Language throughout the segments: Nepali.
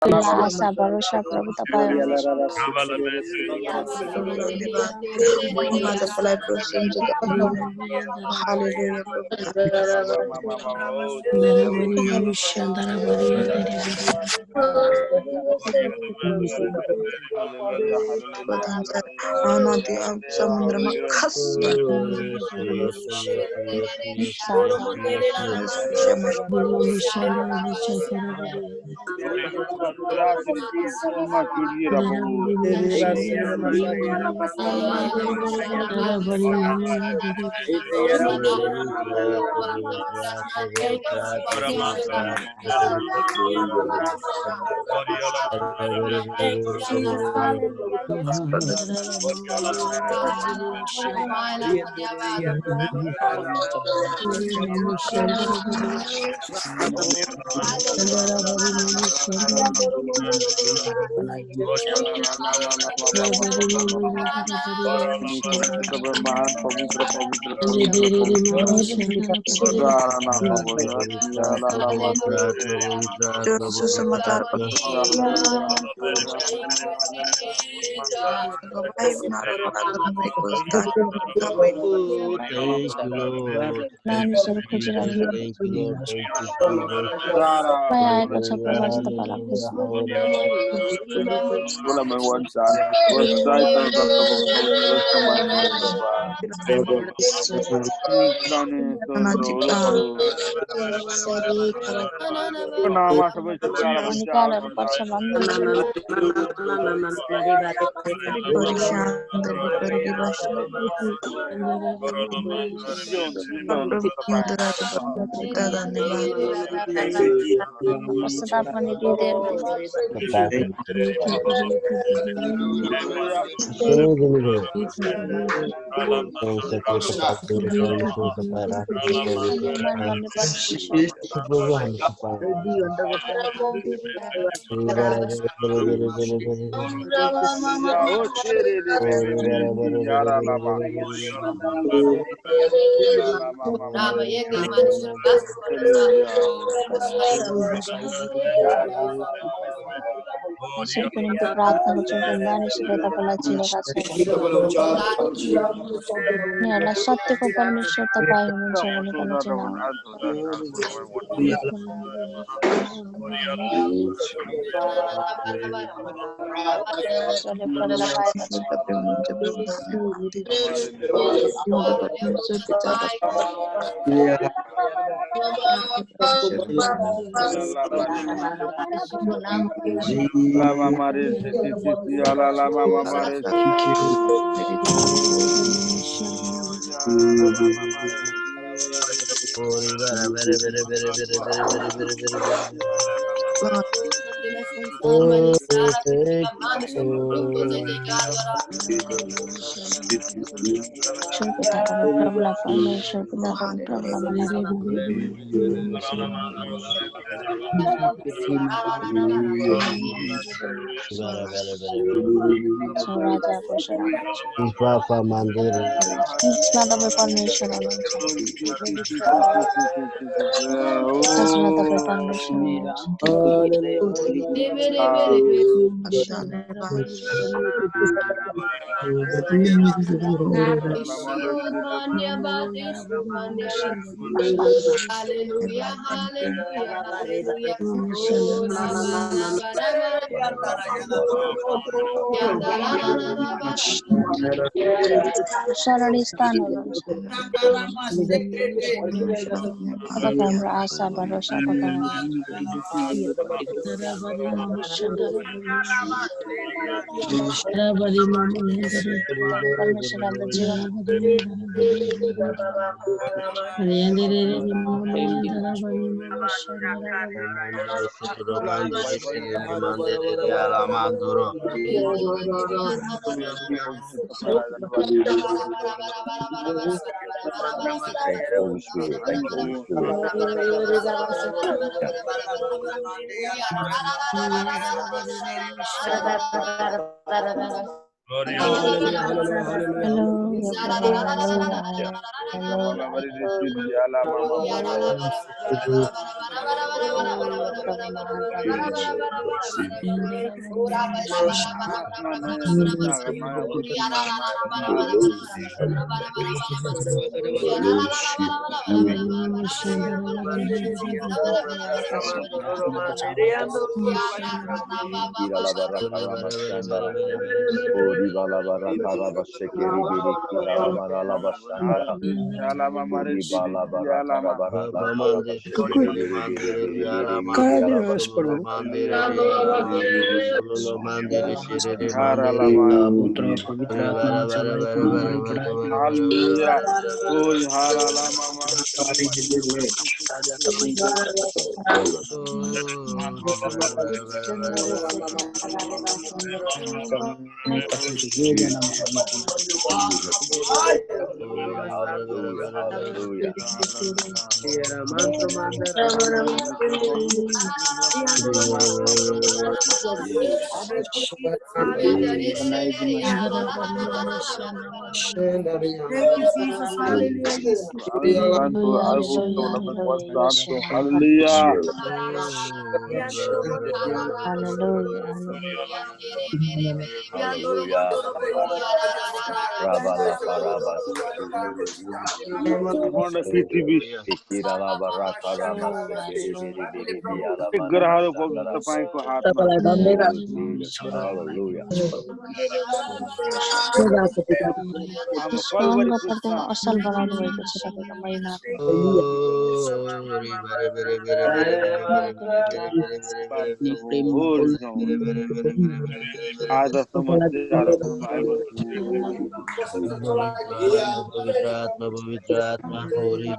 मेरा आशा भरोसा प्रभु तपाईँ हुनुहुन्छ। महिमा तपाईँलाई प्रशंसा गर्छौँ। हालेलुया नदी समुद्रमा खस सुसमाचार मानिसहरू खोजिरहनु आएको छ प्रभु तपाईँलाई निकालहरू पर्छ यसरी को निम्ति प्रार्थना गर्छौँ कि मानिसहरूले तपाईँलाई चिनेका छन्। उनीहरूलाई सत्यको परमेश्वर तपाईँ हुनुहुन्छ भनिकन चिनाउनु। शरणी स्थानहरू हाम्रो आशा भरोसा परमेश्वर हाम्रो जीवन प्रभु महान परमेश्वर आत्मा नयाँ संसार नयाँ वचनमा नयाँ विचार Shalama Maresi, Yalama, Hallelujah. Glory, hallelujah. Hallelujah. Hallelujah. Hallelujah. Rabala paraba ग्रहहरू पवित्र तपाईको हातमा Hallelujah. हाम्रो स्वर्ग कलवरीको प्रतिमा असल बनाउनु भएको छ तपाईको महिमाको आजसम्म ज्यादा पाएको छु पवित्र आत्मा होरी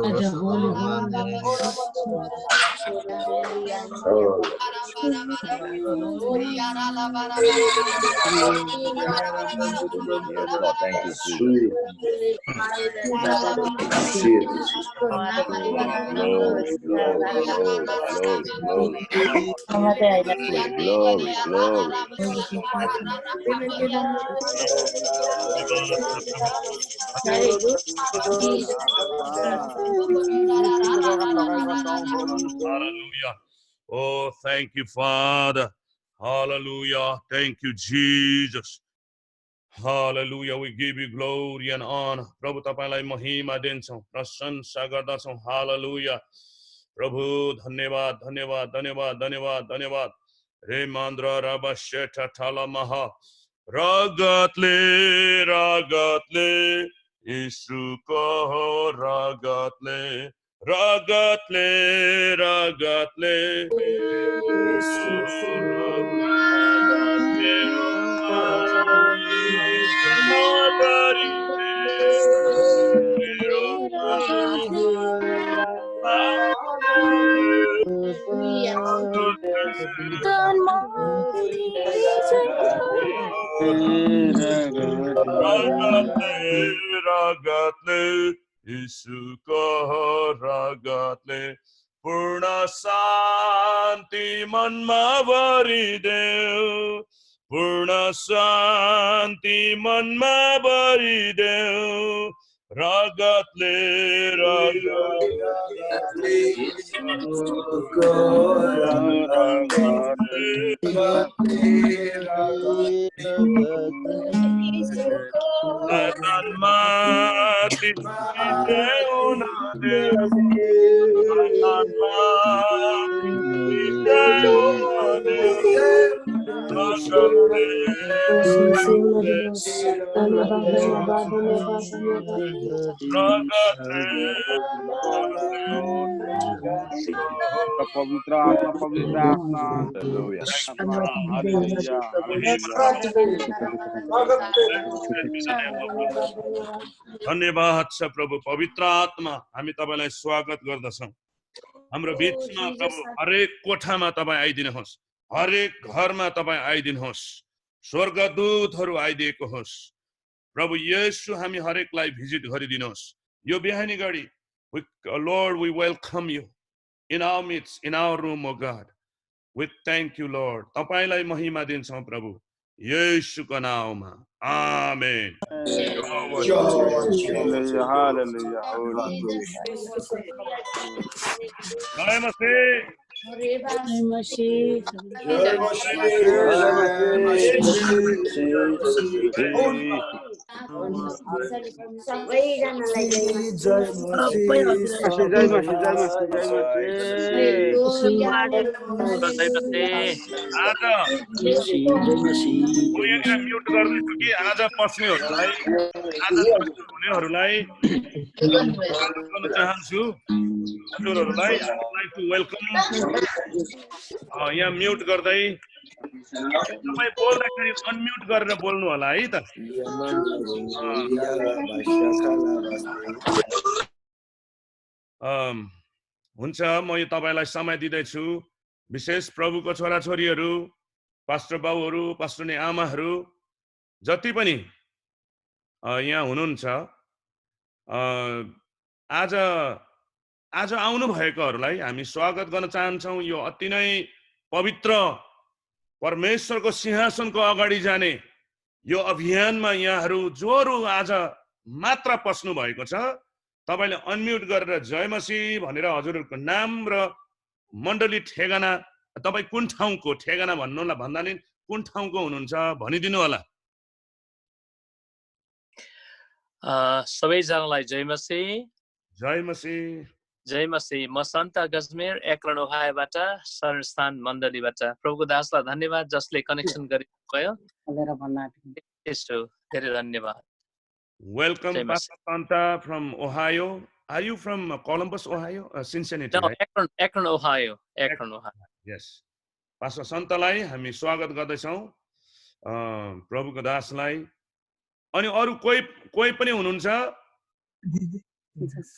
Yes, Lord. Thank you, Jesus. Glory, glory, glory, glory, glory. Glory, glory. Hallelujah. Oh, thank you, Father. Hallelujah. Thank you, Jesus. Hallelujah. We give you glory and honor. Prabhu तपाईलाई महिमा दिन्छौं, प्रशंसा गर्दछौं. Hallelujah. प्रभु धन्यवाद धन्यवाद धन्यवाद धन्यवाद धन्यवाद. रे मान्द्र रब शेठ ठाला महा रगतले रगतले यीशुको रगतले रगतले रगतले रगतले यीशुको रगतले पूर्ण शान्ति मनमा भरिदेऊ पूर्ण शान्ति मनमा भरिदेऊ रगतले रगतले पवित्र आत्मा पवित्र आत्मा Hallelujah. हालेलुया धन्यवाद छ प्रभु पवित्र आत्मा हामी तपाईलाई स्वागत गर्दछौं हाम्रो बीचमा प्रभु हरेक कोठामा तपाई आइदिनुहोस् हरेक घरमा तपाई आइदिनुहोस् स्वर्गदूतहरू आइदिएको होस्। प्रभु येशू हामी हरेकलाई भिजिट गरिदिनुहोस्। यो बिहानी घडी Lord, we welcome you in our midst, in our room, O God. We thank you, Lord. तपाईलाई महिमा दिन्छौँ प्रभु येशूको नाममा। आमेन। Hallelujah, hallelujah, holy. जय मसीह। म यहाँनिर म्युट गर्दैछु कि आज पस्नेहरूलाई, आज हुनेहरूलाई स्वागत गर्न चाहन्छु। हजुरहरूलाई I would like to welcome। यहाँ म्युट गर्दै तपाईँ बोल्दाखेरि अनम्युट गरेर बोल्नु होला है त। हुन्छ, म यो तपाईलाई समय दिँदैछु। विशेष प्रभुको छोराछोरीहरू, पास्टर बाबुहरू, पास्टरनी आमाहरू जति पनि यहाँ हुनुहुन्छ, आज आउनु भएकोहरूलाई हामी स्वागत गर्न चाहन्छौँ। यो अति नै पवित्र परमेश्वरको सिंहासनको अगाडि जाने यो अभियानमा यहाँहरू जोहरू आज मात्र पस्नु भएको छ। तपाईले अनम्युट गरेर जय मसीह भनेर हजुरहरूको नाम र मण्डली ठेगाना, तपाईँ कुन ठाउँको ठेगाना भन्नुलाई भन्दा नि कुन ठाउँको हुनुहुन्छ भनिदिनु होला। सबैजनालाई जय मसीह। जय मसीह। जय मसीह। म सन्त गजमेर एक्रण ओहायोबाट शरणस्थान मण्डलीबाट प्रभुको दासलाई धन्यवाद जसले कनेक्सन गरिदिनुभयो। धेरै धन्यवाद। Welcome, Pastor Santa from Ohio. Are you from Columbus, Ohio? Cincinnati, No, right? Akron, Ohio. Akron, Ohio. Yes. Pastor Santaलाई हामी स्वागत गर्दैछौँ, प्रभुको दासलाई। अनि अरु कोही पनि हुनुहुन्छ?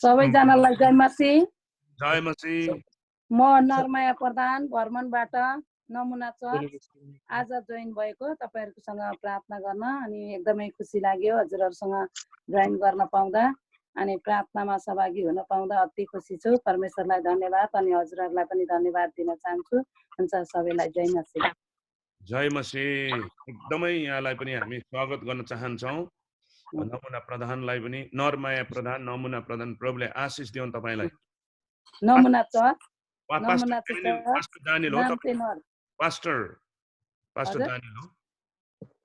सबैजनालाई जय मसीह। जय मसीह। म नरमाया प्रधान भर्मनबाट नमुना चर्च आज जोइन भएको तपाईहरुसँग प्रार्थना गर्न अनि एकदमै खुसी लाग्यो हजुरहरुसँग जोइन गर्न पाउँदा अनि प्रार्थनामा सहभागी हुन पाउँदा अति खुसी छु। परमेश्वरलाई धन्यवाद अनि हजुरहरुलाई पनि धन्यवाद दिन चाहन्छु। हुन्छ, सबैलाई जय मसीह। जय मसीह। एकदमै यहाँलाई पनि हामी स्वागत गर्न चाहन्छौँ। नमुना प्रधानलाई पनि, नरमाया प्रधान, नमुना प्रधान, प्रभुले आशिष दिउन् तपाईलाई। नमुना चर्च, नमुना पास्टर दानिल हो तपाईँ? पास्टर दानिल हो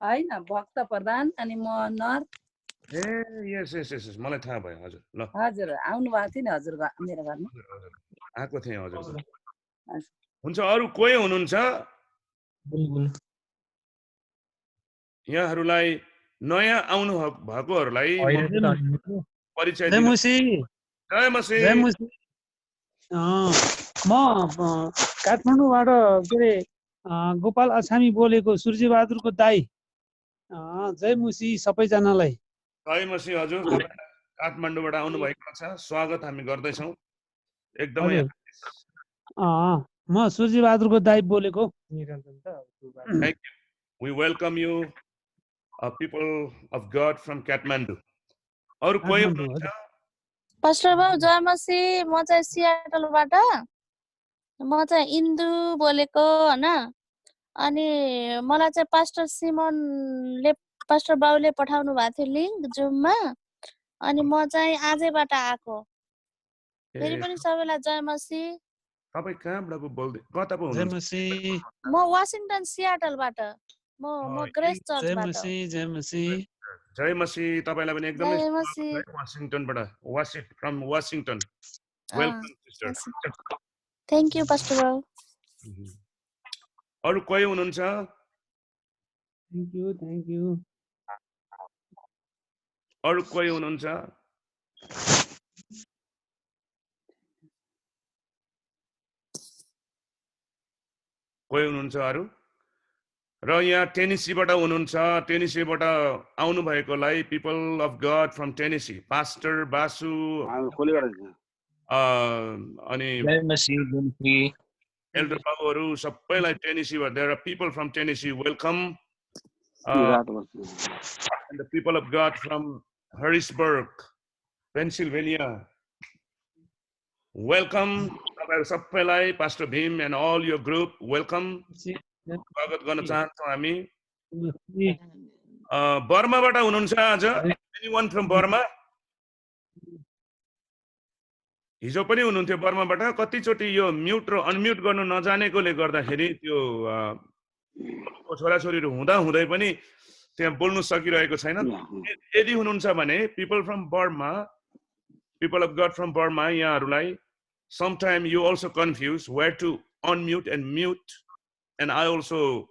हैन, भक्त प्रधान अनि म नर। यस यस यस मलाई थाहा भयो। हजुर ल हजुर आउनु भएको थियो नि हजुर मेरो घरमा। आएको थिएँ हजुर। हुन्छ, अरु कोही हुनुहुन्छ? यहाँहरूलाई नयाँ आउनु भएकोहरूलाई परिचय दिन। जय मसीह। म काठमाडौँबाट के अरे गोपाल अछामी बोलेको, सूर्यबहादुरको दाई। जय मसीह सबैजनालाई। जय मसीह। हजुर काठमाडौँबाट आउनु भएको छ, स्वागत हामी गर्दैछौँ एकदमै। म सूर्यबहादुरको दाई बोलेको। Thank you. We welcome you, people of God from Kathmandu. अरु कोही हुनुहुन्छ? पास्टर बाबु जय मसीह। म चाहिँ सियाटलबाट, म चाहिँ इन्दु बोलेको हैन। अनि मलाई चाहिँ पास्टर सिमनले, पास्टर बाबुले पठाउनु भएको थियो लिंक जुममा, अनि म चाहिँ आजैबाट आएको। फेरि पनि सबैलाई जय मसीह। तपाई कहाँबाट बोल्दै, कता पो हुनुहुन्छ? जय मसीह। म वाशिंटन सियाटलबाट, म ग्रेस चर्चबाट। जय मसीह। जय मसीह। जय मसीह। तपाईलाई पनि एकदमै जय मसीह। वाशिंटनबाट, from Washington. Welcome sister. Thank you pastor बाबु। अरु कोही हुनुहुन्छ? Thank you. अरु कोही हुनुहुन्छ? कोही हुनुहुन्छ अरु? र यहाँ टेनेसीबाट हुनुहुन्छ, टेनेसीबाट आउनु भएकोलाई people of God from Tennessee, pastor Basu अनि एल्डर बाबुहरू सबैलाई टेनेसीबाट, there are people from Tennessee, welcome. and the people of God from Harrisburg, Pennsylvania. Welcome, Pastor Bhim and all your group. Welcome. स्वागत गर्न चाहन्छौँ हामी बर्माबाट हुनुहुन्छ आज एनीवन फ्रम बर्मा हिजो पनि हुनुहुन्थ्यो बर्माबाट कतिचोटि यो म्युट र अनम्युट गर्नु नजानेकोले गर्दाखेरि त्यो छोराछोरीहरू हुँदा हुँदै पनि त्यहाँ बोल्नु सकिरहेको छैन यदि हुनुहुन्छ भने people from Burma people of God from Burma यहाँहरूलाई sometime you also confuse where to unmute and mute, and I also,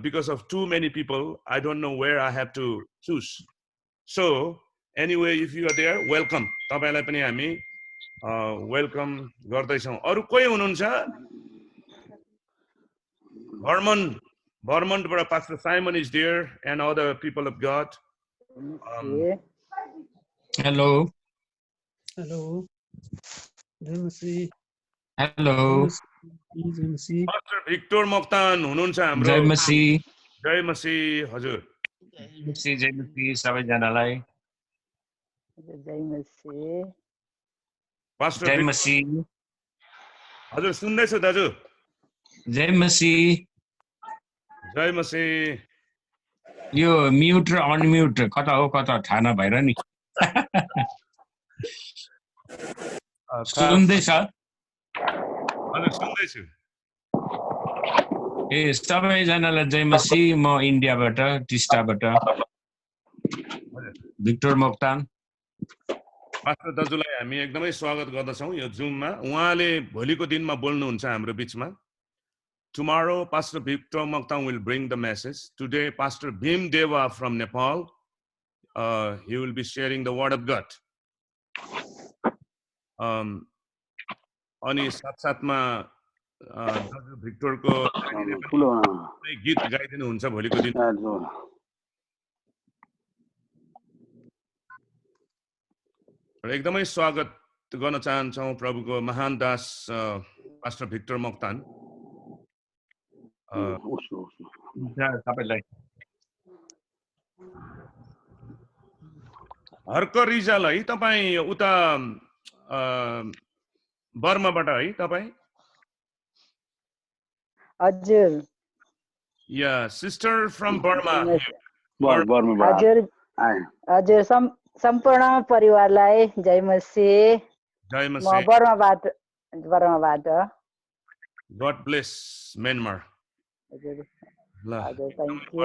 because of too many people, I don't know where I have to choose. So anyway, if you are there, welcome. तपाईलाई पनि हामी welcome गर्दैछौँ. अरु कोही हुनुहुन्छ? Vermont Pastor Simon is there and other people of God. Hello. Hello. Jai Hello. Pastor Victor Mokhtan हुनुहुन्छ हाम्रो. जय मसीह. जय मसीह हजुर. जय मसीह सबैजनालाई. जय मसीह. Pastor जय मसीह. हजुर सुन्दैछु दाजु. जय मसीह. जय मसीह. यो म्युट र अनम्युट कता हो कता थाहा नभएर नि. सुन्दैछ? हजुर सुन्दैछु. ए सबैजनालाई जय मसीह. म इन्डियाबाट टिस्टाबाट भिक्टर मोक्तान. पास्टर दाजुलाई हामी एकदमै स्वागत गर्दछौँ यो जुममा. उहाँले भोलिको दिनमा बोल्नुहुन्छ हाम्रो बीचमा. Tomorrow, Pastor Victor Mokhtan will bring the message. Today, Pastor Bhim Deva from Nepal, he will be sharing the word of God. अनि साथसाथमा दाजु भिक्टरको गीत गाइदिनु हुन्छ भोलिको दिन. एकदमै स्वागत गर्न चाहन्छौँ प्रभुको महान दास पास्टर भिक्टर मोक्तान. हर्क रिजाल है तपाईँ उता बर्माबाट है तपाईँ? हजुर. या सिस्टर फ्रम बर्मा. हजुर हजुर सम्पूर्ण परिवारलाई जय मसीह. जय म मसीह. बर्माबाट. God bless Myanmar. हजुर. ल हजुर थ्यांक यू.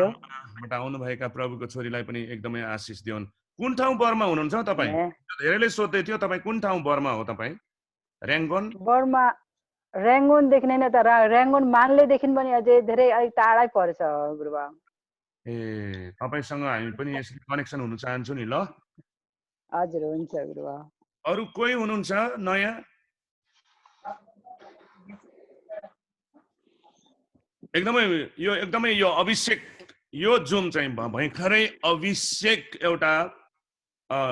बाट आउनु भएका प्रभुको छोरीलाई पनि एकदमै आशिष दिउन्. कुन ठाउँ बर्मा हुनुहुन्छ तपाईँ? धेरैले सोध्दै थियो तपाईँ कुन ठाउँ बर्मा हो तपाईँ? रेङ्गोन? बर्मा रेङ्गुनदेखि नै त रेङ्गुन मानलेदेखि पनि अझै धेरै अलिक टाढै पर्छ गुरुबा. ए तपाईसँग हामी पनि यसरी कनेक्सन हुन चाहन्छु नि. ल हजुर हुन्छ गुरुबा. अरु कोही हुनुहुन्छ नयाँ? एकदमै यो अभिषेक यो जुम चाहिँ भयंकरै अभिषेक एउटा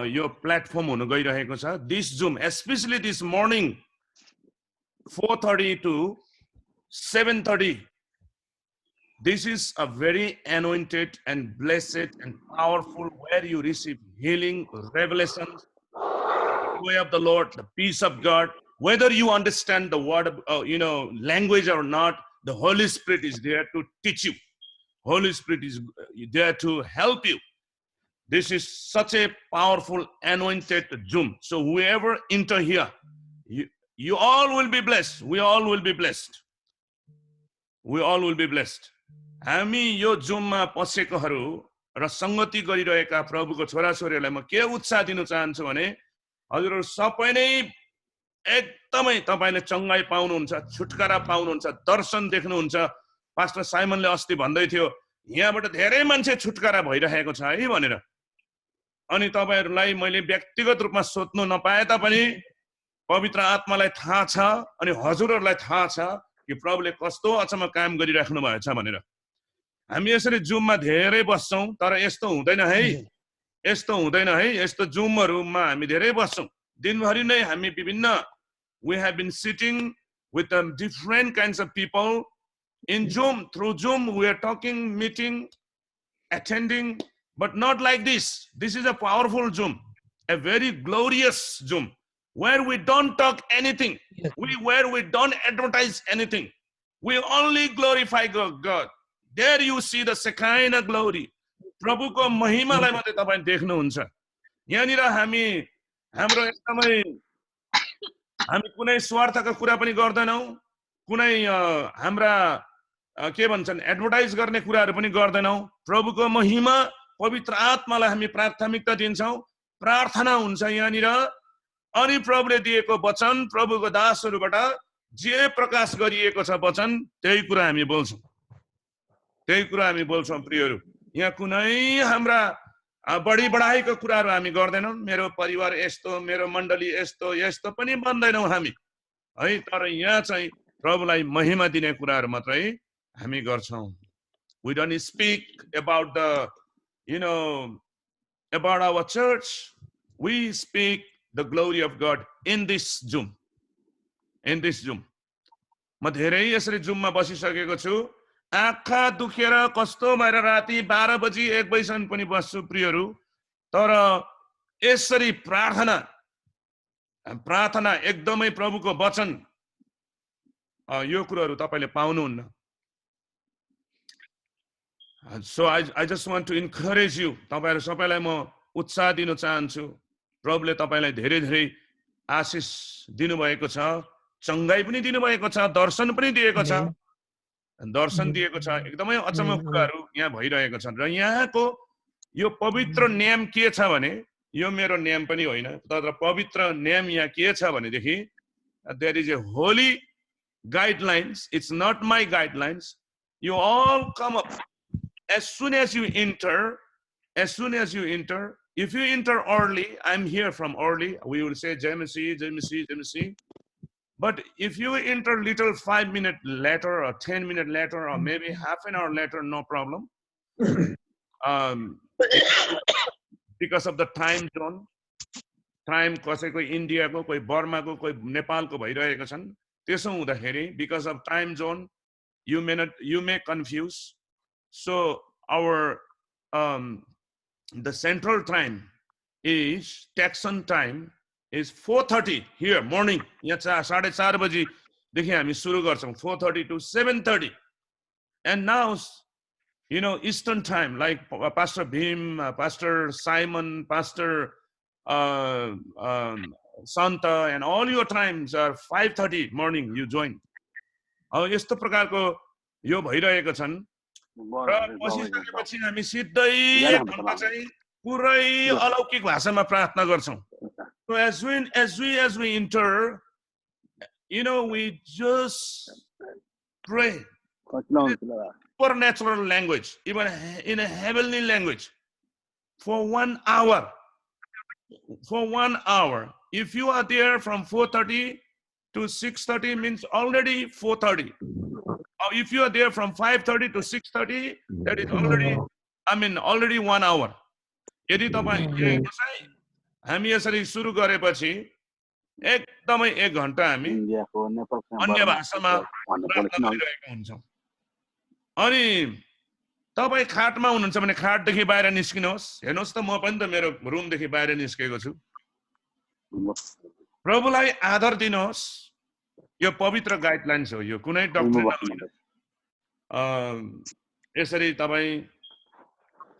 यो प्लेटफर्म हुन गइरहेको छ. This zoom specially this morning 4:30 to 7:30. This is a very anointed and blessed and powerful where you receive healing, revelation, the way of the Lord, the peace of God. Whether you understand the word of, language or not, the Holy Spirit is there to teach you. Holy Spirit is there to help you. This is such a powerful anointed Zoom. So whoever enter here, you all will be blessed. We all will be blessed. We all will be blessed. हामी यो जुममा पसेकोहरू र संगति गरिरहेका प्रभुको छोराछोरीहरूलाई म के उत्साह दिन चाहन्छु भने हजुरहरू सबै नै एकदमै तपाईले चंगाई पाउनुहुन्छ, छुटकारा पाउनुहुन्छ, दर्शन देख्नुहुन्छ. पास्टर साइमनले अस्ति भन्दै थियो यहाँबाट धेरै मान्छे छुटकारा भइरहेको छ है भनेर. अनि तपाईहरुलाई मैले व्यक्तिगत रूपमा सोध्नु नपाए तापनि पवित्र आत्मालाई थाहा छ अनि हजुरहरुलाई थाहा छ कि प्रभुले कस्तो अचम्म काम गरिराख्नु भएको छ भनेर. हामी यसरी जुममा धेरै बस्छौं तर यस्तो हुँदैन है. यस्तो जुमहरुमा हामी धेरै बस्छौं. दिनभरि नै हामी विभिन्न we have been sitting with different kinds of people in Zoom. Through Zoom we are talking, meeting, attending, but not like this. This is a powerful Zoom, a very glorious Zoom, where we don't talk anything, where we don't advertise anything. We only glorify God. There you see the Shekinah glory. प्रभुको महिमालाई मात्रै तपाईले देख्नुहुन्छ। यहाँनिर हाम्रो एकदमै हामी कुनै स्वार्थका कुरा पनि गर्दैनौं, कुनै हाम्रा के भन्छन् एडभर्टाइज गर्ने कुराहरु पनि गर्दैनौं। प्रभुको महिमा पवित्र आत्मालाई हामी प्राथमिकता दिन्छौं। प्रार्थना हुन्छ यहाँनिर, अनि प्रभुले दिएको वचन, प्रभुको दासहरुबाट जे प्रकाश गरिएको छ वचन, त्यही कुरा हामी बोल्छौं, त्यही कुरा हामी बोल्छौं। प्रियहरु, यहाँ कुनै हाम्रा बढी बढाइको कुराहरु हामी गर्दैनौं। मेरो परिवार यस्तो, मेरो मण्डली यस्तो यस्तो पनि भन्दैनौं हामी, है। तर यहाँ चाहिँ प्रभुलाई महिमा दिने कुराहरु मात्रै हामी गर्छौं। We don't speak about the, about our church. We speak the glory of God in this Zoom. In this Zoom. म धेरै यसरी जुममा बसिसकेको छु। आँखा दुखेर कस्तो भएर राति 12 बजी 1 बजीसम्म पनि बस्छु प्रियहरु। तर यसरी प्रार्थना एकदमै प्रभुको वचन, यो कुराहरु तपाईले पाउनुहुन्न। So I just want to encourage you. तपाईहरु सबैलाई म उत्साह दिन चाहन्छु। प्रभुले तपाईलाई धेरै धेरै आशिष दिनुभएको छ, चंगाई पनि दिनुभएको छ, दर्शन पनि दिएको छ। दर्शन दिएको छ। एकदमै अचम्म कुराहरु यहाँ भइरहेको छ। र यहाँको यो पवित्र नियम के छ भने, यो मेरो नियम पनि होइन, तर पवित्र नियम यहाँ के छ भनेदेखि, there is a holy guidelines. It's not my guidelines. You all come up as soon as you enter. As soon as you enter, if you enter early, I'm here from early, we will say Jamesi. But if you enter little 5 minutes later or 10 minutes later or maybe half an hour later, no problem. Because of the time zone, time कसैको इन्डियाको, कोही बर्माको, कोही नेपालको भइरहेको छन्, त्यसो हुँदाखेरि because of time zone, you may confuse. So our the central time is Texan time is 4:30 here morning. यहाँ 4:30 बजी देखि हामी सुरु गर्छौं, 4:30 to 7:30. And now, Eastern time, like Pastor Bhim, Pastor Simon, Pastor Santa, and all your times are 5:30 morning. You join. अब यस्तो प्रकारको यो भइरहेको छन्। र बसिसकेपछि हामी सिधै घरमा चाहिँ पुरै अलौकिक भाषामा प्रार्थना गर्छौं। So as we enter, we just pray supernatural language, even in a heavenly language, for 1 hour. For 1 hour. If you are there from 4:30 to 6:30, means already 4:30. Or if you are there from 5:30 to 6:30, that is already 1 hour. यदि तपाई हामी यसरी सुरु गरेपछि एकदमै 1 घण्टा हामी अन्य भाषामा प्रार्थना गरिरहेका हुन्छौं। अनि तपाई खाटमा हुनुहुन्छ भने खाटदेखि बाहिर निस्किनुहोस्। हेर्नुहोस् त, म पनि त मेरो रुमदेखि बाहिर निस्केको छु। प्रभुलाई आदर दिनुहोस्। यो पवित्र गाइडलाइन्स हो, यो कुनै डक्ट्रिनल होइन। यसरी तपाई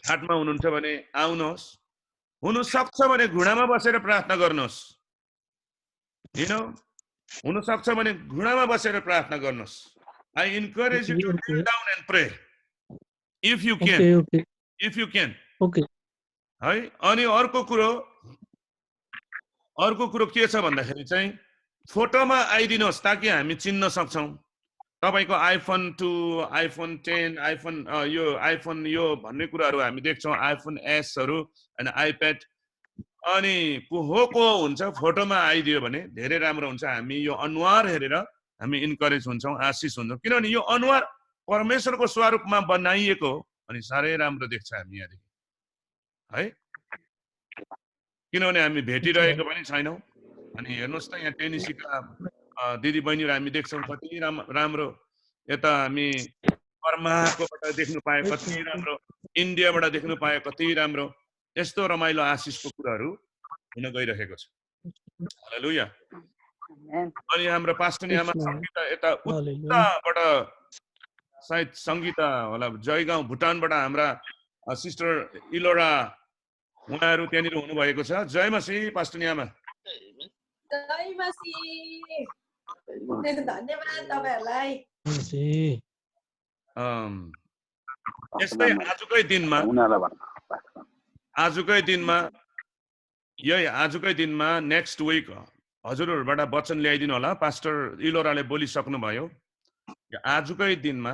खाटमा हुनुहुन्छ भने आउनुहोस्। हुन सक्छ भने घुँडामा बसेर प्रार्थना गर्नुहोस्। हुन सक्छ भने घुँडामा बसेर प्रार्थना गर्नुहोस्। I encourage you to kneel down and pray if you can. If you can. Okay. है। अनि अर्को कुरो के छ भन्दाखेरि चाहिँ फोटोमा आइदिनुहोस् ताकि हामी चिन्न सक्छौं। तपाईको आइफोन 2, आइफोन 10, आइफोन यो भन्ने कुराहरु हामी देख्छौं, आइफोन एस हरु अनि आइप्याड। अनि को हुन्छ फोटोमा आइदियो भने धेरै राम्रो हुन्छ। हामी यो अनुहार हेरेर हामी इन्करेज हुन्छौं, आशिष हुन्छौं, किनभने यो अनुहार परमेश्वरको स्वरूपमा बनाइएको हो अनि सारै राम्रो देख्छ हामी यहाँदेखि, है। किनभने हामी भेटिरहेको पनि छैनौं। अनि हेर्नुस् त, यहाँ टेनिसीका दिदी बहिनीहरु हामी देख्छौं, कति राम्रो। यता हामी बर्माकोबाट देख्नु पाए, कति राम्रो इन्डियाबाट देख्नु पाए कति राम्रो। यस्तो रमाइलो आशिषको कुराहरू हुन गइरहेको छ। हालेलुया। अनि हाम्रो पास्टर आमा संगीता यता उत्तरबाट सायद संगीता होला जयगाउँ भुटानबाट हाम्रा सिस्टर इलोरा उहाँहरू त्यहाँनिर हुनुभएको छ। जय मसी पास्टर आमा। जय मसी। धन्यवाद तपाईहरुलाई। यस्तै आजकै दिनमा नेक्स्ट विक हजुरहरूबाट वचन ल्याइदिनु होला। पास्टर इलोराले बोलिसक्नु भयो। आजकै दिनमा,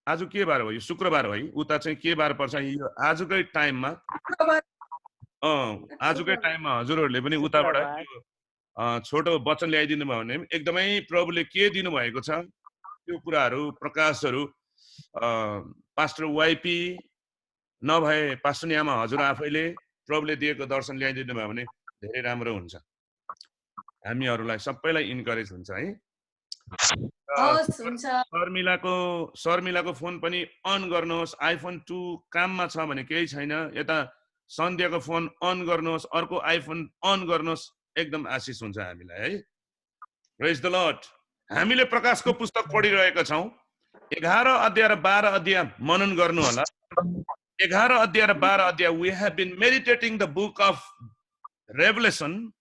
आज के बार हो? यो शुक्रबार हो है। उता चाहिँ के बार पर्छ? यो आजकै टाइममा हजुरहरूले पनि उताबाट छोटो वचन ल्याइदिनु भयो भने एकदमै प्रभुले के दिनुभएको छ त्यो कुराहरू प्रकाशहरू पास्टर वाइपी नभए पास्टर न्यामा हजुर आफैले प्रभुले दिएको दर्शन ल्याइदिनु भयो भने धेरै राम्रो हुन्छ। हामीहरूलाई सबैलाई इन्करेज हुन्छ है। शर्मिलाको फोन पनि अन गर्नुहोस्। आइफोन 2 काममा छ भने केही छैन। यता सन्ध्याको फोन अन गर्नुहोस्, अर्को आइफोन अन गर्नुहोस्। एकदम आशिष हुन्छ हामीलाई है। प्रेज द लर्ड। हामीले प्रकाशको पुस्तक पढिरहेका छौँ। 11 अध्याय र 12 अध्याय मनन गर्नु होला। 11 अध्याय र 12 अध्याय we have been meditating the book of Revelation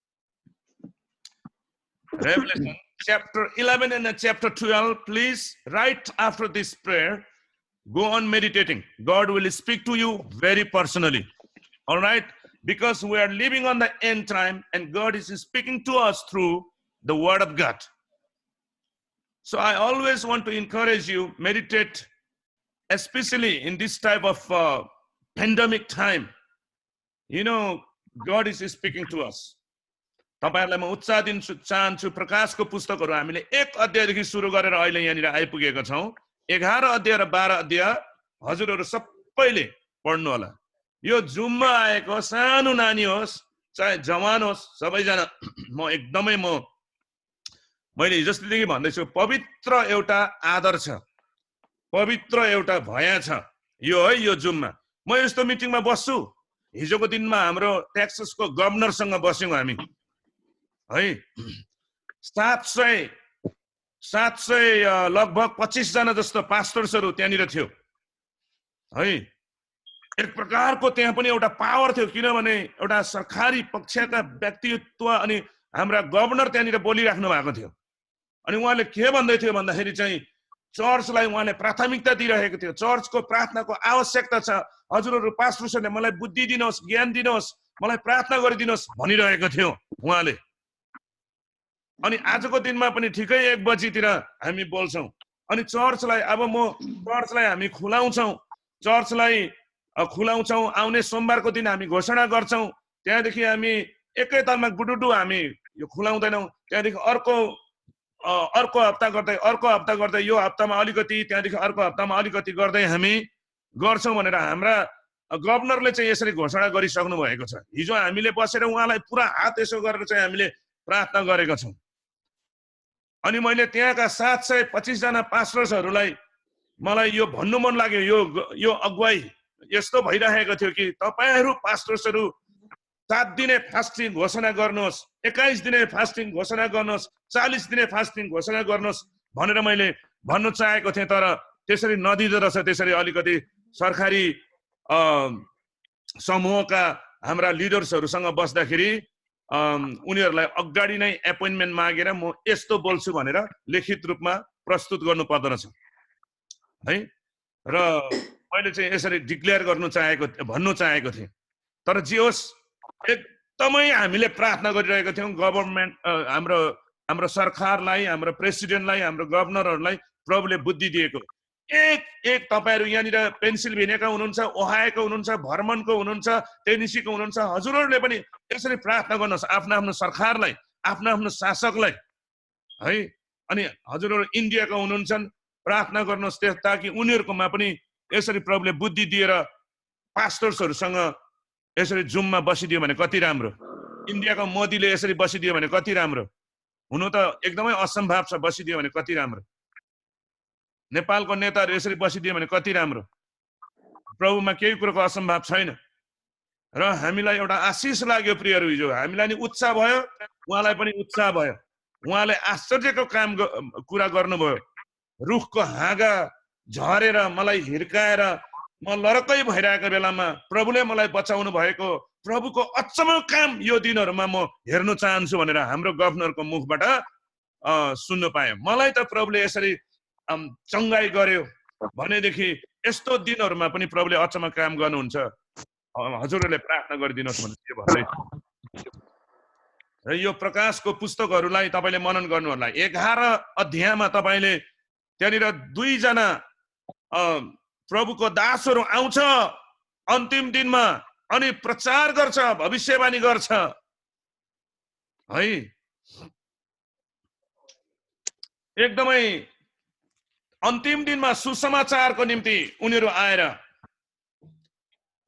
chapter 11 and chapter 12. Please, right after this prayer, go on meditating. God will speak to you very personally. All right? Because we are living on the end time and God is speaking to us through the word of God. So I always want to encourage you, meditate, especially in this type of pandemic time. You know, God is speaking to us. तपाईहरुलाई म उत्साह दिन चाहन्छु। प्रकाशको पुस्तकहरू हामीले 1 अध्यायदेखि सुरु गरेर अहिले यहाँनिर आइपुगेका छौं। 11 अध्याय र 12 अध्याय हजुरहरू सबैले पढ्नु होला। यो जुममा आएको सानो नानी होस् चाहे जवान होस् सबैजना मैले हिजोस्तिदेखि भन्दैछु, पवित्र एउटा आदर छ, पवित्र एउटा भया छ यो है। यो जुममा म यस्तो मिटिङमा बस्छु। हिजोको दिनमा हाम्रो टेक्सासको गभर्नरसँग बस्यौं हामी है। 700 लगभग 25 जना जस्तो पास्टर्सहरू त्यहाँनिर थियो है। एक प्रकारको त्यहाँ पनि एउटा पावर थियो, किनभने एउटा सरकारी पक्षका व्यक्तित्व अनि हाम्रा गभर्नर त्यहाँनिर बोलिराख्नु भएको थियो। अनि उहाँले के भन्दै थियो भन्दाखेरि चाहिँ चर्चलाई उहाँले प्राथमिकता दिइरहेको थियो। चर्चको प्रार्थनाको आवश्यकता छ। हजुरहरू पास्टर्सहरूले मलाई बुद्धि दिनुहोस्, ज्ञान दिनुहोस्, मलाई प्रार्थना गरिदिनुहोस् भनिरहेको थियो उहाँले। अनि आजको दिनमा पनि ठिकै 1 बजीतिर हामी बोल्छौं। अनि चर्चलाई अब हामी खुलाउँछौं। आउने सोमबारको दिन हामी घोषणा गर्छौं। त्यहाँदेखि हामी एकैतालमा गुडुडु हामी यो खुलाउँदैनौं। त्यहाँदेखि अर्को हप्ता गर्दै यो हप्तामा अलिकति, त्यहाँदेखि अर्को हप्तामा अलिकति गर्दै हामी गर्छौं भनेर हाम्रा गभर्नरले चाहिँ यसरी घोषणा गरिसक्नु भएको छ। हिजो हामीले बसेर उहाँलाई पुरा हात यसो गरेर चाहिँ हामीले प्रार्थना गरेका छौं। अनि मैले त्यहाँका 725 जना पास्टर्सहरूलाई मलाई यो भन्नु मन लाग्यो, यो अगुवाई यस्तो भइरहेको थियो कि तपाईहरु पास्टर्सहरू 7 दिने फास्टिङ घोषणा गर्नुहोस्, 21 दिने फास्टिङ घोषणा गर्नुहोस्, 40 दिने फास्टिङ घोषणा गर्नुहोस् भनेर मैले भन्न चाहेको थिएँ। तर त्यसरी नदिँदो रहेछ। त्यसरी अलिकति सरकारी समूहका हाम्रा लिडर्सहरूसँग बस्दाखेरि उनीहरूलाई अगाडि नै एपोइन्टमेन्ट मागेर म यस्तो बोल्छु भनेर लिखित रूपमा प्रस्तुत गर्नु पर्दो रहेछ है। र मैले चाहिँ यसरी डिक्लेयर भन्नु चाहेको थिएँ। तर जे होस्, एकदमै हामीले प्रार्थना गरिरहेका थियौं। गभर्नमेन्ट हाम्रो सरकारलाई, हाम्रो प्रेसिडेन्टलाई, हाम्रो गभर्नरहरूलाई प्रभुले बुद्धि दिएको। एक तपाईहरु यहाँनिर पेन्सिल्भेनियाका हुनुहुन्छ, ओहायोको हुनुहुन्छ, भर्मनको हुनुहुन्छ, टेनेसीको हुनुहुन्छ, हजुरहरूले पनि यसरी प्रार्थना गर्नुहोस् आफ्नो सरकारलाई, आफ्नो शासकलाई है। अनि हजुरहरू इन्डियाका हुनुहुन्छ, प्रार्थना गर्नुहोस् ताकि उनीहरुकोमा पनि यसरी प्रभुले बुद्धि दिएर पास्टर्सहरुसँग यसरी जुममा बसिदियो भने कति राम्रो। इन्डियाको मोदीले यसरी बसिदियो भने कति राम्रो। हुनु त एकदमै असम्भव छ, बसिदियो भने कति राम्रो। नेपालको नेताहरू यसरी बसिदियो भने कति राम्रो। प्रभुमा केही कुरोको असम्भव छैन र हामीलाई एउटा आशिष लाग्यो प्रियहरू हिजो हामीलाई नि उत्साह भयो उहाँलाई पनि उत्साह भयो उहाँले आश्चर्यको कुरा गर्नुभयो रुखको हाँगा झरेर मलाई हिर्काएर म लरकै भइरहेको बेलामा प्रभुले मलाई बचाउनु भएको प्रभुको अचम्मको काम यो दिनहरुमा म हेर्न चाहन्छु भनेर हाम्रो गभर्नरको मुखबाट सुन्न पाएँ मलाई त प्रभुले यसरी चंगाई गर्यो भनेदेखि यस्तो दिनहरुमा पनि प्रभुले अचम्म काम गर्नुहुन्छ हजुरहरूले प्रार्थना गरिदिनुहोस् भन्ने भन्दै र यो प्रकाशको पुस्तकहरुलाई तपाईले मनन गर्नु होला 11 अध्यायमा तपाईले त्यहाँनिर दुई जना प्रभुको दासहरु आउँछ अन्तिम दिनमा अनि प्रचार गर्छ भविष्यवाणी गर्छ है एकदमै अन्तिम दिनमा सुसमाचारको निम्ति उनीहरु आएर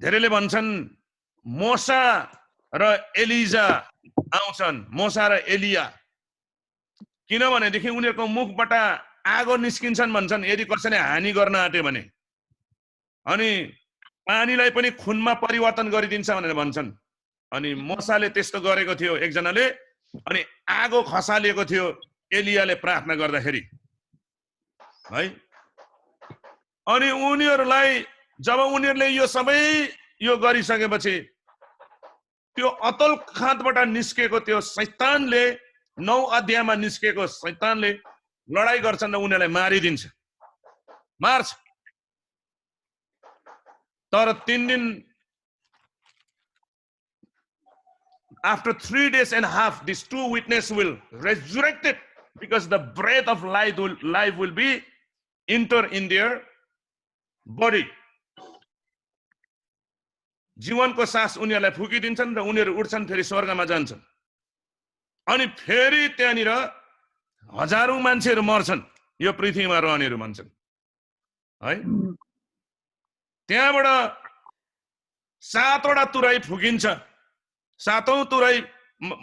धेरैले भन्छन् मोसा र एलिजा आउँछन् मोसा र एलिया किनभनेदेखि उनीहरुको मुखबाट आगो निस्किन्छन् भन्छन् यदि कसैले हानि गर्न आट्यो भने अनि पानीलाई पनि खुनमा परिवर्तन गरिदिन्छ भनेर भन्छन् अनि मोसाले त्यस्तो गरेको थियो एकजनाले अनि आगो खसालिएको थियो एलियाले प्रार्थना गर्दाखेरि है अनि उनीहरुलाई जब उनीहरुले यो सबै यो गरिसकेपछि त्यो अतल खातबाट निस्केको त्यो शैतानले 9 अध्यायमा निस्केको शैतानले लडाई गर्छन् र उनीहरुलाई मारिदिन्छ मार्छ तर 3 दिन after 3 days and a half these two witnesses will resurrect it because the breath of life will be enter in their body जीवनको सास उनीहरुलाई फुकिदिन्छन् र उनीहरु उठ्छन् फेरि स्वर्गमा जान्छन् अनि फेरि त्यहाँनिर हजारौं मान्छेहरु मर्छन् यो पृथ्वीमा रहनेहरु भन्छन् है त्यहाँबाट 7 वटा तुरै फुकिन्छ 7औं तुरै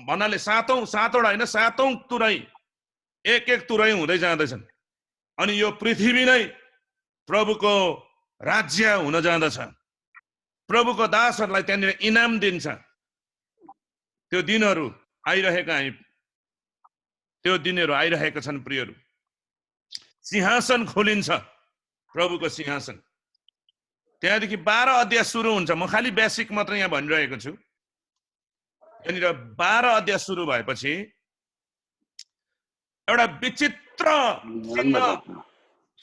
भन्नाले 7 वटा हैन 7औं तुरै एक तुरै हुँदै जाँदैछन् अनि यो पृथ्वी नै प्रभुको राज्य हुन जाँदछ प्रभुको दासहरुलाई त्यहाँनिर इनाम दिन्छ त्यो दिनहरु आइरहेका छन् प्रियहरु सिंहासन खोलिन्छ प्रभुको सिंहासन त्यहाँदेखि 12 अध्याय सुरु हुन्छ म खाली बेसिक मात्र यहाँ भनिरहेको छु त्यहाँनिर 12 अध्याय सुरु भएपछि एउटा विचित्र चिन्ह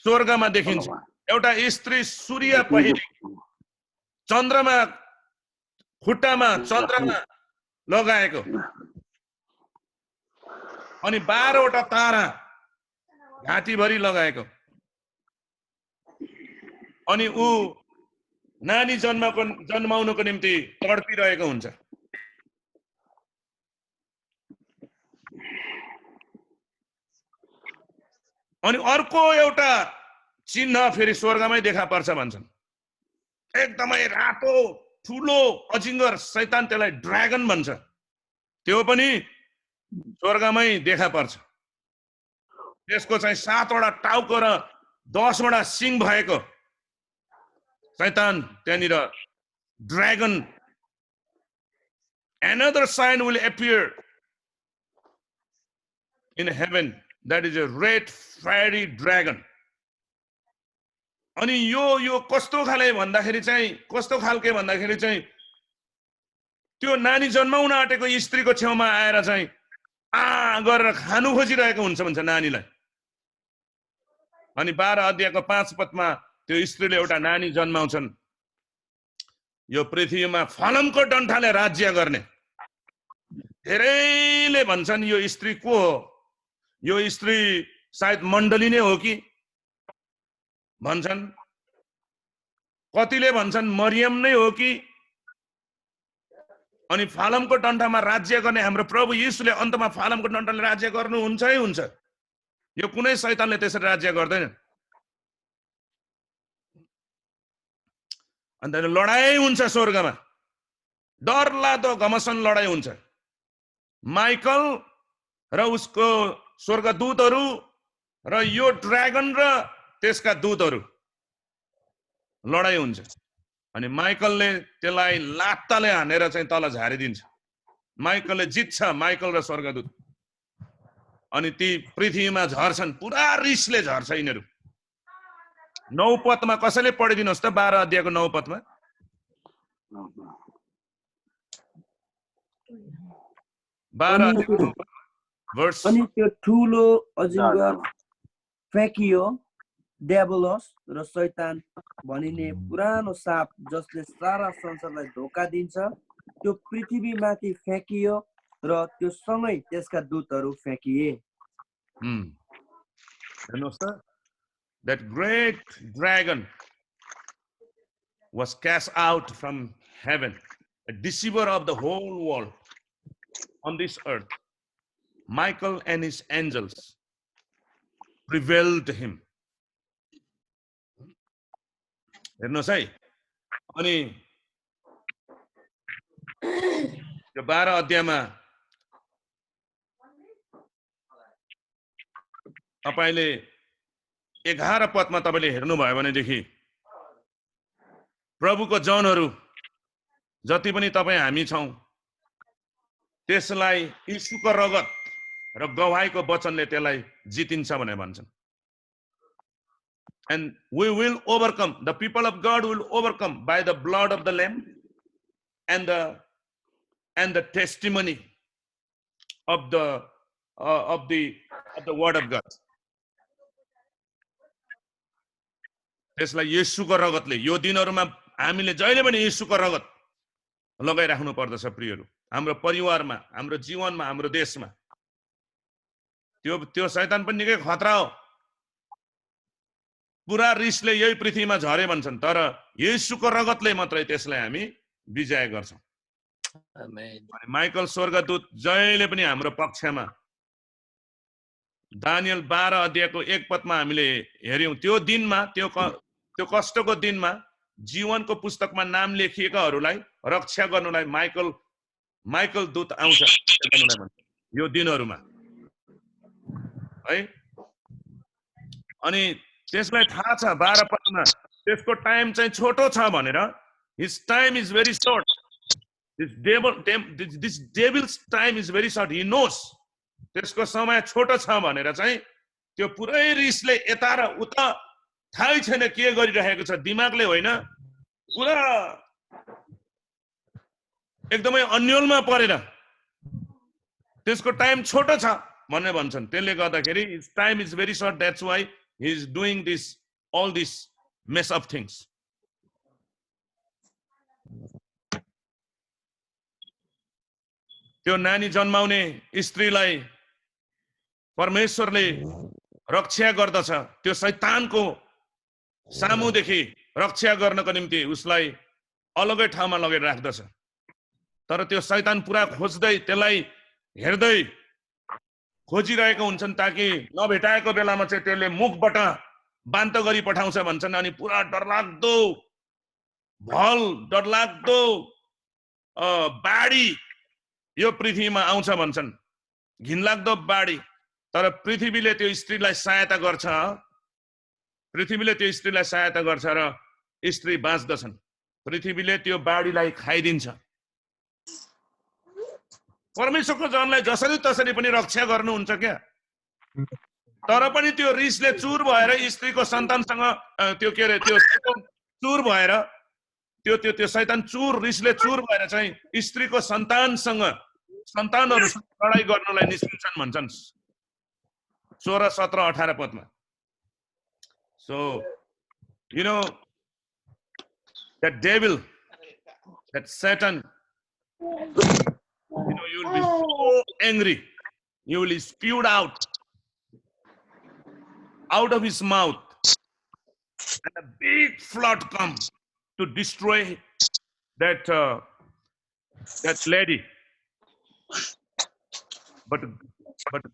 स्वर्गमा देखिन्छ एउटा स्त्री सूर्य पहिरी चन्द्रमा खुट्टामा चन्द्रमा लगाएको अनि 12 वटा तारा घाँटीभरि लगाएको अनि ऊ नानी जन्माउनको निम्ति तडपिरहेको हुन्छ अनि अर्को एउटा चिन्ह फेरि स्वर्गमै देखा पर्छ भन्छन् एकदमै रातो ठुलो अजिङ्गर शैतान त्यसलाई ड्रागन भन्छ त्यो पनि स्वर्गमै देखा पर्छ त्यसको चाहिँ 7 वटा टाउको र 10 वटा सिङ भएको शैतान त्यहाँनिर dragon another sign will appear in heaven that is a red fiery dragon अनि यो कस्तो खाले भन्दाखेरि चाहिँ कस्तो खालके भन्दाखेरि चाहिँ त्यो नानी जन्माउन आटेको स्त्रीको छेउमा आएर चाहिँ गरेर खानु खोजिरहेको हुन्छ भन्छ नानीलाई अनि 12 अध्यायको 5 पदमा त्यो स्त्रीले एउटा नानी जन्माउँछन् यो पृथ्वीमा फलमको डन्ठाले राज्य गर्ने धेरैले भन्छन् यो स्त्री को हो यो स्त्री सायद मण्डली नै हो कि भन्छन् कतिले भन्छन् मरियम नै हो कि अनि फालमको डन्ठामा राज्य गर्ने हाम्रो प्रभु येशूले अन्तमा फालमको डन्ठाले राज्य गर्नु हुन्छै हुन्छ यो कुनै शैतानले त्यसरी राज्य गर्दैन अन्त लडाई हुन्छ स्वर्गमा डरलाग्दो घमसन लडाई हुन्छ माइकल र उसको स्वर्गदूतहरू र यो ड्रागन र त्यसका दूतहरू लडाई हुन्छ अनि माइकलले त्यसलाई लात्ताले हानेर चाहिँ तल झारिदिन्छ। माइकलले जित्छ, माइकल र स्वर्गदूत। अनि ती पृथ्वीमा झर्छन्, पुरा रिसले झर्छ यिनीहरू। 9 पदमा कसैले पढिदिनुहोस् त, 12 अध्यायको 9 पदमा। 12 अध्यायको 9 पदमा verse। अनि त्यो ठुलो अजिङ्गर फ्याँकियो, डेभलस र शैतान भनिने पुरानो साप जसले सारा संसारलाई धोका दिन्छ, त्यो पृथ्वीमाथि फ्याँकियो र त्यो सँगै त्यसका दूतहरू फ्याँकिए। हेर्नुहोस् त, that great dragon was cast out from heaven, a deceiver of the whole world on this earth. Michael and his angels prevailed him. हेर्नुहोस् है, अनि यो 12 अध्यायमा तपाईले 11 पदमा तपाईले हेर्नुभयो भनेदेखि प्रभुको जनहरू जति पनि तपाई हामी छौं त्यसलाई यीशुको रगत र गवाहीको वचनले त्यसलाई जितिन्छ भनेर भन्छन्। And we will overcome, the people of God will overcome by the blood of the Lamb and the testimony of the word of God. त्यसलाई येशूको रगतले, यो दिनहरुमा हामीले जहिले पनि येशूको रगत लगाइराख्नु पर्दछ प्रियहरू, हाम्रो परिवारमा, हाम्रो जीवनमा, हाम्रो देशमा। त्यो शैतान पनि निकै खतरा हो। पुरा रिसले यही पृथ्वीमा झरे भन्छन्, तर येशूको रगतले मात्रै त्यसलाई हामी विजय गर्छौं। माइकल स्वर्गदूत जहिले पनि हाम्रो पक्षमा। दानियल 12 अध्यायको 1 पदमा हामीले हेर्यौं, त्यो दिनमा, त्यो कष्टको दिनमा जीवनको पुस्तकमा नाम लेखिएकाहरूलाई रक्षा गर्नुलाई माइकल दूत आउँछ यो दिनहरुमा है। अनि त्यसलाई थाहा छ 12 पदमा त्यसको टाइम चाहिँ छोटो छ भनेर, his time is very short, this devil's time is very short, he knows, त्यसको समय छोटो छ भनेर चाहिँ त्यो पुरै रिसले यता र उता थाहै छैन के गरिरहेको छ, दिमागले होइन, पुरा एकदमै अन्योलमा परेर त्यसको टाइम छोटो छ भन्ने भन्छन्। त्यसले गर्दाखेरि his time is very short, that's why he is doing all this mess of things. त्यो नानी जन्माउने स्त्रीलाई परमेश्वरले रक्षा गर्दछ, त्यो शैतानको सामुदेखि रक्षा गर्नको निम्ति उसलाई अलगै ठाउँमा लगेर राख्दछ। तर त्यो शैतान पुरा खोज्दै, त्यसलाई हेर्दै खोजिरहेको हुन्छन्, ताकि नभेटाएको बेलामा चाहिँ त्यसले मुखबाट बान्त गरी पठाउँछ भन्छन्। अनि पुरा डरलाग्दो भल, डरलाग्दो बाढी यो पृथ्वीमा आउँछ भन्छन्, घिनलाग्दो बाढी। तर पृथ्वीले त्यो स्त्रीलाई सहायता गर्छ, पृथ्वीले त्यो स्त्रीलाई सहायता गर्छ र स्त्री बाँच्दछन्। पृथ्वीले त्यो बाढीलाई खाइदिन्छ। परमेश्वरको जनलाई जसरी तसरी पनि रक्षा गर्नुहुन्छ क्या। तर पनि त्यो रिसले चुर भएर स्त्रीको सन्तानसँग त्यो के अरे त्यो चुर भएर त्यो शैतान रिसले चुर भएर चाहिँ स्त्रीको सन्तानहरुसँग लडाई गर्नलाई निस्किन्छन् भन्छन् 16, 17, 18 पदमा। So you know that devil, that Satan, you will be so angry, you will spew out of his mouth, and a big flood comes to destroy that lady. But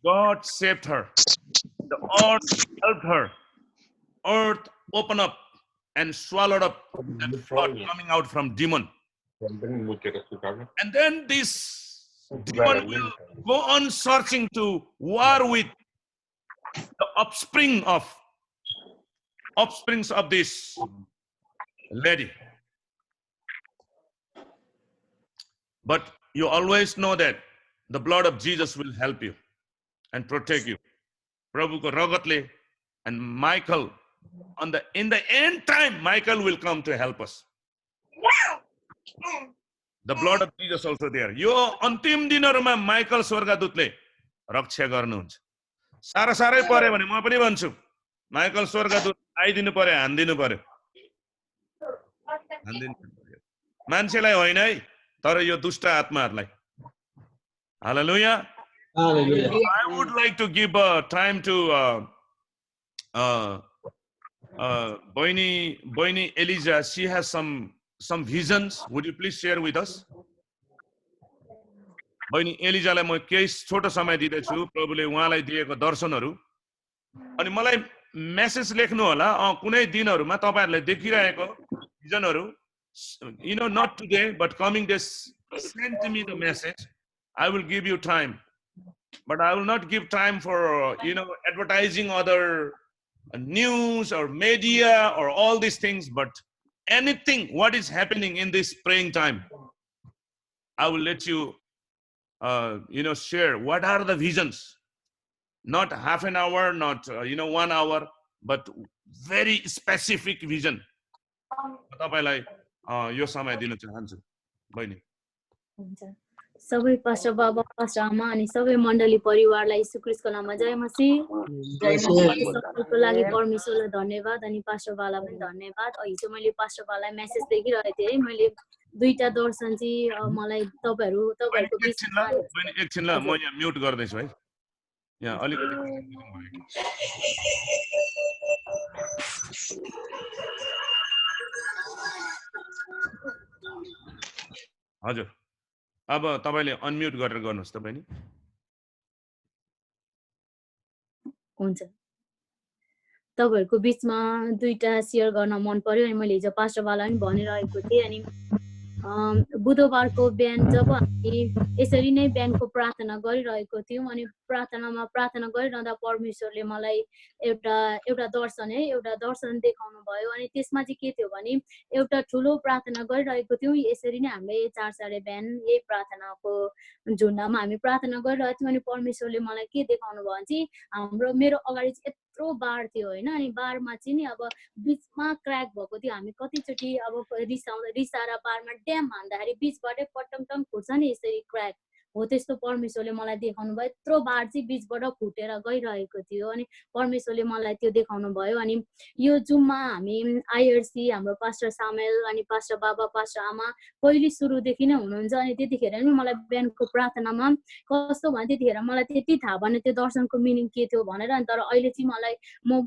God saved her. The earth helped her. Earth opened up and swallowed up that flood coming out from demon. And then this demon will go on searching to war with the offsprings of this lady. But you always know that the blood of Jesus will help you and protect you. प्रभुको रगतले, and Michael, in the end time, Michael will come to help us. The blood of Jesus also there. यो अन्तिम दिनहरुमा माइकल स्वर्गदूतले रक्षा गर्नुहुन्छ. सारै पर्यो भने म पनि भन्छु, माइकल स्वर्गदूत आइदिनु पर्यो, हान्दिनु पर्यो. मान्छेलाई होइन है, तर यो दुष्ट आत्माहरूलाई. Hallelujah. I would like to give time to Boini Elijah. She has some visions. Would you please share with us? Boini Elijah लाई म केही छोटो समय दिदैछु. प्रभुले उहाँलाई दिएको दर्शनहरू. अनि मलाई मेसेज लेख्नु होला कुनै दिनहरुमा तपाईहरुले देखिरहेको भिजनहरू. You know, not today, but coming days, send to me the message. I will give you time. But I will not give time for, advertising other news or media or all these things, but anything, what is happening in this praying time, I will let you, share what are the visions. Not half an hour, not, 1 hour, but very specific vision. तपाईलाई यो समय दिन चाहन्छु बहिनी. सबै पास्टर बाबा, पास्टर आमा अनि सबै मण्डली परिवारलाई यीशु ख्रीष्टको नाममा जय मसीह. सबैको लागि परमेश्वरलाई धन्यवाद अनि पास्टर बाला पनि धन्यवाद. हिजो मैले पास्टर बालालाई मेसेज देखिरहेको थिएँ है. मैले दुईटा दर्शन चाहिँ मलाई तपाईहरुको बिचमा एकछिन ल म यहाँ म्युट गर्दै छु है. यहाँ अलिकति हजुर. अब तपाईले अनम्युट गरेर गर्नुस् त बहिनी. हुन्छ. तपाईहरुको बिचमा दुईटा शेयर गर्न मन पर्यो अनि मैले हिजो पास्टर बाला पनि भनिरहेको थिएँ. अनि बुधबारको बिहान जब हामी यसरी नै बिहानको प्रार्थना गरिरहेको थियौँ अनि प्रार्थना गरिरहँदा परमेश्वरले मलाई एउटा दर्शन देखाउनु भयो. अनि त्यसमा चाहिँ के थियो भने एउटा ठुलो प्रार्थना गरिरहेको थियौँ. यसरी नै हामीले 4:30 बिहान यही प्रार्थनाको झुन्डामा हामी प्रार्थना गरिरहेको थियौँ. अनि परमेश्वरले मलाई के देखाउनु भयो भने चाहिँ मेरो अगाडि चाहिँ यत्रो बाढ थियो होइन. अनि बाढमा चाहिँ नि अब बिचमा क्र्याक भएको थियो. हामी कतिचोटि अब रिसाएर बाढमा ड्याम हान्दाखेरि बिचबाटै पटमटम फुट्छ नि यसरी क्र्याक हो. त्यस्तो परमेश्वरले मलाई देखाउनु भयो. यत्रो बाढ चाहिँ बिचबाट फुटेर गइरहेको थियो. अनि परमेश्वरले मलाई त्यो देखाउनु भयो. अनि यो जुममा हामी आईआरसी हाम्रो पास्टर सामेल अनि पास्टर बाबा, पास्टर आमा पहिले सुरुदेखि नै हुनुहुन्छ. अनि त्यतिखेर नि मलाई बिहानको प्रार्थनामा कस्तो भने त्यतिखेर मलाई त्यति थाहा भएन त्यो दर्शनको मिनिङ के थियो भनेर. अनि तर अहिले चाहिँ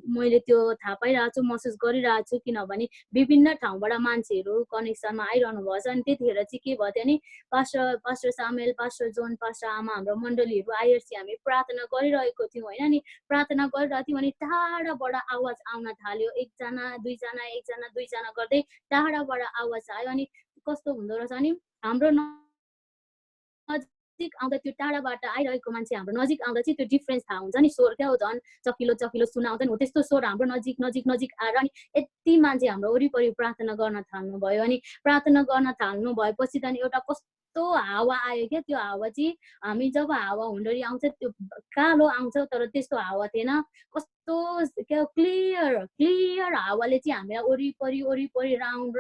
मैले त्यो थाहा पाइरहेको छु, महसुस गरिरहेको छु. किनभने विभिन्न ठाउँबाट मान्छेहरू कनेक्सनमा आइरहनु भएको छ. अनि त्यतिखेर चाहिँ के भयो भने पास्टर सामेल, पास्टर जोन, पास्टर आमा हाम्रो मण्डलीहरू आईआरसी हामी प्रार्थना गरिरहेको थियौँ होइन. अनि प्रार्थना गरिरहेको थियौँ अनि टाढाबाट आवाज आउन थाल्यो. एकजना दुईजना गर्दै टाढाबाट आवाज आयो. अनि कस्तो हुँदो रहेछ अनि हाम्रो नजिक आउँदा त्यो टाढाबाट आइरहेको मान्छे हाम्रो नजिक आउँदा चाहिँ त्यो डिफरेन्स थाहा हुन्छ नि. स्वर क्या हो झन् चकिलो सुनाउँछ नि हो. त्यस्तो स्वर हाम्रो नजिक आएर अनि यति मान्छे हाम्रो वरिपरि प्रार्थना गर्न थाल्नु भयो. अनि प्रार्थना गर्न थाल्नु भएपछि त अनि एउटा कस्तो हावा आयो क्या. त्यो हावा चाहिँ हामी जब हावा हुन्डरी आउँछ त्यो कालो आउँछ तर त्यस्तो हावा थिएन. कस्तो क्या क्लियर हावाले चाहिँ हामीलाई वरिपरि राउन्ड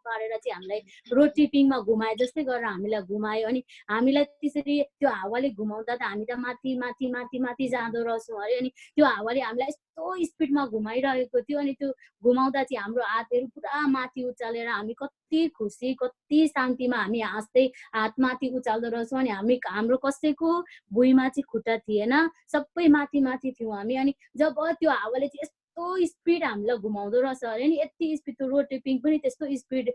पारेर चाहिँ हामीलाई रोटेटिङमा घुमाए जस्तै गरेर हामीलाई घुमायो. अनि हामीलाई त्यसरी त्यो हावाले घुमाउँदा त हामी त माथि जाँदो रहेछौँ अरे. अनि त्यो हावाले हामीलाई यस्तो स्पिडमा घुमाइरहेको थियो. अनि त्यो घुमाउँदा चाहिँ हाम्रो हातहरू पुरा माथि उचालेर हामी कति खुसी कति शान्तिमा हामी हाँस्दै हात माथि उचाल्दो रहेछौँ. अनि हाम्रो कसैको भुइँमा चाहिँ खुट्टा थिएन, सबै माथि थियौँ हामी. अनि जब त्यो हावाले चाहिँ यस्तो स्पिड हामीलाई घुमाउँदो रहेछ अरे नि. यति स्पिड त्यो रोटेपिङ पनि त्यस्तो स्पिड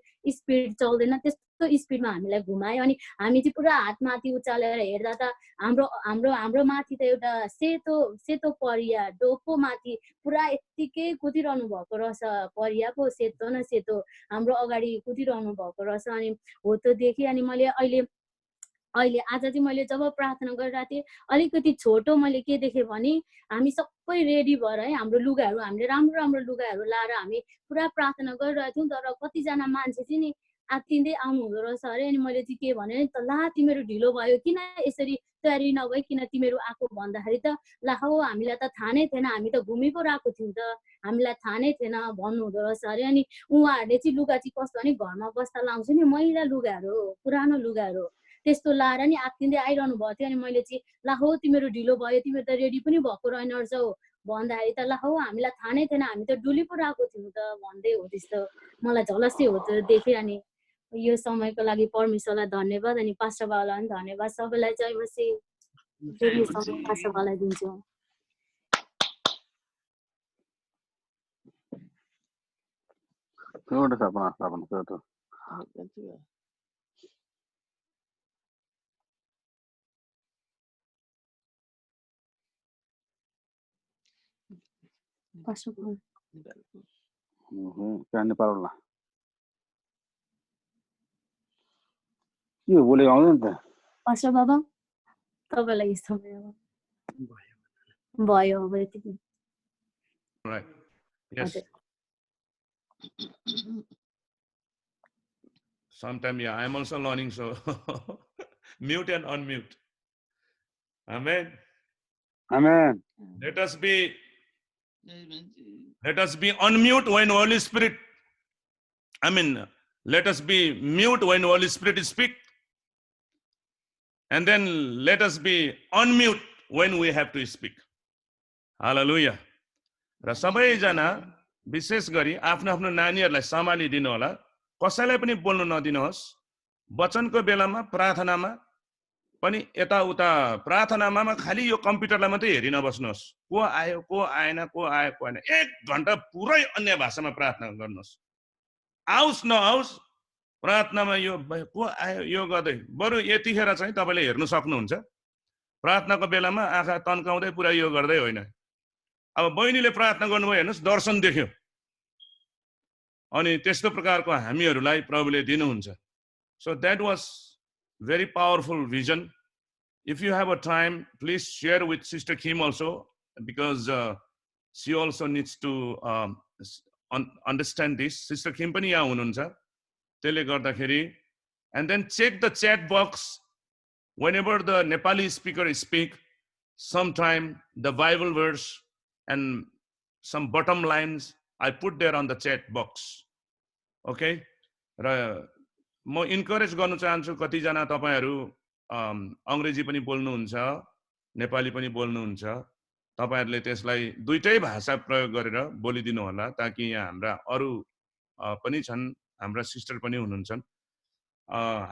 चल्दैन, त्यस्तो स्पिडमा हामीलाई घुमायो. अनि हामी चाहिँ पुरा हात माथि उचालेर हेर्दा त हाम्रो माथि त एउटा सेतो परिया डोको माथि पुरा यत्तिकै कुदिरहनु भएको रहेछ. परिया पो सेतो न सेतो हाम्रो अगाडि कुदिरहनु भएको रहेछ. अनि हो त्यो देखेँ. अनि मैले अहिले आज चाहिँ मैले जब प्रार्थना गरिरहेको थिएँ अलिकति छोटो मैले के देखेँ भने हामी सबै रेडी भएर है हाम्रो लुगाहरू हामीले राम्रो लुगाहरू लाएर हामी पुरा प्रार्थना गरिरहेको थियौँ. तर कतिजना मान्छे चाहिँ नि आत्तिँदै आउनु हुँदो रहेछ अरे। अनि मैले चाहिँ के भने त ला तिमीहरू ढिलो भयो किन यसरी तयारी नभई किन तिमीहरू आएको भन्दाखेरि त ला हो हामीलाई त थाहा नै थिएन, हामी त घुमी पो रहेको थियौँ त, हामीलाई थाहा नै थिएन भन्नु हुँदो रहेछ अरे। अनि उहाँहरूले चाहिँ लुगा चाहिँ कस्तो भने घरमा बस्दा लाउँछ नि मैला लुगाहरू, पुरानो लुगाहरू त्यस्तो लाएर नि आत्तिँदै आइरहनु भएको थियो। अनि मैले चाहिँ ला हो तिमीहरू ढिलो भयो, तिमीहरू त रेडी पनि भएको रहेन रहेछौ भन्दाखेरि त ला हो हामीलाई थाहा नै थिएन, हामी त डुली पो रहेको थियौँ त भन्दै हो। त्यस्तो मलाई झलस्सी हो त्यो देखेँ। अनि यो समयको लागि परमेश्वरलाई धन्यवाद, अनि पास्टर बाबुलाई पनि धन्यवाद। सबैलाई जय मसीह। फेरि समय पास्टर बाबुलाई दिन्छु। एउटा स्थापना त्यो पास्टर बाबु क्या नेपालमा के बोलेको आउँदैन त पास्टर बाबा तपाईँलाई समय भयो अब यतिकै। Right. Yes. Sometime, yeah, I'm also learning, so mute and unmute. Amen. Amen. Let us be unmute when Holy Spirit, let us be mute when Holy Spirit speak. And then let us be unmute when we have to speak. Hallelujah. र सबैजना विशेष गरी आफ्नो आफ्नो नानीहरूलाई सम्हालिदिनु होला, कसैलाई पनि बोल्नु नदिनुहोस्। वचनको बेलामा प्रार्थनामा पनि यताउता प्रार्थनामा खालि यो कम्प्युटरलाई मात्रै हेरि नबस्नुहोस्। को आयो को आएन, को आयो को आएन, 1 घण्टा पुरै अन्य भाषामा प्रार्थना गर्नुहोस्। आओस् नआओस् प्रार्थनामा यो को आयो यो गर्दै बरु यतिखेर चाहिँ तपाईले हेर्न सक्नुहुन्छ। प्रार्थनाको बेलामा आँखा तन्काउँदै पुरा यो गर्दै होइन। अब बहिनीले प्रार्थना गर्नुभयो हेर्नुस्, दर्शन देख्यो। अनि त्यस्तो प्रकारको हामीहरूलाई प्रभुले दिनुहुन्छ। So that was very powerful vision. If you have a time, please share with Sister Kim also, because she also needs to understand this. Sister Kim पनि यहाँ हुनुहुन्छ, त्यसले गर्दाखेरि. And then check the chat box whenever the Nepali speaker speak. Sometime the Bible verse and some bottom lines I put there on the chat box. Okay? र म इन्करेज गर्न चाहन्छु, कतिजना तपाईहरु अंग्रेजी पनि बोल्नुहुन्छ, नेपाली पनि बोल्नुहुन्छ, तपाईहरुले त्यसलाई दुईटै भाषा प्रयोग गरेर बोलिदिनु होला, ताकि यहाँ हाम्रा अरु पनि छन्, हाम्रा सिस्टर पनि हुनुहुन्छन्।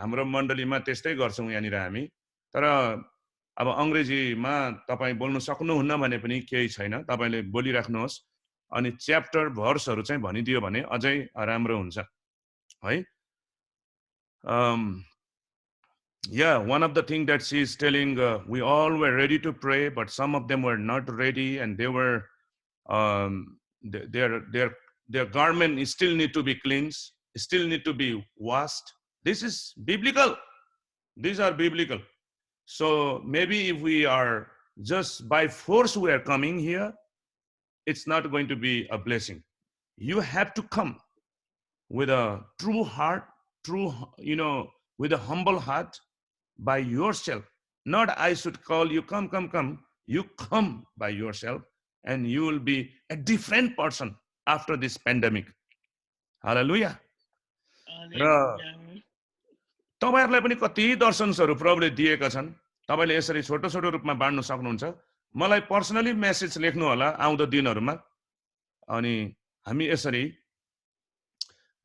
हाम्रो मण्डलीमा त्यस्तै गर्छौं यहाँनिर हामी। तर अब अंग्रेजीमा तपाई बोल्न सक्नुहुन्न भने पनि केही छैन, तपाईले बोलिराख्नुहोस्। अनि च्याप्टर भर्सहरु चाहिँ भनिदियो भने अझै राम्रो हुन्छ है। Yeah, one of the things that she is telling, we all were ready to pray, but some of them were not ready, and they were their garment still need to be cleansed, still need to be washed. This is biblical. These are biblical. So maybe if we are just by force we are coming here, it's not going to be a blessing. You have to come with a true heart, with a humble heart by yourself. Not I should call you, come. You come by yourself and you will be a different person after this pandemic. Hallelujah. तपाईहरुलाई पनि कति दर्शनहरु प्रभुले दिएका छन्, तपाईले यसरी छोटो छोटो रूपमा बाँड्न सक्नुहुन्छ। मलाई पर्सनली मेसेज लेख्नु होला आउँदो दिनहरुमा, अनि हामी यसरी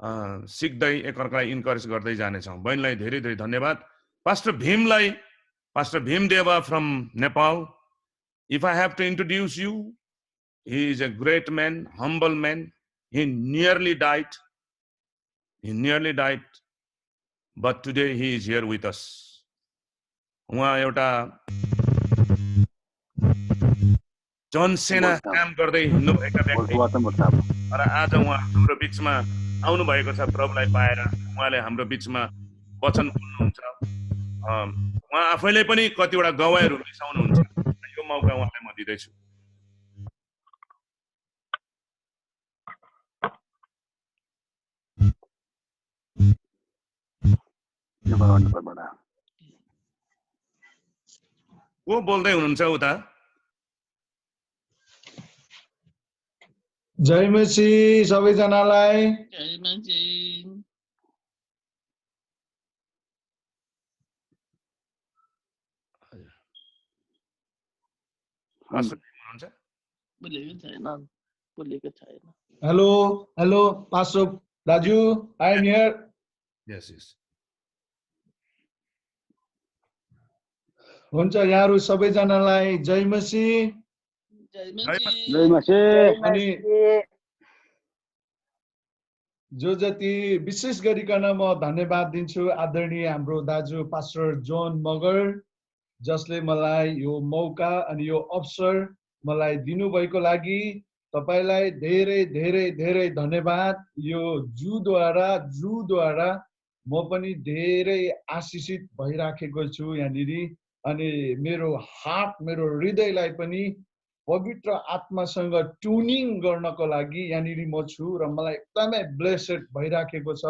सिक्दै एकअर्कालाई इन्करेज गर्दै जानेछौं। बहिनीलाई धेरै धेरै धन्यवाद। पास्टर भीम देवा from Nepal. If I have to introduce you, he is a great man, humble man. He nearly died, but today he is here with us. उहाँ एउटा जनसेना काम गर्दै हिँड्नु भएका व्यक्ति, र आज उहाँ हाम्रो बीचमा आउनु भएको छ। प्रभुलाई पाएर उहाँले हाम्रो बीचमा वचन बोल्नुहुन्छ। उहाँ आफैले पनि कतिवटा गवाईहरु लिसाउनुहुन्छ। यो मौका उहाँलाई म दिदैछु। को बोल्दै हुनुहुन्छ उता? जय मसीह सबैजनालाई। जय मसीह। हेलो पास्टर दाजु, आई एम हियर। यस। हुन्छ, यहाँहरू सबैजनालाई जय मसीह। जय मसीह। अनि जो जति विशेष गरिकन म धन्यवाद दिन्छु आदरणीय हाम्रो दाजु पास्टर जोन मगर, जसले मलाई यो मौका अनि यो अवसर मलाई दिनुभएको लागि तपाईलाई धेरै धेरै धेरै धन्यवाद। यो जुद्वारा म पनि धेरै आशिषित भइराखेको छु यहाँनिर। अनि मेरो हार्ट, मेरो हृदयलाई पनि पवित्र आत्मासँग ट्युनिङ गर्नको लागि यहाँनिर म छु र मलाई एकदमै ब्लेसेड भइराखेको छ।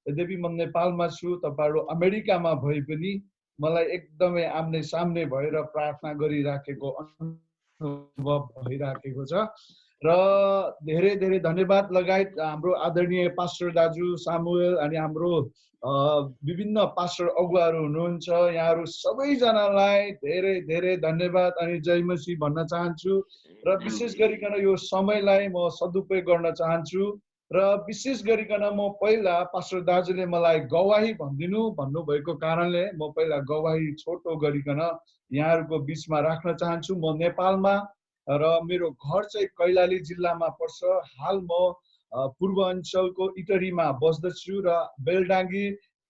यद्यपि म नेपालमा छु, तपाईहरु अमेरिकामा भए पनि मलाई एकदमै आम्ने सामने भएर प्रार्थना गरिराखेको अनुभव भइराखेको छ र धेरै धेरै धन्यवाद लगायत हाम्रो आदरणीय पास्टर दाजु सामुएल अनि हाम्रो विभिन्न पास्टर अगुवाहरू हुनुहुन्छ, यहाँहरू सबैजनालाई धेरै धेरै धन्यवाद अनि जय मसीह भन्न चाहन्छु। र विशेष गरिकन यो समयलाई म सदुपयोग गर्न चाहन्छु र विशेष गरिकन म पहिला पास्टर दाजुले मलाई गवाही भनिदिनु भन्नुभएको कारणले म पहिला गवाही छोटो गरिकन यहाँहरूको बिचमा राख्न चाहन्छु। म नेपालमा र मेरो घर चाहिँ कैलाली जिल्लामा पर्छ। हाल म पूर्वाञ्चलको इटरीमा बस्दछु र बेलडाङ्गी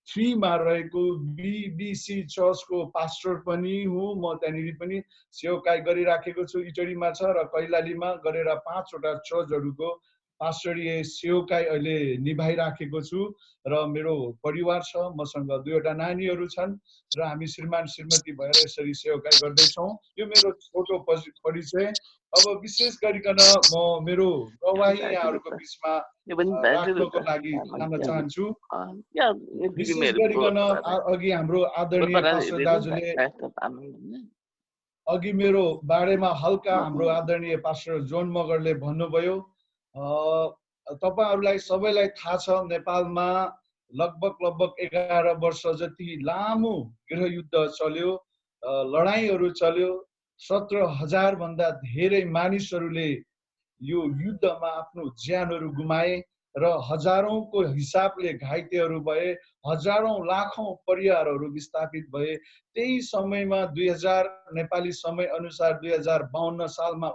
3 मा रहेको बीबीसी चर्चको पास्टर पनि हुँ। म त्यहाँनिर पनि सेवाकाई गरिराखेको छु, इटरीमा छ र कैलालीमा गरेर 5 वटा चर्चहरूको पास्टरीय सेवाकाई अहिले निभाइराखेको छु र मेरो परिवार छ, मसँग 2 वटा नानीहरू छन् र हामी श्रीमान श्रीमती भएर यसरी सेवाकाई गर्दैछौँ। यो मेरो छोटो परिचय। अब विशेष गरिकन म मेरो गवाही यहाँहरूको बिचमा राख्नको लागि जान चाहन्छु। विशेष गरिकन अघि हाम्रो आदरणीय पास्टर दाजुले अघि मेरो बारेमा हल्का हाम्रो आदरणीय पास्टर जोन मगरले भन्नुभयो। तपाईहरुलाई सबैलाई थाहा छ, नेपालमा लगभग 11 वर्ष जति लामो गृहयुद्ध चल्यो, लडाईहरू चल्यो। 17,000 भन्दा धेरै मानिसहरूले यो युद्धमा आफ्नो ज्यानहरू गुमाए र हजारौंको हिसाबले घाइतेहरू भए, हजारौं लाखौं परिवारहरू विस्थापित भए। त्यही समयमा 2000 नेपाली समय अनुसार 2052 सालमा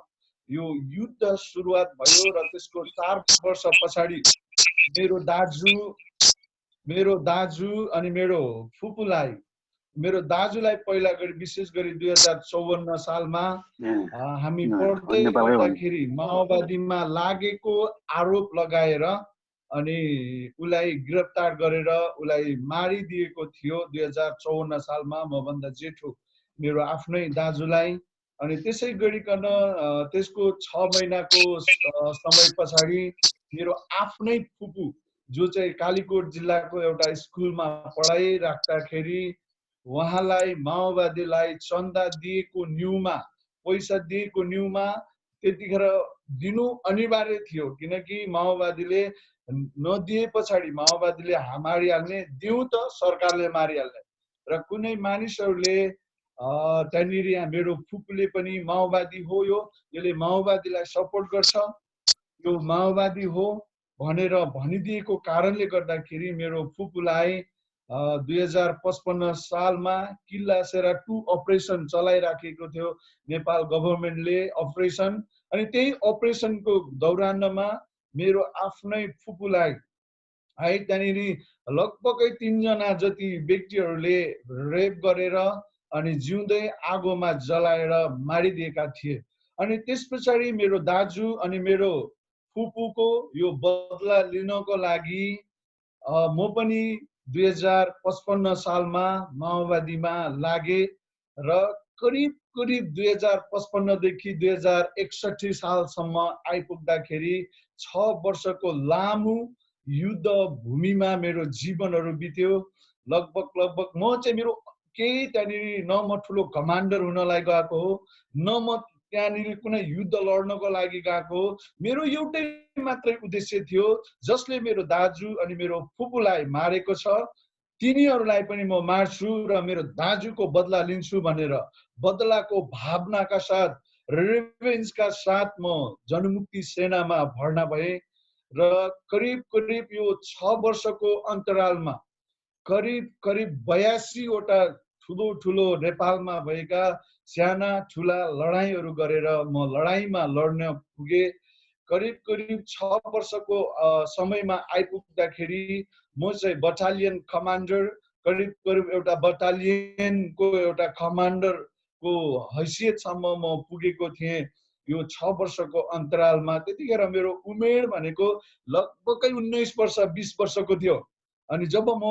यो युद्ध सुरुवात भयो र त्यसको 4 वर्ष पछाडि मेरो दाजु अनि मेरो फुपूलाई, मेरो दाजुलाई पहिला गरी विशेष गरी 2054 सालमा हामी पढ्दै गर्दाखेरि माओवादीमा लागेको आरोप लगाएर अनि उलाई गिरफ्तार गरेर उलाई मारिदिएको थियो 2054 सालमा। म भन्दा जेठो मेरो आफ्नै दाजुलाई। अनि त्यसै गरिकन त्यसको 6 महिनाको समय पछाडि मेरो आफ्नै फुपू जो चाहिँ कालीकोट जिल्लाको एउटा स्कुलमा पढाइ राख्दाखेरि उहाँलाई माओवादीलाई चन्दा दिएको न्युमा, पैसा दिएको न्युमा त्यतिखेर दिनु अनिवार्य थियो, किनकि माओवादीले नदिए पछाडि माओवादीले मारिहाल्ने, दिउँ त सरकारले मारिहाल्ने र कुनै मानिसहरूले त्यहाँनिर मेरो फुपूले पनि माओवादी हो, यसले माओवादीलाई सपोर्ट गर्छ, यो माओवादी हो भनेर भनिदिएको कारणले गर्दाखेरि मेरो फुपूलाई 2055 सालमा किल्ला सेरा 2 अपरेसन चलाइराखेको थियो नेपाल गभर्नमेन्टले अपरेसन। अनि त्यही अपरेसनको दौरानमा मेरो आफ्नै फुपूलाई है त्यहाँनिर लगभगै 3 जना जति व्यक्तिहरूले रेप गरेर अनि जिउँदै आगोमा जलाएर मारिदिएका थिए। अनि त्यस पछाडि मेरो दाजु अनि मेरो फुपूको यो बदला लिनको लागि म पनि 2055 सालमा माओवादीमा लागे र करिब 2055 देखि 2061 सालसम्म आइपुग्दाखेरि 6 वर्षको लामो युद्ध भूमिमा मेरो जीवनहरू बित्यो। लगभग म चाहिँ मेरो केही त्यहाँनिर न म ठुलो कमान्डर हुनलाई गएको हो, न म त्यहाँनिर कुनै युद्ध लड्नको लागि गएको हो। मेरो एउटै मात्रै उद्देश्य थियो, जसले मेरो दाजु अनि मेरो फुपूलाई मारेको छ तिनीहरूलाई पनि म मार्छु र मेरो दाजुको बदला लिन्छु भनेर बदलाको भावनाका साथ, रिभेन्जका साथ म जनमुक्ति सेनामा भर्ना भएँ र करिब यो 6 वर्षको अन्तरालमा करिब 82 वटा ठुलो नेपालमा भएका साना ठुला लडाईहरू गरेर म लडाईमा लड्न पुगे। करिब 6 वर्षको समयमा आइपुग्दाखेरि म चाहिँ बटालियन कमान्डर, करिब एउटा बटालियनको एउटा कमान्डरको हैसियतसम्म म पुगेको थिएँ यो 6 वर्षको अन्तरालमा। त्यतिखेर मेरो उमेर भनेको लगभगै 19 वर्ष 20 वर्षको थियो। अनि जब म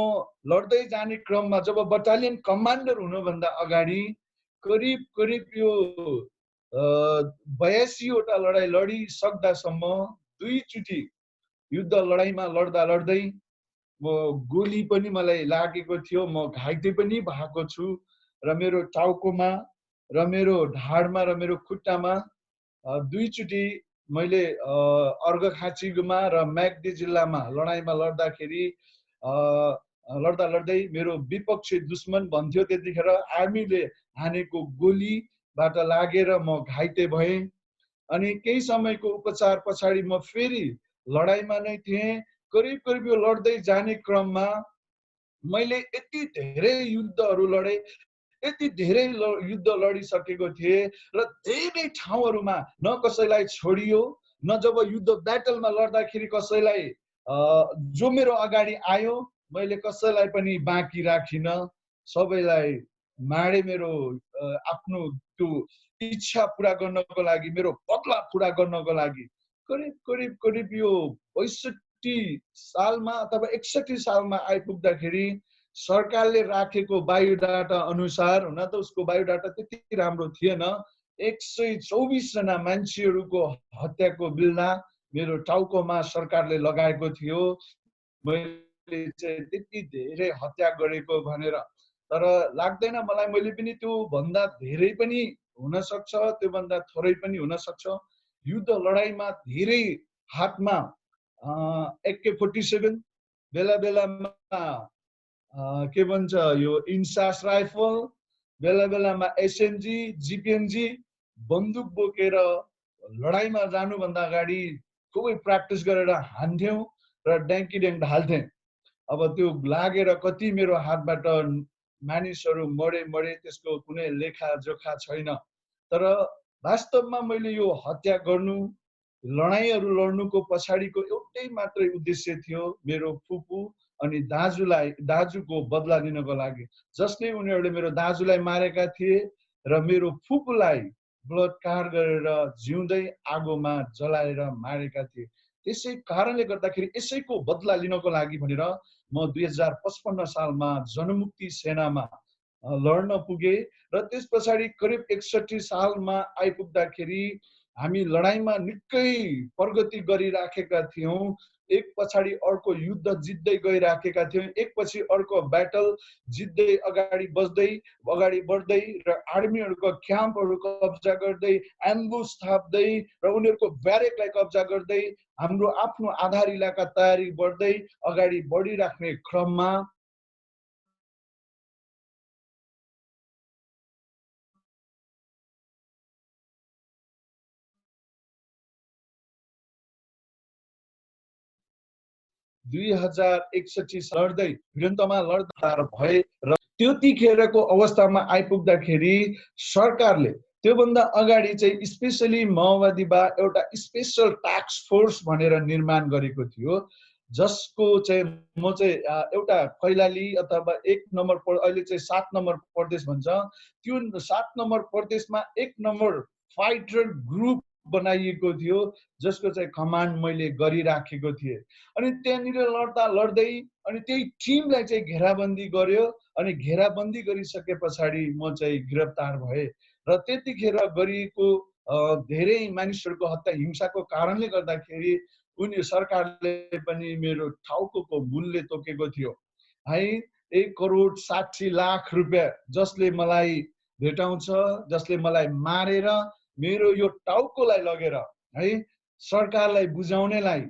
लड्दै जाने क्रममा जब बटालियन कमान्डर हुनुभन्दा अगाडि करिब यो 82 वटा लडाई लडिसक्दासम्म 2 चोटि युद्ध लडाईमा लड्दै म गोली पनि मलाई लागेको थियो, म घाइते पनि भएको छु र मेरो टाउकोमा र मेरो ढाडमा र मेरो खुट्टामा 2 चोटि मैले अर्घखाँचीमा र म्याग्दी जिल्लामा लडाईमा लड्दाखेरि लड्दै मेरो विपक्षी दुश्मन भन्थ्यो त्यतिखेर आर्मीले हानेको गोलीबाट लागेर म घाइते भएँ। अनि केही समयको उपचार पछाडि म फेरि लडाईमा नै थिएँ। करिब यो लड्दै जाने क्रममा मैले यति धेरै युद्धहरू लडेँ, यति धेरै युद्ध लडिसकेको थिएँ र धेरै ठाउँहरूमा न कसैलाई छोडियो, न जब युद्ध ब्याटलमा लड्दाखेरि कसैलाई जो मेरो अगाडि आयो मैले कसैलाई पनि बाँकी राखिन, सबैलाई माडे मेरो आफ्नो त्यो इच्छा पुरा गर्नको लागि, मेरो बदला पुरा गर्नको लागि। करिब यो 62 सालमा अथवा 61 सालमा आइपुग्दाखेरि सरकारले राखेको बायोडाटा अनुसार, हुन त उसको बायोडाटा त्यति राम्रो थिएन, 124 जना मान्छेहरूको हत्याको बिल्ला मेरो टाउकोमा सरकारले लगाएको थियो। मैले चाहिँ त्यति धेरै हत्या गरेको भनेर, तर लाग्दैन मलाई मैले पनि त्यो भन्दा धेरै पनि हुन सक्छ, त्यो भन्दा थोरै पनि हुन सक्छ। युद्ध लडाईमा धेरै हातमा AK-47, बेलामा के भन्छ यो इन्सास राइफल, बेलामा SMG, GPMG बन्दुक बोकेर लडाईमा जानुभन्दा अगाडि खुबै प्र्याक्टिस गरेर हान्थ्यौं र ड्याङ्की ढाल्थेँ। अब त्यो लागेर कति मेरो हातबाट मानिसहरू मरे त्यसको कुनै लेखाजोखा छैन। तर वास्तवमा मैले यो हत्या गर्नु, लडाईहरू लड्नुको पछाडिको एउटै मात्रै उद्देश्य थियो, मेरो फुपू अनि दाजुको बदला लिनको लागि, जसले उनीहरूले मेरो दाजुलाई मारेका थिए र मेरो फुपूलाई बलात्कार गरेर जिउँदै आगोमा जलाएर मारेका थिए। त्यसै कारणले गर्दाखेरि यसैको बदला लिनको लागि भनेर म 2055 सालमा जनमुक्ति सेनामा लड्न पुगे र त्यस पछाडि करिब 61 सालमा आइपुग्दाखेरि हामी लडाईँमा निकै प्रगति गरिराखेका थियौं। एक पछाडि अर्को युद्ध जित्दै गइराखेका थियौं, एक पछि अर्को ब्याटल जित्दै अगाडि बढ्दै र आर्मीहरूको क्याम्पहरू कब्जा गर्दै, एम्बुस थाप्दै र उनीहरूको ब्यारेकलाई कब्जा गर्दै हाम्रो आफ्नो आधार इलाका तयारी बढ्दै अगाडि बढिराख्ने क्रममा लड्दै भिडन्तमा लड्दा भए र त्यतिखेरको अवस्थामा आइपुग्दाखेरि सरकारले त्योभन्दा अगाडि चाहिँ स्पेशली माओवादीमा एउटा स्पेशल टास्क फोर्स भनेर निर्माण गरेको थियो, जसको चाहिँ म चाहिँ एउटा कैलाली अथवा 1 नम्बर अहिले चाहिँ 7 नम्बर प्रदेश भन्छ, त्यो 7 नम्बर प्रदेशमा 1 नम्बर फाइटर ग्रुप बनाइएको थियो, जसको चाहिँ कमान्ड मैले गरिराखेको थिएँ। अनि त्यहाँनिर लड्दै अनि त्यही टिमलाई चाहिँ घेराबन्दी गर्यो अनि घेराबन्दी गरिसके पछाडि म चाहिँ गिरफ्तार भए र त्यतिखेर गरिएको धेरै मानिसहरूको हत्या हिंसाको कारणले गर्दाखेरि उनी सरकारले पनि मेरो टाउको मूल्य तोकेको थियो है। 1,60,00,000 रुपियाँ जसले मलाई भेटाउँछ, जसले मलाई मारेर मेरो यो टाउकोलाई लगेर है सरकारलाई बुझाउनेलाई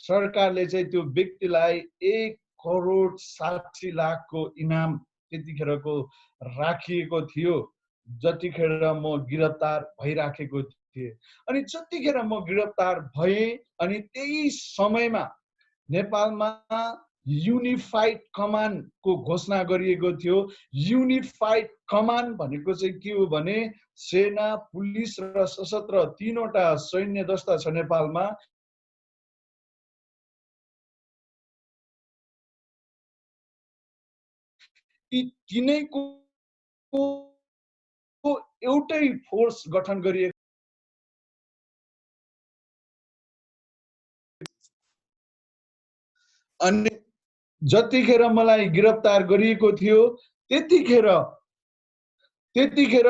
सरकारले चाहिँ त्यो व्यक्तिलाई 1,60,00,000 को इनाम त्यतिखेरको राखिएको थियो जतिखेर म गिरफ्तार भइराखेको थिएँ। अनि जतिखेर म गिरफ्तार भएँ अनि त्यही समयमा नेपालमा युनिफाइड कमान्डको घोषणा गरिएको थियो। युनिफाइड कमान्ड भनेको चाहिँ के हो भने सेना, पुलिस र सशस्त्र तीनवटा सैन्य दस्ता छ नेपालमा। यी तीनैको एउटै फोर्स गठन गरिएको अनि जतिखेर मलाई गिरफ्तार गरिएको थियो त्यतिखेर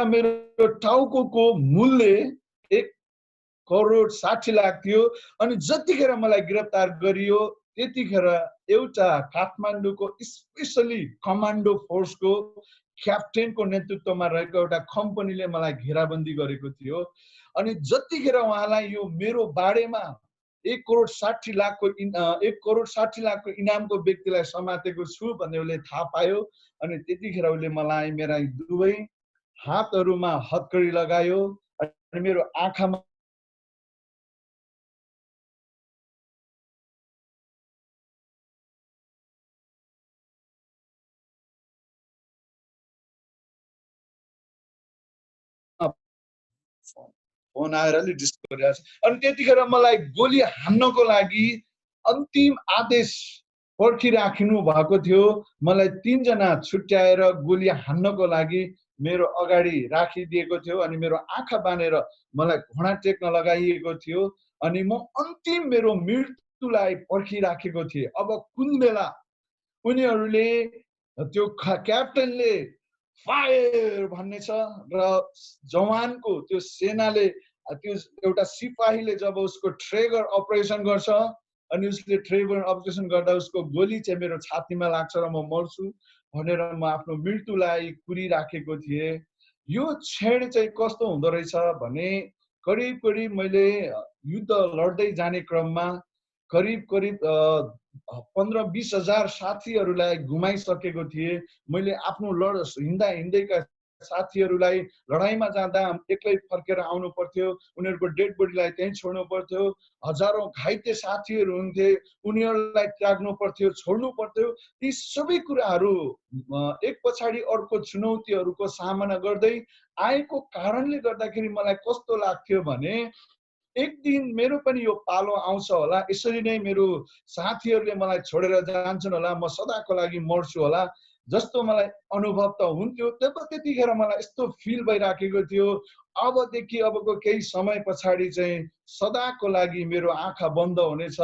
मेरो टाउको मूल्य 1,60,00,000 थियो। अनि जतिखेर मलाई गिरफ्तार गरियो त्यतिखेर एउटा काठमाडौँको स्पेशली कमान्डो फोर्सको क्याप्टेनको नेतृत्वमा रहेको एउटा कम्पनीले मलाई घेराबन्दी गरेको थियो। अनि जतिखेर उहाँलाई यो मेरो बारेमा 1,60,00,000 को इनामको व्यक्तिलाई समातेको छु भन्ने उसले थाहा पायो। अनि त्यतिखेर उसले मलाई मेरा दुवै हातहरूमा हतकडी लगायो अनि मेरो आँखामा फोन आएर अलि डिस्टर्ब गरिरहेको छ। अनि त्यतिखेर मलाई गोली हान्नको लागि अन्तिम आदेश पर्खिराख्नु भएको थियो। मलाई 3 जना छुट्याएर गोली हान्नको लागि मेरो अगाडि राखिदिएको थियो अनि मेरो आँखा बानेर मलाई घोडा टेक्न लगाइएको थियो। अनि म अन्तिम मेरो मृत्युलाई पर्खिराखेको थिएँ। अब कुन बेला उनीहरूले त्यो क्याप्टेनले फायर भन्ने छ र जवानको त्यो सेनाले त्यो एउटा सिपाहीले जब उसको ट्रेगर अपरेसन गर्छ अनि उसले ट्रेगर अपरेसन गर्दा उसको गोली चाहिँ मेरो छातीमा लाग्छ र म मर्छु भनेर म आफ्नो मृत्युलाई कुरिराखेको थिएँ। यो क्षण चाहिँ कस्तो हुँदो रहेछ भने करिब मैले युद्ध लड्दै जाने क्रममा करिब 15-20 हजार साथीहरूलाई गुमाइसकेको थिएँ। मैले आफ्नो हिँड्दैका साथीहरूलाई लडाइँमा जाँदा एक्लै फर्केर आउनु पर्थ्यो, उनीहरूको डेड बडीलाई त्यहीँ छोड्नु पर्थ्यो। हजारौं घाइते साथीहरू हुन्थे, उनीहरूलाई त्याग्नु पर्थ्यो, छोड्नु पर्थ्यो। ती सबै कुराहरू एक पछाडि अर्को चुनौतीहरूको सामना गर्दै आएको कारणले गर्दाखेरि मलाई कस्तो लाग्थ्यो भने एक दिन मेरो पनि यो पालो आउँछ होला, यसरी नै मेरो साथीहरूले मलाई छोडेर जान्छन् होला, म सदाको लागि मर्छु होला जस्तो मलाई अनुभव त हुन्थ्यो। त्यतिखेर मलाई यस्तो फिल भइराखेको थियो अबदेखि अबको केही समय पछाडि चाहिँ सदाको लागि मेरो आँखा बन्द हुनेछ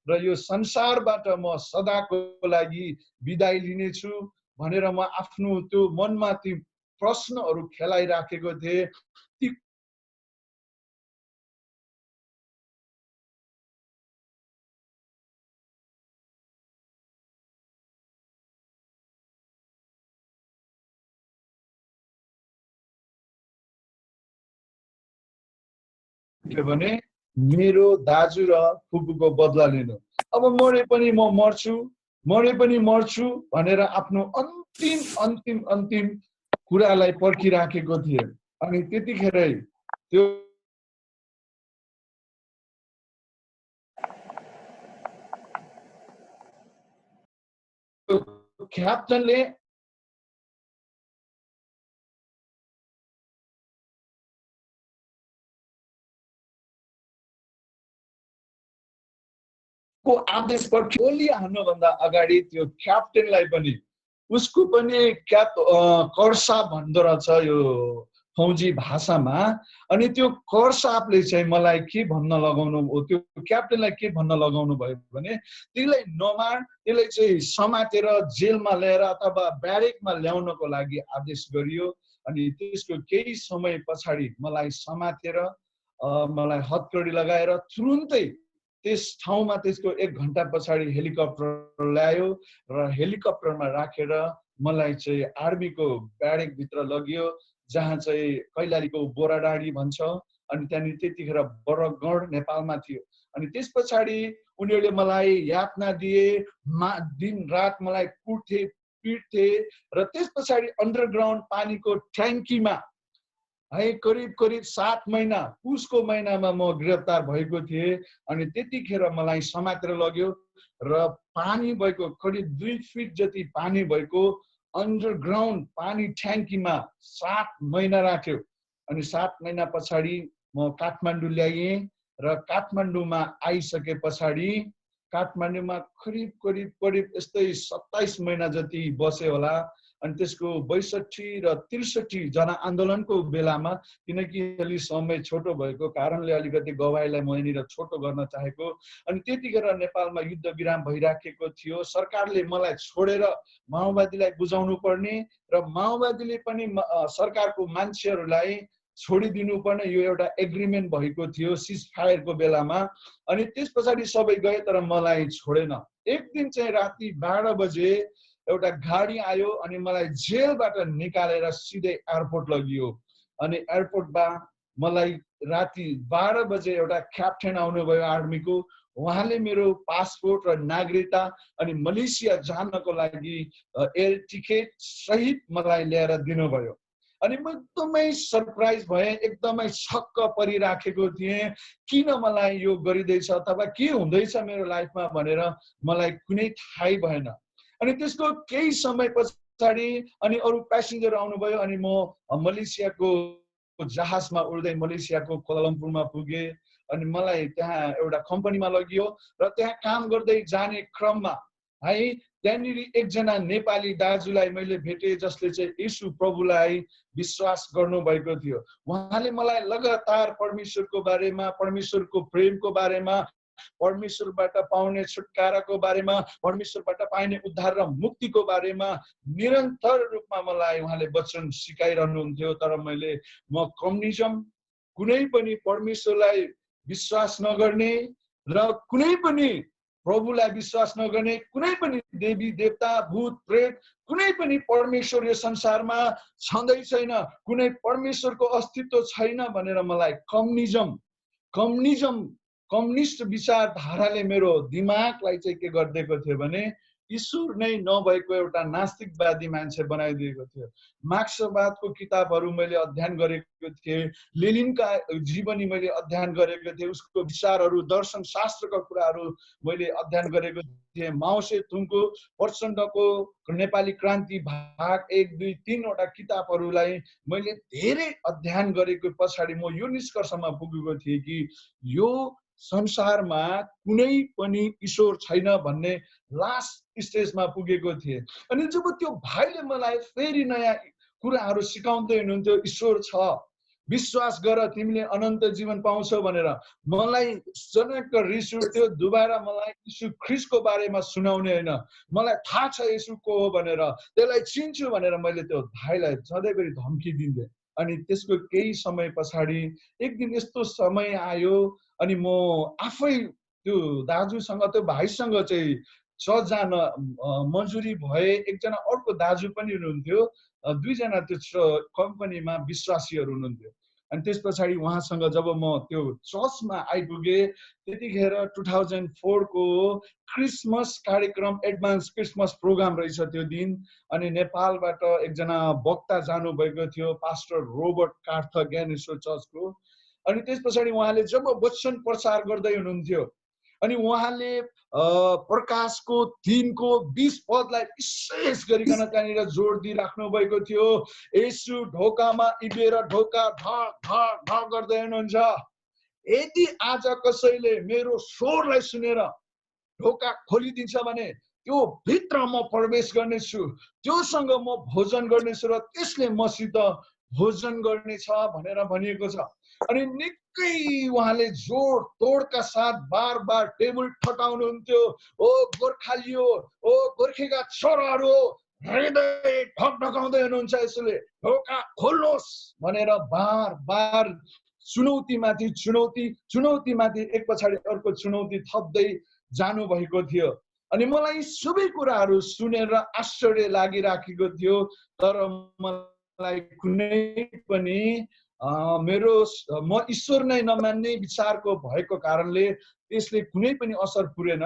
र यो संसारबाट म सदाको लागि बिदाई लिनेछु भनेर म आफ्नो त्यो मनमा ती प्रश्नहरू खेलाइराखेको थिएँ। भने मेरो दाजु र फुपूको बदला लिनु, अब मरे पनि म मर्छु, मरे पनि मर्छु भनेर आफ्नो अन्तिम कुरालाई पर्खिराखेको थिएँ। अनि त्यतिखेरै त्यो क्याप्टनले को आदेश पर गोली हान्नुभन्दा अगाडि त्यो क्याप्टेनलाई पनि उसको पनि कर्सा भन्दो रहेछ यो फौजी भाषामा। अनि त्यो कर्सापले चाहिँ मलाई के भन्न लगाउनु, त्यो क्याप्टेनलाई के भन्न लगाउनु भयो भने त्यसलाई नमार, त्यसलाई चाहिँ समातेर जेलमा ल्याएर अथवा ब्यारेकमा ल्याउनको लागि आदेश गरियो। अनि त्यसको केही समय पछाडि मलाई समातेर मलाई हतकडी लगाएर तुरुन्तै त्यस ठाउँमा त्यसको 1 घण्टा पछाडि हेलिकप्टर ल्यायो र हेलिकप्टरमा राखेर मलाई चाहिँ आर्मीको ब्यारेक भित्र लगियो, जहाँ चाहिँ कैलालीको बोराडाँडी भन्छ, अनि त्यहाँनिर त्यतिखेर बरगढ नेपालमा थियो। अनि त्यस पछाडि उनीहरूले मलाई यातना दिए, दिन रात मलाई कुट्थे पिट्थे र त्यस पछाडि अन्डरग्राउन्ड पानीको ट्याङ्कीमा है करिब 7 महिना पुसको महिनामा म गिरफ्तार भएको थिएँ। अनि त्यतिखेर मलाई समातेर लग्यो र पानी भएको करिब 2 फिट जति पानी भएको अन्डरग्राउन्ड पानी ट्याङ्कीमा 7 महिना राख्यो। अनि 7 महिना पछाडि म काठमाडौँ ल्याइएँ र काठमाडौँमा आइसके पछाडि काठमाडौँमा करिब यस्तै 27 महिना जति बसे होला। अनि त्यसको 62 र 63 जना आन्दोलनको बेलामा, किनकि अलि समय छोटो भएको कारणले अलिकति गवाईलाई म यहाँनिर छोटो गर्न चाहेको। अनि त्यतिखेर नेपालमा युद्ध विराम भइराखेको थियो। सरकारले मलाई छोडेर माओवादीलाई बुझाउनु पर्ने र माओवादीले पनि सरकारको मान्छेहरूलाई छोडिदिनु पर्ने, यो एउटा एग्रिमेन्ट भएको थियो सिज फायरको बेलामा। अनि त्यस पछाडि सबै गए तर मलाई छोडेन। एक दिन चाहिँ राति 12 बजे एउटा गाडी आयो अनि मलाई जेलबाट निकालेर सिधै एयरपोर्ट लगियो। अनि एयरपोर्टमा मलाई राति 12 बजे एउटा क्याप्टेन आउनुभयो आर्मीको, उहाँले मेरो पासपोर्ट र नागरिकता अनि मलेसिया जानको लागि एयर टिकट सहित मलाई ल्याएर दिनुभयो। अनि म एकदमै सरप्राइज भएँ, एकदमै छक्क परिराखेको थिएँ, किन मलाई यो गरिँदैछ अथवा के हुँदैछ मेरो लाइफमा भनेर मलाई कुनै थाहै भएन। अनि त्यसको केही समय पछाडि अनि अरू प्यासेन्जर आउनुभयो अनि म मलेसियाको जहाजमा उड्दै मलेसियाको कोलालम्पुरमा पुगेँ। अनि मलाई त्यहाँ एउटा कम्पनीमा लगियो र त्यहाँ काम गर्दै जाने क्रममा है त्यहाँनिर एकजना नेपाली दाजुलाई मैले भेटेँ, जसले चाहिँ येशू प्रभुलाई विश्वास गर्नुभएको थियो। उहाँले मलाई लगातार परमेश्वरको बारेमा, परमेश्वरको प्रेमको बारेमा, परमेश्वरबाट पाउने छुटकाराको बारेमा, परमेश्वरबाट पाइने उद्धार र मुक्तिको बारेमा निरन्तर रूपमा मलाई उहाँले वचन सिकाइरहनुहुन्थ्यो। तर म कम्युनिजम, कुनै पनि परमेश्वरलाई विश्वास नगर्ने र कुनै पनि प्रभुलाई विश्वास नगर्ने, कुनै पनि देवी देवता भूत प्रेत, कुनै पनि परमेश्वर यो संसारमा छँदै छैन, कुनै परमेश्वरको अस्तित्व छैन भनेर मलाई कम्युनिस्ट विचारधाराले मेरो दिमागलाई चाहिँ के गरिदिएको थियो भने ईश्वर नै नभएको एउटा नास्तिकवादी मान्छे बनाइदिएको थियो। मार्क्सवादको किताबहरू मैले अध्ययन गरेको थिएँ, लेनिनका जीवनी मैले अध्ययन गरेको थिएँ, उसको विचारहरू, दर्शन शास्त्रका कुराहरू मैले अध्ययन गरेको थिएँ। माओ सेतुङको, प्रचण्डको नेपाली क्रान्ति भाग 1, 2, 3 वटा किताबहरूलाई मैले धेरै अध्ययन गरेको पछाडि म यो निष्कर्षमा पुगेको थिएँ कि यो संसारमा कुनै पनि ईश्वर छैन भन्ने लास्ट स्टेजमा पुगेको थिएँ। अनि जब त्यो भाइले मलाई फेरि नयाँ कुराहरू सिकाउँदै हुनुहुन्थ्यो, ईश्वर छ, विश्वास गर तिमीले अनन्त जीवन पाउँछौ भनेर, मलाई जनक रिस उठ्थ्यो। दुबारा मलाई यीशु ख्रीष्टको बारेमा सुनाउने होइन, मलाई थाहा छ यीशु को हो भनेर, त्यसलाई चिन्छु भनेर मैले त्यो भाइलाई सधैँभरि धम्की दिन्थेँ। अनि त्यसको केही समय पछाडि एक दिन यस्तो समय आयो अनि म आफै त्यो दाजुसँग, त्यो भाइसँग चाहिँ चर्च जान मजुरी भए। एकजना अर्को दाजु पनि हुनुहुन्थ्यो, 2 जना त्यो कम्पनीमा विश्वासीहरू हुनुहुन्थ्यो। अनि त्यस पछाडि उहाँसँग जब म त्यो चर्चमा आइपुगेँ, त्यतिखेर 2004 को क्रिसमस कार्यक्रम, एडभान्स क्रिसमस प्रोग्राम रहेछ त्यो दिन। अनि नेपालबाट एकजना वक्ता जानुभएको थियो, पास्टर रोबर्ट कार्थ ज्ञानेश्वर चर्चको। अनि त्यस पछाडि उहाँले जब वचन प्रचार गर्दै हुनुहुन्थ्यो अनि उहाँले प्रकाशको 3 को 20 पदलाई विशेष गरिकन त्यहाँनिर जोड दिइराख्नु भएको थियो। येशू ढोकामा इबेर ढोका ढक ढक ढक गर्दै हुनुहुन्छ। यदि आज कसैले मेरो स्वरलाई सुनेर ढोका खोलिदिन्छ भने त्यो भित्र म प्रवेश गर्नेछु, त्योसँग म भोजन गर्नेछु र त्यसले मसित भोजन गर्नेछ भनेर भनिएको छ। अनि निकै उहाँले जोड तोडका साथ बार बार टेबल ठटाउनुहुन्थ्यो। ओ गोर्खालियो, ओ गोर्खेका छोराहरू, हृदय ढकढकाउँदै हुनुहुन्छ, यसले ढोका खोल्नुहोस् भनेर बार बार चुनौतीमाथि चुनौती चुनौतीमाथि एक पछाडि अर्को चुनौती थप्दै जानुभएको थियो। अनि मलाई सबै कुराहरू सुनेर आश्चर्य लागिराखेको थियो। तर मलाई कुनै पनि म ईश्वर नै नमान्ने विचारको भएको कारणले त्यसले कुनै पनि असर पुरेन।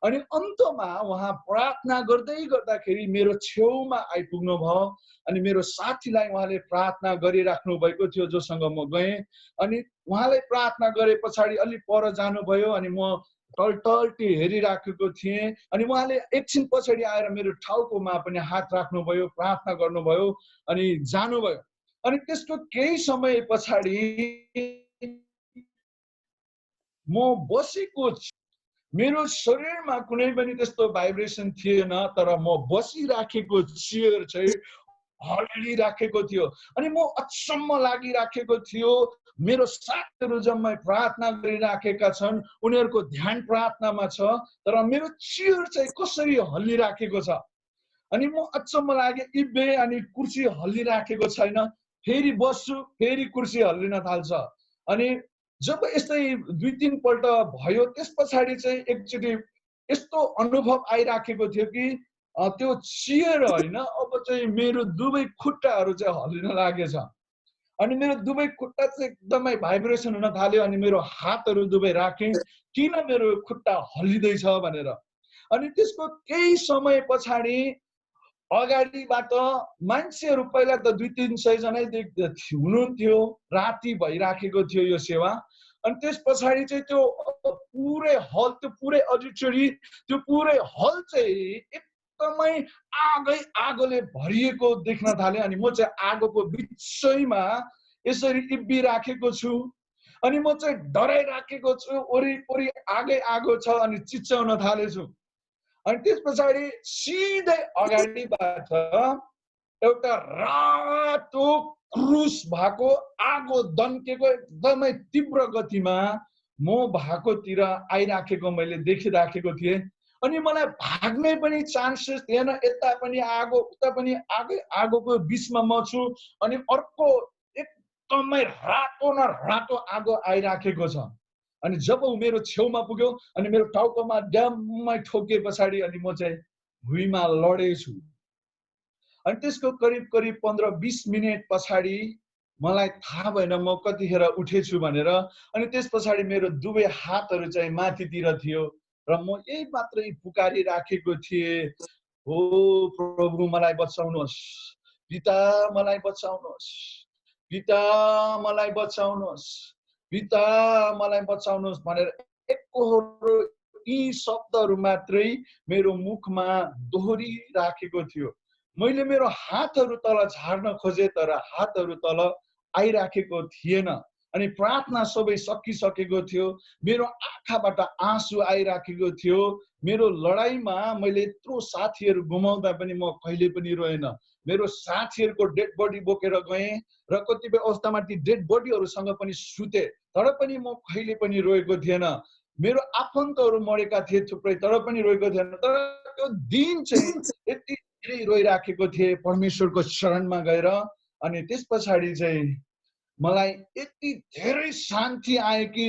अनि अन्तमा उहाँ प्रार्थना गर्दै गर्दाखेरि मेरो छेउमा आइपुग्नु भयो। अनि मेरो साथीलाई उहाँले प्रार्थना गरिराख्नु भएको थियो जोसँग म गएँ। अनि उहाँलाई प्रार्थना गरे पछाडि अलि पर जानुभयो। अनि म टल्टी हेरिराखेको थिएँ। अनि उहाँले एकछिन पछाडि आएर मेरो टाउकोमा पनि हात राख्नुभयो, प्रार्थना गर्नुभयो अनि जानुभयो। अनि त्यसको केही समय पछाडि म बसेको, मेरो शरीरमा कुनै पनि त्यस्तो भाइब्रेसन थिएन, तर म बसिराखेको चेयर चाहिँ हल्लिराखेको थियो। अनि म अचम्म लागिराखेको थियो। मेरो साथीहरू जम्मै प्रार्थना गरिराखेका छन्, उनीहरूको ध्यान प्रार्थनामा छ, तर मेरो चेयर चाहिँ कसरी हल्लिराखेको छ। अनि म अचम्म लागे, इब्बे अनि कुर्सी हल्लिराखेको छैन, फेरि बस्छु, फेरि कुर्सी हल्लिन थाल्छ। अनि जब यस्तै 2-3 पल्ट भयो, त्यस पछाडि चाहिँ एकचोटि यस्तो अनुभव आइराखेको थियो कि त्यो चेयर होइन, अब चाहिँ मेरो दुवै खुट्टाहरू चाहिँ हल्लिन लागेछ। अनि मेरो दुवै खुट्टा चाहिँ एकदमै भाइब्रेसन हुन थाल्यो। अनि मेरो हातहरू दुवै राखेँ, किन मेरो खुट्टा हल्लिँदैछ भनेर। अनि त्यसको केही समय पछाडि अगाडिबाट मान्छेहरू, पहिला त 200-300 जनै हुनुहुन्थ्यो, राति भइराखेको थियो यो सेवा। अनि त्यस पछाडि चाहिँ त्यो पुरै हल, त्यो पुरै अडिटोरी, त्यो पुरै हल चाहिँ एकदमै आगोले भरिएको देख्न थाले। अनि म चाहिँ आगोको बिचैमा यसरी इब्बिराखेको छु। अनि म चाहिँ डराइराखेको छु, वरिपरि आगो छ अनि चिच्याउन थालेछु। अनि त्यस पछाडि सिधै अगाडिबाट एउटा रातो क्रुस भएको, आगो दन्केको एकदमै तीव्र गतिमा म भएकोतिर आइराखेको मैले देखिराखेको थिएँ। अनि मलाई भाग्ने पनि चान्सेस थिएन, यता पनि आगो उता पनि आगोको बिचमा म छु। अनि अर्को एकदमै रातो न रातो आगो आइराखेको छ। अनि जब मेरो छेउमा पुग्यो अनि मेरो टाउकोमा ड्याममै ठोके पछाडि अनि म चाहिँ भुइँमा लडेछु। अनि त्यसको करिब 15-20 मिनट पछाडि मलाई थाहा भएन म कतिखेर उठेछु भनेर। अनि त्यस पछाडि मेरो दुवै हातहरू चाहिँ माथितिर थियो र म यही मात्रै पुकारिराखेको थिएँ, हो प्रभु मलाई बचाउनुहोस्, पिता मलाई बचाउनुहोस्, पिता मलाई बचाउनुहोस्, पिता मलाई बचाउनुहोस् भनेर एकहोरो यी शब्दहरू मात्रै मेरो मुखमा दोहोरिराखेको थियो। मैले मेरो हातहरू तल झार्न खोजे, तर हातहरू तल आइराखेको थिएन। अनि प्रार्थना सबै सकिसकेको थियो। मेरो आँखाबाट आँसु आइराखेको थियो। मेरो लडाइँमा मैले यत्रो साथीहरू गुमाउँदा पनि म कहिले पनि रोएन। मेरो साथीहरूको डेड बडी बोकेर गएँ र कतिपय अवस्थामा ती डेड बडीहरूसँग पनि सुते, तर पनि म कहिले पनि रोएको थिएन। मेरो आफन्तहरू मरेका थिए थुप्रै, तर पनि रोएको थिएन। तर त्यो दिन चाहिँ यति धेरै रोइराखेको थिएँ परमेश्वरको शरणमा गएर। अनि त्यस पछाडि चाहिँ मलाई यति धेरै शान्ति आयो कि,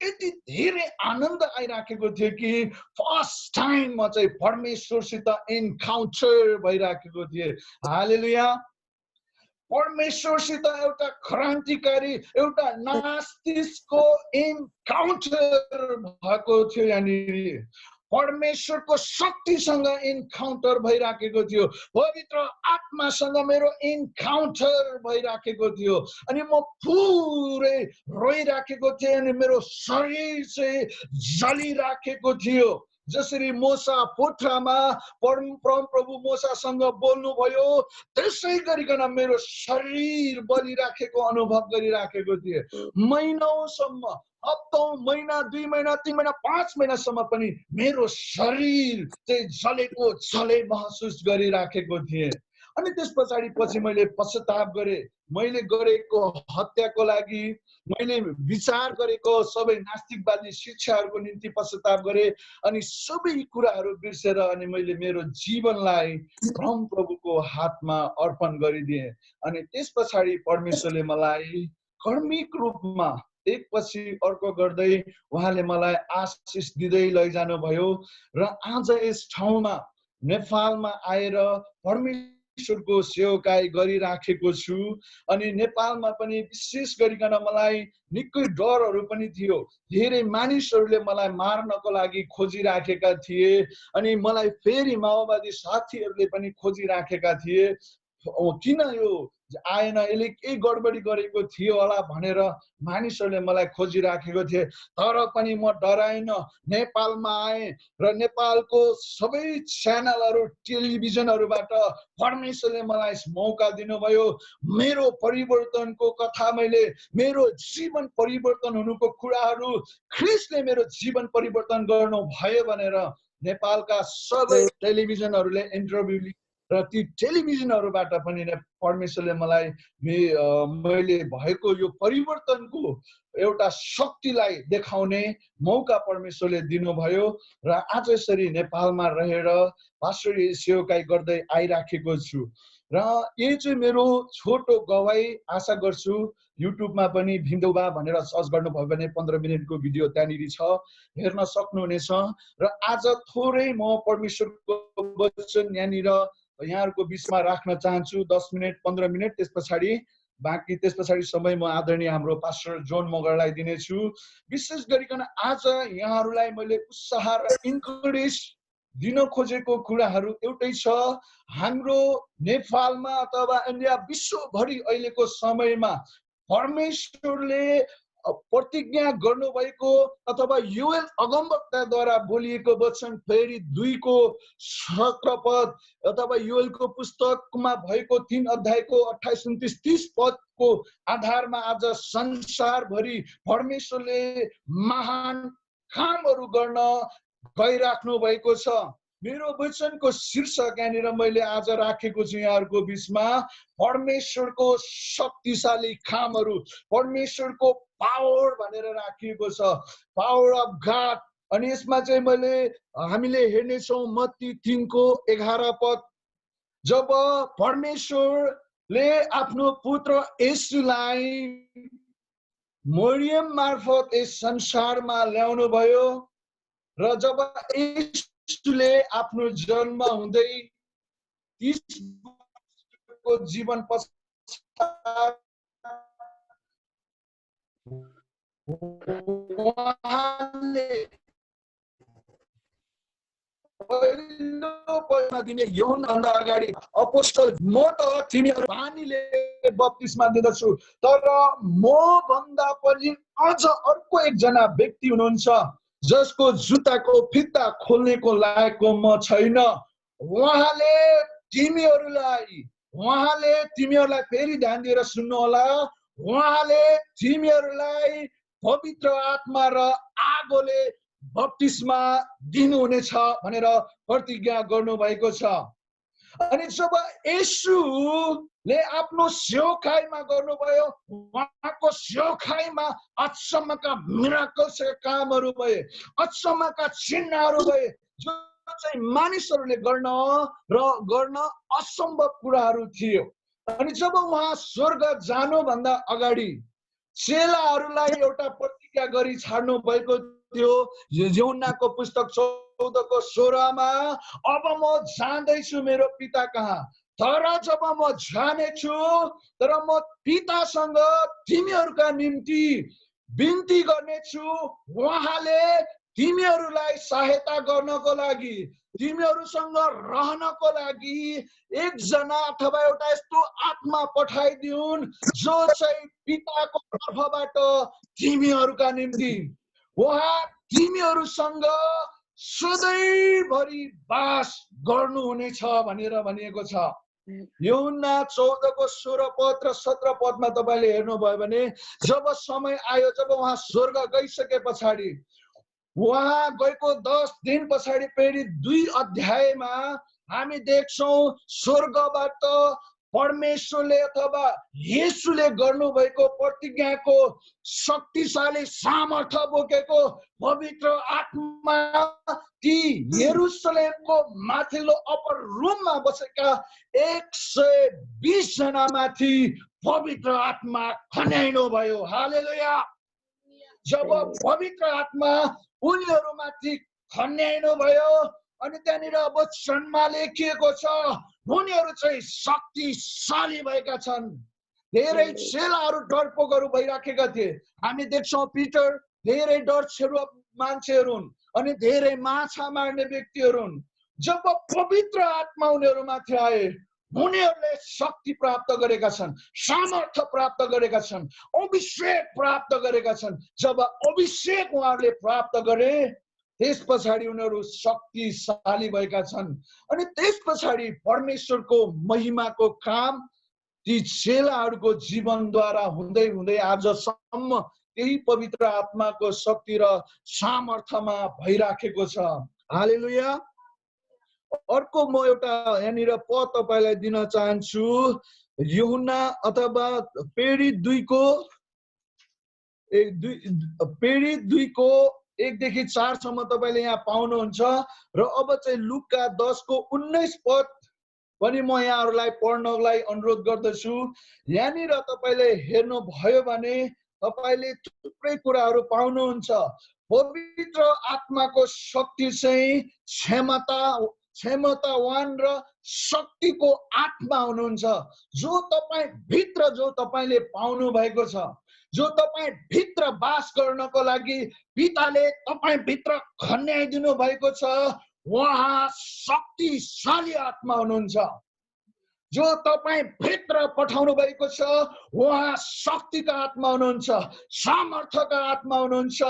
यति धेरै आनन्द आइराखेको थियो कि फर्स्ट टाइम म चाहिँ परमेश्वरसित एन्काउन्टर भइराखेको थिएँ। हालेलुया। परमेश्वरसित एउटा क्रान्तिकारी, एउटा नास्तिकको एन्काउन्टर भएको थियो। यहाँनिर परमेश्वरको शक्तिसँग एन्काउन्टर भइराखेको थियो, पवित्र आत्मासँग मेरो एन्काउन्टर भइराखेको थियो। अनि म पुरै रोइराखेको थिएँ। अनि मेरो शरीर चाहिँ जलिराखेको थियो। जसरी मोसा पोथ्रामा परमप्रभु मोसासँग बोल्नुभयो, त्यसै गरिकन मेरो शरीर बलिराखेको अनुभव गरिराखेको थिएँ। महिनौसम्म, हप्तौं, महिना, 2 महिना, 3 महिना, 5 महिनासम्म पनि मेरो शरीर चाहिँ जलेको जले महसुस गरिराखेको थिएँ। अनि त्यस पछाडि मैले पश्चाताप गरेँ। मैले गरेको हत्याको लागि, मैले विचार गरेको सबै नास्तिकवादी शिक्षाहरूको निम्ति पश्चाताप गरेँ। अनि सबै कुराहरू बिर्सेर अनि मैले मेरो जीवनलाई परमप्रभुको हातमा अर्पण गरिदिएँ। अनि त्यस पछाडि परमेश्वरले मलाई कर्मिक रूपमा एकपछि अर्को गर्दै उहाँले मलाई आशिष दिँदै लैजानुभयो र आज यस ठाउँमा नेपालमा आएर परमेश्वरको सेवकाई गरिराखेको छु। अनि नेपालमा पनि विशेष गरिकन मलाई निकै डरहरू पनि थियो। धेरै मानिसहरूले मलाई मार्नको लागि खोजिराखेका थिए अनि मलाई फेरि माओवादी साथीहरूले पनि खोजिराखेका थिए। किन यो आएन, यसले के गडबडी गरेको थियो होला भनेर मानिसहरूले मलाई खोजिराखेको थिए। तर पनि म डराइन, नेपालमा आएँ र नेपालको सबै च्यानलहरू टेलिभिजनहरूबाट परमेश्वरले मलाई मौका दिनुभयो। मेरो परिवर्तनको कथा, मेरो जीवन परिवर्तन हुनुको कुराहरू ख्रिस्टले मेरो जीवन परिवर्तन गर्नु भयो भनेर नेपालका सबै टेलिभिजनहरूले इन्टरभ्यू र ती टेलिभिजनहरूबाट पनि परमेश्वरले मलाई मैले भएको यो परिवर्तनको एउटा शक्तिलाई देखाउने मौका परमेश्वरले दिनुभयो। र आज यसरी नेपालमा रहेर पास्टरी सेवकाई गर्दै आइराखेको छु। र यो चाहिँ मेरो छोटो गवाई। आशा गर्छु युट्युबमा पनि भिन्दोबा भनेर सर्च गर्नुभयो भने 15 मिनटको भिडियो त्यहाँनिर छ, हेर्न सक्नुहुनेछ। र आज थोरै म परमेश्वरको वचन यहाँहरूको बिचमा राख्न चाहन्छु, 10 मिनट 15 मिनट। त्यस पछाडि समय म आदरणीय हाम्रो पास्टर जोन मगरलाई दिनेछु। विशेष गरिकन आज यहाँहरूलाई मैले उत्साह र इन्करेज दिन खोजेको कुराहरू एउटै छ। हाम्रो नेपालमा अथवा इन्डिया विश्वभरि अहिलेको समयमा परमेश्वरले प्रतिज्ञा गर्नुभएको अथवा योएल अगमवक्ताद्वारा बोलिएको वचन फेरि 2को 17 पद अथवा योएलको पुस्तकमा भएको 3 अध्यायको 28, 29, 30 पदको आधारमा आज संसारभरि परमेश्वरले महान कामहरू गर्न गइराख्नु भएको छ। मेरो वचनको शीर्षक यहाँनिर मैले आज राखेको छु यहाँहरूको बिचमा, परमेश्वरको शक्तिशाली कामहरू, परमेश्वरको पावर भनेर राखिएको छ, पावर अफ गॉड। अनि यसमा चाहिँ हामीले हेर्नेछौँ मत्ती 3को 11 पद। जब परमेश्वरले आफ्नो पुत्र येशूलाई मरियम मार्फत यस संसारमा ल्याउनु भयो र जब येशूले आफ्नो जन्म हुँदै 30 वर्षको जीवन पश्चात उहाँले पहिलो दिने यूहन्नाभन्दा अगाडि अपोस्टल म त तिमीहरू पानीले बप्तिस्मा दिँदछु, तर म भन्दा पनि अझ अर्को एकजना व्यक्ति हुनुहुन्छ जसको जुत्ताको फित्ता खोल्नेको लायकको म छैन। उहाँले तिमीहरूलाई फेरि ध्यान दिएर सुन्नु होला, उहाँले तिमीहरूलाई पवित्र आत्मा र आगोले बप्तिस्मा दिनुहुनेछ भनेर प्रतिज्ञा गर्नुभएको छ। अनि जब येशूले आफ्नो सेवकाईमा गर्नुभयो, उहाँको सेवकाईमा अचम्मका मिराकल्सका कामहरू भए, अचम्मका चिन्हहरू भए जो चाहिँ मानिसहरूले गर्न असम्भव कुराहरू थियो। अनि जब उहाँ स्वर्ग जानुभन्दा अगाडि चेलाहरूलाई एउटा प्रतिज्ञा गरी छाड्नु भएको थियो यूहन्नाको पुस्तक 14को 16मा, अब म जाँदैछु मेरो पिता कहाँ, तर जब म जानेछु तर म पितासँग तिमीहरूका निम्ति बिन्ती गर्नेछु, उहाँले तिमीहरूलाई सहायता गर्नको लागि, तिमीहरूसँग रहनको लागि एकजना अथवा एउटा यस्तो आत्मा पठाइदिउन् जो चाहिँ पिताको तर्फबाट तिमीहरूका निम्ति उहाँ तिमीहरूसँग सधैँभरि वास गर्नुहुनेछ भनेर भनिएको छ। यूहन्ना 14को 16 पद र 17 पदमा तपाईँले हेर्नुभयो भने जब समय आयो, जब उहाँ स्वर्ग गइसके पछाडि, उहाँ गएको 10 दिन पछाडि फेरि 2 अध्यायमा हामी देख्छौँ स्वर्गबाट परमेश्वरले अथवा येशूले गर्नुभएको प्रतिज्ञाको शक्तिशाली सामर्थ्य बोकेको पवित्र आत्मा ती यरुशलेमको माथिल्लो अप्पर रुममा बसेका 120 जना माथि पवित्र आत्मा खन्याइनु भयो। हालेलुया। जब पवित्र आत्मा उनीहरूमाथि खन्याइनु भयो अनि त्यहाँनिर वचनमा लेखिएको छ उनीहरू चाहिँ शक्तिशाली भएका छन्। धेरै चेलाहरू डरपोकहरू भइराखेका थिए। हामी देख्छौँ पिटर धेरै डरछेरु मान्छेहरू हुन् अनि धेरै माछा मार्ने व्यक्तिहरू हुन्। जब पवित्र आत्मा उनीहरूमाथि आए उनीहरूले शक्ति प्राप्त गरेका छन्, सामर्थ्य प्राप्त गरेका छन्, अभिषेक प्राप्त गरेका छन्। जब अभिषेक उहाँहरूले प्राप्त गरे त्यस पछाडि उनीहरू शक्तिशाली भएका छन् अनि त्यस पछाडि परमेश्वरको महिमाको काम ती चेलाहरूको जीवनद्वारा हुँदै हुँदै आजसम्म त्यही पवित्र आत्माको शक्ति र सामर्थ्यमा भइराखेको छ। हालेलुया। अर्को म एउटा यहाँनिर पद तपाईलाई दिन चाहन्छु। यूहन्ना अथवा प्रेरित 2 को 1 देखि 4 सम्म तपाईले यहाँ पाउनुहुन्छ र अब चाहिँ लुका 10 को 19 पद पनि म यहाँहरूलाई पढ्नलाई अनुरोध गर्दछु। यहाँनिर तपाईले हेर्नु भयो भने तपाईले थुप्रै कुराहरू पाउनुहुन्छ। पवित्र आत्माको शक्ति चाहिँ क्षमतावान र शक्तिको आत्मा हुनुहुन्छ जो तपाई भित्र जो तपाईले पाउनु भएको छ, जो तपाई भित्र वास गर्नको लागि पिताले तपाई भित्र खन्याइदिनु भएको छ। उहाँ शक्तिशाली आत्मा हुनुहुन्छ। जो तपाई भित्र पठाउनु भएको छ उहाँ शक्तिका आत्मा हुनुहुन्छ, सामर्थ्यका आत्मा हुनुहुन्छ।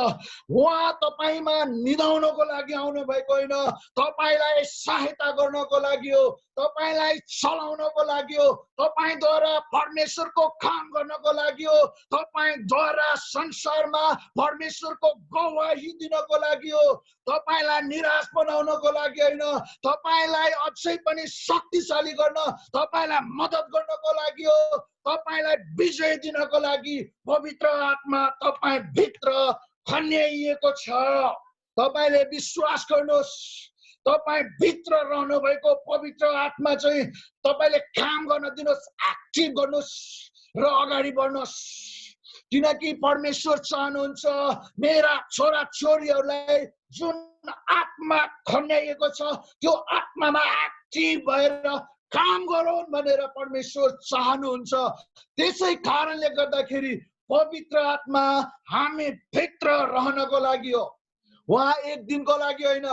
उहाँ तपाईमा निदाउनको लागि आउनु भएको होइन, तपाईलाई सहायता गर्नको लागि हो, तपाईलाई चलाउनको लागि हो, तपाईद्वारा परमेश्वरको काम गर्नको लागि हो, तपाईद्वारा संसारमा परमेश्वरको गवाही दिनको लागि हो, तपाईलाई निराश बनाउनको लागि होइन, तपाईलाई अझै पनि शक्तिशाली गर्न, तपाईलाई मद्दत गर्नको लागि हो, तपाईलाई विजय दिनको लागि पवित्र आत्मा तपाई भित्र खन्याइएको छ। तपाईले विश्वास गर्नुहोस्, तपाई भित्र रहनु भएको पवित्र आत्मा चाहिँ तपाईले काम गर्न दिनुहोस्, एक्टिभ गर्नुहोस् र अगाडि बढ्नुहोस्। किनकि परमेश्वर चाहनुहुन्छ मेरा छोरा छोरीहरूलाई जुन आत्मा खन्याइएको छ त्यो आत्मामा एक्टिभ भएर काम गरौँ भनेर परमेश्वर चाहनुहुन्छ। त्यसै कारणले गर्दाखेरि पवित्र आत्मा हामी भित्र रहनको लागि हो। उहाँ 1 दिनको लागि होइन,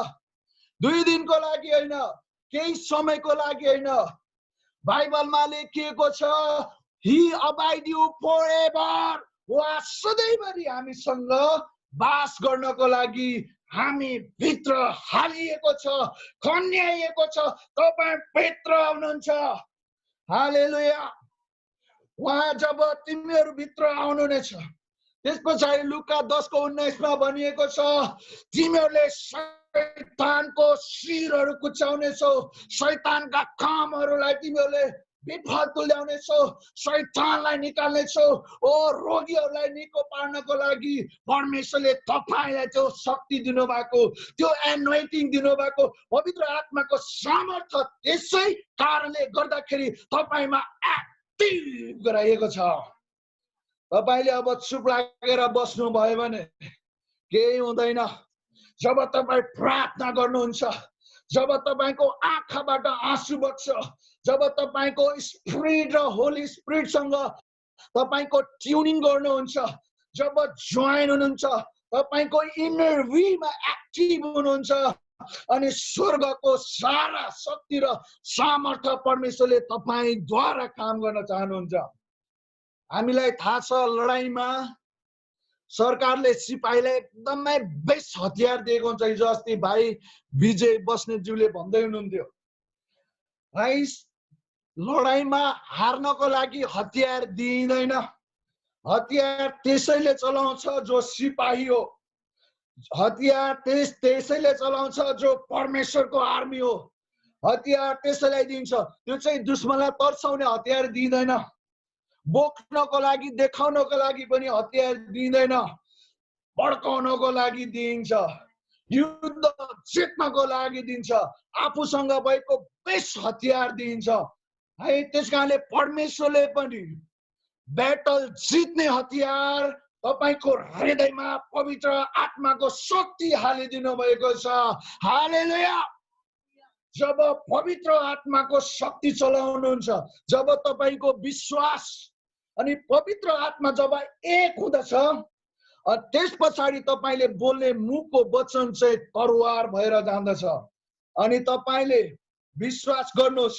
2 दिनको लागि होइन, केही समयको लागि होइन। बाइबलमा लेखिएको छ ही अबाइड यु फरएभर। उहाँ सधैँभरि हामीसँग वास गर्नको लागि हामी भित्र हालिएको छ, खन्याइएको छ। तपाईँ भित्र आउनुहुन्छ। हालेलुया। उहाँ जब तिमीहरू भित्र आउनुहुनेछ त्यस पछाडि लुका 10 को 19 मा भनिएको छ तिमीहरूले शैतानको शिरहरू कुचाउनेछौ, शैतानका कामहरूलाई तिमीहरूले विफल तुल्याउनेछौ, शैतानलाई निकाल्नेछौ। ओ रोगीहरूलाई निको पार्नको लागि परमेश्वरले तपाईलाई त्यो शक्ति दिनुभएको, त्यो एनोइन्टिङ दिनुभएको पवित्र आत्माको सामर्थ्य त्यसै कारणले गर्दाखेरि तपाईमा एक्टिभ गराइएको छ। तपाईले अब चुप लागेर बस्नु भयो भने केही हुँदैन। जब तपाई प्रार्थना गर्नुहुन्छ, जब तपाईको आँखाबाट आँसु बग्छ, जब तपाईको स्पिरिट र होली स्पिरिटसँग तपाईको ट्युनिङ गर्नुहुन्छ, जब जोइन हुनुहुन्छ, तपाईको इनर वीमा एक्टिभ हुनुहुन्छ अनि स्वर्गको सारा शक्ति र सामर्थ्य परमेश्वरले तपाईद्वारा काम गर्न चाहनुहुन्छ। हामीलाई थाहा छ लडाईँमा सरकारले सिपाहीलाई एकदमै बेस्ट हतियार दिएको हुन्छ। हिजो अस्ति भाइ विजय बस्नेतज्यूले भन्दै हुनुहुन्थ्यो भाइ लडाईँमा हार्नको लागि हतियार दिइँदैन, हतियार त्यसैले चलाउँछ जो सिपाही हो, हतियार त्यसैले चलाउँछ जो परमेश्वरको आर्मी हो, हतियार त्यसैलाई दिन्छ। त्यो चाहिँ दुश्मनलाई तर्साउने हतियार दिँदैन, बोक्नको लागि देखाउनको लागि पनि हतियार दिँदैन, भड्काउनको लागि दिन्छ, युद्ध जित्नको लागि दिन्छ, आफूसँग भएको बेस्ट हतियार दिन्छ है। त्यस कारणले परमेश्वरले पनि ब्याटल जित्ने हतियार तपाईको हृदयमा पवित्र आत्माको शक्ति हालिदिनु भएको छ। हालेलुया। जब पवित्र आत्माको शक्ति चलाउनुहुन्छ, जब तपाईको विश्वास अनि पवित्र आत्मा जब एक हुँदछ, त्यस पछाडि तपाईले बोल्ने मुखको वचन चाहिँ तरवार भएर जान्दछ। अनि तपाईले विश्वास गर्नुहोस्,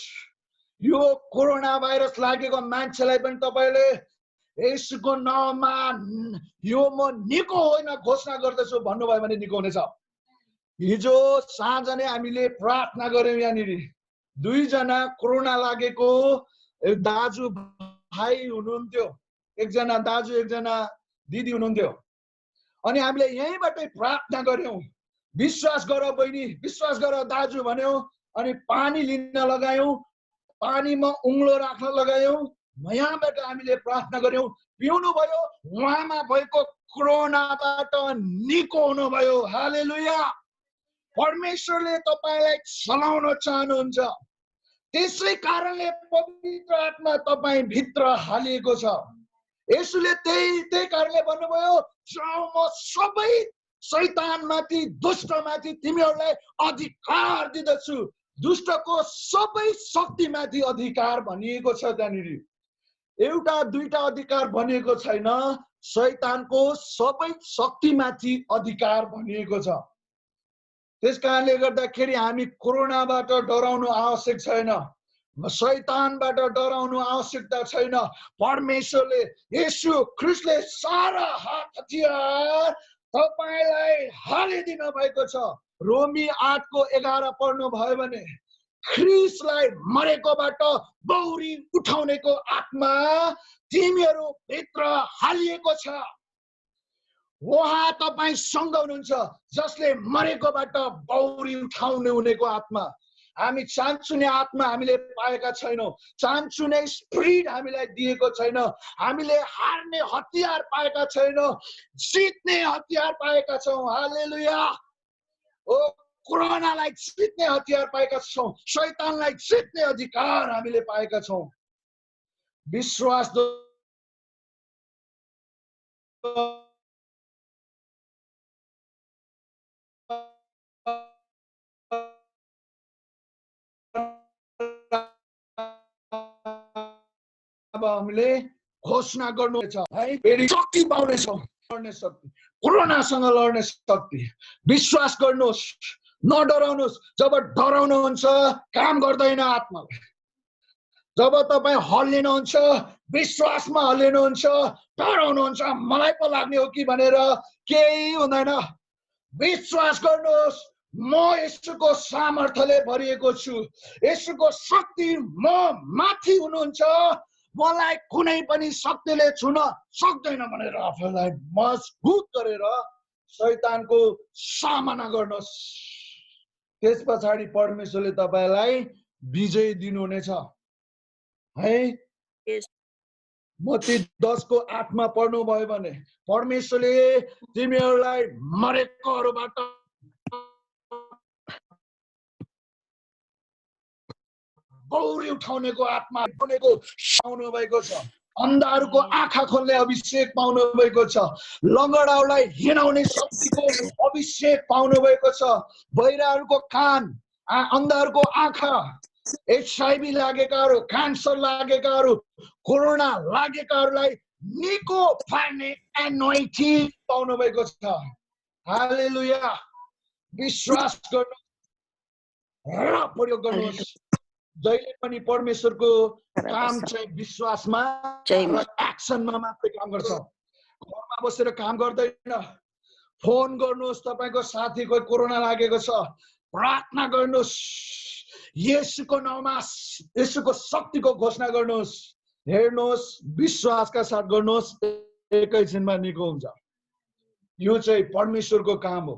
यो कोरोना भाइरस लागेको मान्छेलाई पनि तपाईले यसको नाममा यो म निको होइन घोषणा गर्दछु भन्नुभयो भने निको हुनेछ। हिजो साँझ नै हामीले प्रार्थना गर्यौं। यहाँनिर 2 जना कोरोना लागेको दाजु भाइ हुनुहुन्थ्यो, एकजना दाजु एकजना दिदी हुनुहुन्थ्यो। अनि हामीले यहीँबाटै प्रार्थना गर्यौं, विश्वास गर बहिनी, विश्वास गर दाजु भन्यौं। अनि पानी लिन लगायौं, पानीमा उंग्लो राख्न लगायौं, यहाँबाट हामीले प्रार्थना गर्यौं, पिउनु भयो, उहाँमा भएको कोरोनाबाट निको हुनुभयो। हालेलुया। परमेश्वरले तपाईलाई चलाउन चाहनुहुन्छ, त्यसै कारणले पवित्र आत्मा तपाई भित्र हालिएको छ। यसुले त्यही कारणले भन्नुभयो, जाऊ म सबै शैतानमाथि, दुष्टमाथि तिमीहरूलाई अधिकार दिँदछु। दुष्टको सबै शक्तिमाथि अधिकार भनिएको छ। त्यहाँनिर एउटा दुईटा अधिकार भनिएको छैन, शैतानको सबै शक्तिमाथि अधिकार भनिएको छ। त्यस कारणले गर्दाखेरि हामी कोरोनाबाट डराउनु आवश्यक छैन, शैतानबाट डराउनु आवश्यकता छैन। परमेश्वरले, येशू ख्रीष्टले सारा हतियार तपाईलाई हालिदिनु भएको छ। रोमी 8:11 पढ्नु भयो भने, ख्रीष्टलाई मरेकोबाट बौरी उठाउनेको आत्मा तिमीहरू भित्र हालिएको छ। उहाँ तपाईसँग हुनुहुन्छ, जसले मरेकोबाट बौरी उठाउने हुनेको आत्मा। हामी चान्चुने आत्मा हामीले पाएका छैनौं, चान्चुने स्पिरिट हामीलाई दिएको छैन, हामीले हार्ने हतियार पाएका छैनौं, जित्ने हतियार पाएका छौं। हालेलुया। ओ कोरोनालाई जित्ने हतियार पाएका छौं, शैतानलाई जित्ने अधिकार हामीले पाएका छौं। विश्वास अब हामीले घोषणा गर्नुपर्छ है, फेरि शक्ति पाउनेछौँ, लड्ने शक्ति, कोरोनासँग लड्ने शक्ति। विश्वास गर्नुहोस्, नडराउनुहोस्। जब डराउनुहुन्छ काम गर्दैन आत्माले। जब तपाईँ हल्लिनुहुन्छ, विश्वासमा हल्लिनुहुन्छ, डराउनुहुन्छ, मलाई पो लाग्ने हो कि भनेर केही हुँदैन। विश्वास गर्नुहोस्, म येशूको सामर्थ्यले भरिएको छु, येशूको शक्ति म माथि हुनुहुन्छ, मलाई कुनै पनि शक्तिले छुन सक्दैन भनेर आफूलाई मजबुत गरेर शैतानको सामना गर्नुहोस्। त्यस पछाडि परमेश्वरले तपाईलाई विजय दिनुहुनेछ है। मत्ती 10:8 पढ्नु भयो भने, परमेश्वरले तिमीहरूलाई मरेकोहरूबाट बौरी उठाउनेको आत्मा पाउनु भएको छ, अन्धाहरूको आँखा खोल्ने अभिषेक पाउनु भएको छ, लङ्गडाहरूलाई हिँडाउने शक्तिको अभिषेक पाउनु भएको छ, बहिराहरूको कान, अन्धाहरूको आँखा, HIV लागेकाहरू, क्यान्सर लागेकाहरू, कोरोना लागेकाहरूलाई निको पार्ने एनोइन्टिङ पाउनु भएको छ। हालेलुया। विश्वास गर्नु र प्रयोग गर्नुहोस्। जहिले पनि परमेश्वरको काम चाहिँ विश्वासमा र एक्सनमा मात्रै काम गर्छ। घरमा बसेर काम गर्दैन। फोन गर्नुहोस्, तपाईको साथी कोही कोरोना लागेको छ, प्रार्थना गर्नुहोस्, येशूको नाममा येशूको शक्तिको घोषणा गर्नुहोस्। हेर्नुहोस्, विश्वासका साथ गर्नुहोस्, एकैछिनमा निको हुन्छ। यो चाहिँ परमेश्वरको काम हो।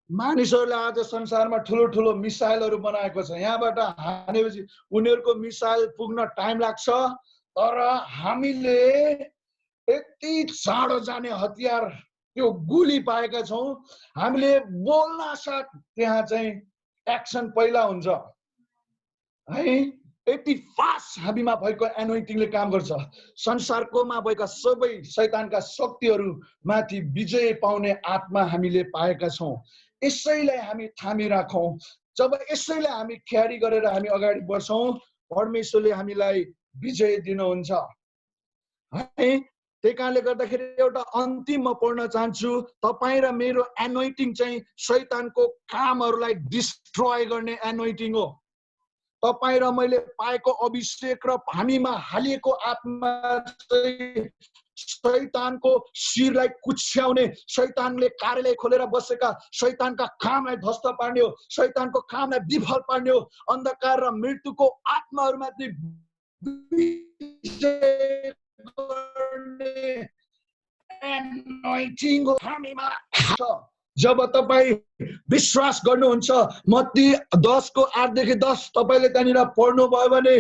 मानिसहरूले आज संसारमा ठुलो ठुलो मिसाइलहरू बनाएको छ। यहाँबाट हानेपछि उनीहरूको मिसाइल पुग्न टाइम लाग्छ, तर हामीले यति चाँडो जाने हतियार त्यो गोली पाएका छौँ। हामीले बोल्न साथ त्यहाँ चाहिँ एक्सन पहिला हुन्छ है। यति फास्ट हामीमा भएको एनोइन्टिङले काम गर्छ। संसारकोमा भएका सबै शैतानका शक्तिहरू माथि विजय पाउने आत्मा हामीले पाएका छौँ। यसैलाई हामी थामिराखौँ। जब यसैलाई हामी ख्यारी गरेर हामी अगाडि बढ्छौँ, परमेश्वरले हामीलाई विजय दिनुहुन्छ है। त्यही कारणले गर्दाखेरि एउटा अन्तिम म पढ्न चाहन्छु। तपाईँ र मेरो एनोइन्टिङ चाहिँ शैतानको कामहरूलाई डिस्ट्रोय गर्ने एनोइन्टिङ हो। तपाईँ र मैले पाएको अभिषेक र हामीमा हालिएको आत्मा चाहिँ शैतानको शिरलाई कुछ्याउने, शैतानले कार्यालय खोलेर बसेका शैतानका कामलाई ध्वस्त पार्ने हो, शैतानको कामलाई विफल पार्ने हो। अन्धकार र मृत्युको आत्माहरूमाथि एनोइन्टिङ हामीमा छ। जब तपाईँ विश्वास गर्नुहुन्छ, मत्ती 10:8-10 तपाईँले त्यहाँनिर पढ्नुभयो भने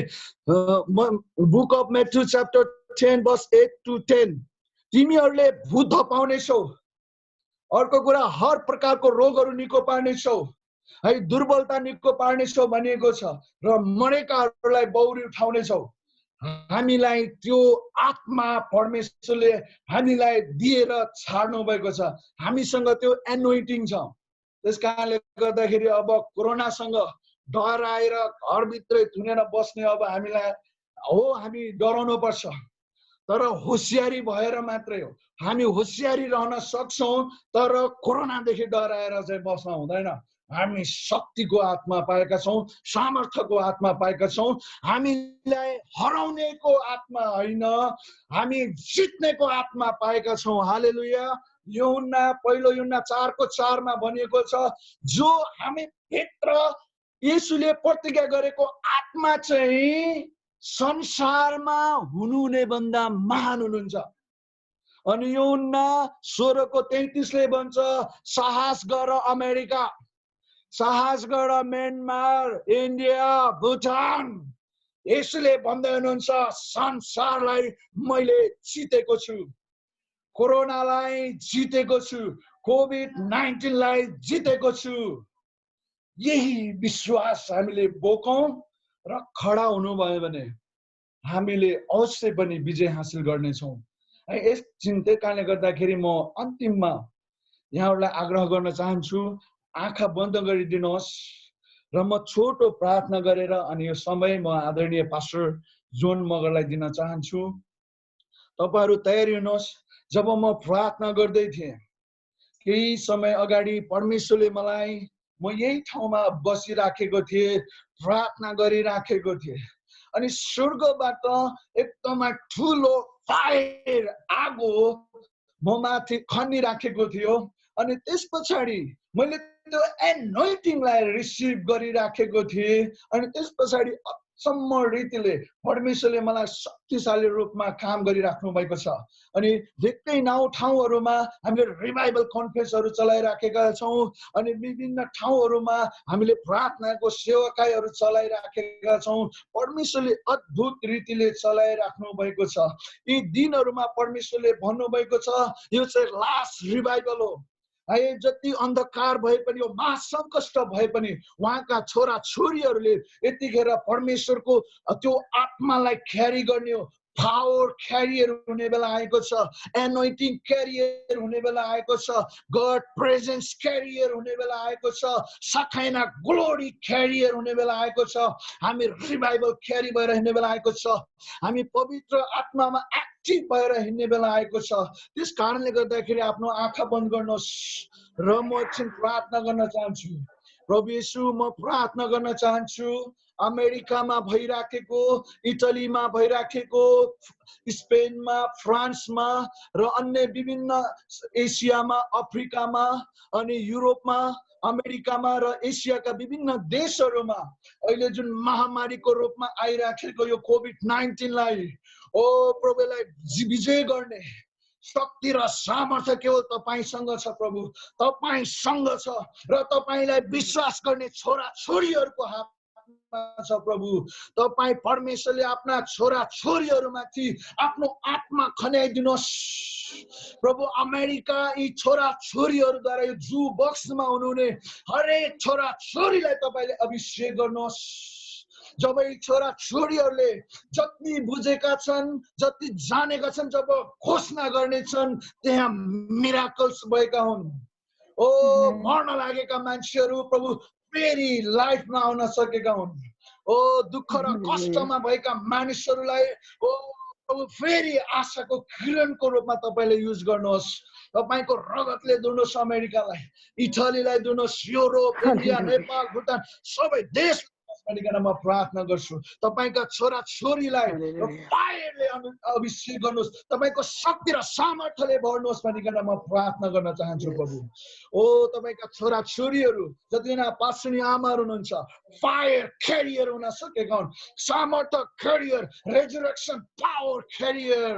बुक अफ म्याथ्यु च्याप्टर 10:8-10 तिमीहरूले भूत धपाउनेछौ। अर्को कुरा, हर प्रकारको रोगहरू निको पार्नेछौ है, दुर्बलता निको पार्नेछौ भनिएको छ र मरेकाहरूलाई बौरी उठाउनेछौ। हामीलाई त्यो आत्मा परमेश्वरले हामीलाई दिएर छाड्नु भएको छ। हामीसँग त्यो एनोइन्टिङ छ। त्यस कारणले गर्दाखेरि अब कोरोनासँग डराएर घरभित्रै थुनेर बस्ने अब हामीलाई हामी डराउनु पर्छ, तर होसियारी भएर मात्रै हो। हामी होसियारी रहन सक्छौँ, तर कोरोनादेखि डराएर चाहिँ बस्न हुँदैन। हामी शक्तिको आत्मा पाएका छौँ, सामर्थ्यको आत्मा पाएका छौँ। हामीलाई हराउनेको आत्मा होइन, हामी जित्नेको आत्मा पाएका छौँ। हालेलुया। पहिलो यूहन्ना 4:4 भनिएको छ, जो हामी भित्र येशूले प्रतिज्ञा गरेको आत्मा चाहिँ संसारमा हुनुहुने भन्दा महान हुनुहुन्छ। अनि यूहन्ना 16:33 भन्छ, साहस गर अमेरिका, साहस गर म्यानमार, इन्डिया, भुटान। यसले भन्दै हुनुहुन्छ, संसारलाई मैले जितेको छु, कोरोनालाई जितेको छु, कोभिड-19लाई जितेको छु। यही विश्वास हामीले बोकौँ र खडा हुनुभयो भने हामीले अवश्य पनि विजय हासिल गर्नेछौँ। यस चिन्तै कारणले गर्दाखेरि म अन्तिममा यहाँहरूलाई आग्रह गर्न चाहन्छु, आँखा बन्द गरिदिनुहोस् र म छोटो प्रार्थना गरेर अनि यो समय म आदरणीय पास्टर जोन मगरलाई दिन चाहन्छु। तपाईहरू तयारी हुनुहोस्। जब म प्रार्थना गर्दै थिएँ केही समय अगाडि, परमेश्वरले मलाई, म यही ठाउँमा बसिराखेको थिएँ, प्रार्थना गरिराखेको थिएँ, अनि स्वर्गबाट एकदमै ठुलो फायर, आगो म माथि खनिराखेको थियो। अनि त्यस पछाडि मैले त्यो एनोइन्टिङलाई रिसिभ गरिराखेको थिएँ। अनि त्यस पछाडि अचम्म रीतिले परमेश्वरले मलाई शक्तिशाली रूपमा काम गरिराख्नु भएको छ। अनि धेरै ठाउँहरूमा हामीले रिभाइभल कन्फरेन्सहरू चलाइराखेका छौँ, अनि विभिन्न ठाउँहरूमा हामीले प्रार्थनाको सेवाकाईहरू चलाइराखेका छौँ। परमेश्वरले अद्भुत रीतिले चलाइराख्नु भएको छ। यी दिनहरूमा परमेश्वरले भन्नुभएको छ, यो चाहिँ लास्ट रिभाइभल हो। है, जति अन्धकार भए पनि, यो महासङ्कष्ट भए पनि उहाँका छोरा छोरीहरूले यतिखेर परमेश्वरको त्यो आत्मालाई ख्यारी गर्ने हो। पावर क्यारियर हुने बेला आएको छ, एनोइन्टिङ क्यारियर हुने बेला आएको छ, गॉड प्रेजेन्स क्यारियर हुने बेला आएको छ, सखाइना ग्लोरी क्यारियर हुने बेला आएको छ। हामी रिभाइभल क्यारी भएर हिँड्ने बेला आएको छ। हामी पवित्र आत्मामा एक्टिभ भएर हिँड्ने बेला आएको छ। त्यस कारणले गर्दाखेरि आफ्नो आँखा बन्द गर्नुहोस् र म एकछिन प्रार्थना गर्न चाहन्छु। प्रभु येशू, म प्रार्थना गर्न चाहन्छु। अमेरिकामा भइराखेको, इटलीमा भइराखेको, स्पेनमा, फ्रान्समा र अन्य विभिन्न एसियामा, अफ्रिकामा अनि युरोपमा, अमेरिकामा र एसियाका विभिन्न देशहरूमा अहिले जुन महामारीको रूपमा आइराखेको यो कोभिड-19लाई, ओ प्रभुलाई विजय गर्ने, शक्ति र सामर्थ्य केवल तपाईसँग छ प्रभु, तपाईसँग छ र तपाईलाई विश्वास गर्ने छोरा छोरीहरूको हातमा छ प्रभु। तपाई परमेश्वरले आफ्ना छोरा छोरीहरूमाथि आफ्नो आत्मा खन्याइदिनुहोस् प्रभु। अमेरिका यी छोरा छोरीहरूद्वारा यो जू बक्समा हुनुहुने हरेक छोरा छोरीलाई तपाईले अभिषेक गर्नुहोस्। जब यी छोरा छोरीहरूले जति बुझेका छन्, जति जानेका छन्, जब घोषणा गर्नेछन् त्यहाँ मिराकल्स भएका हुन्। ओ मर्न लागेका मान्छेहरू प्रभु फेरि लाइफमा आउन सकेका हुन्। ओ दुःख र कष्टमा भएका मानिसहरूलाई ओ प्रभु फेरि आशाको किरणको रूपमा तपाईले युज गर्नुहोस्। तपाईको रगतले दुनुहोस् अमेरिकालाई, इटालीलाई दुनुहोस्, युरोप, इन्डिया, नेपाल, भुटान सबै देश नाममा प्रार्थना गर्छु। तपाईका छोरा छोरीलाई फायरले अभिषेक गर्नुहोस्, तपाईको शक्ति र सामर्थ्यले भर्नुहोस् भनिकन म प्रार्थना गर्न चाहन्छु प्रभु। ओ तपाईका छोरा छोरीहरू जतिजना पास्टरनी आमाहरू हुनुहुन्छ फायर क्यारियर हुन सकेका हुन्, सामर्थ्य क्यारियर, रेजरेक्सन पावर क्यारियर,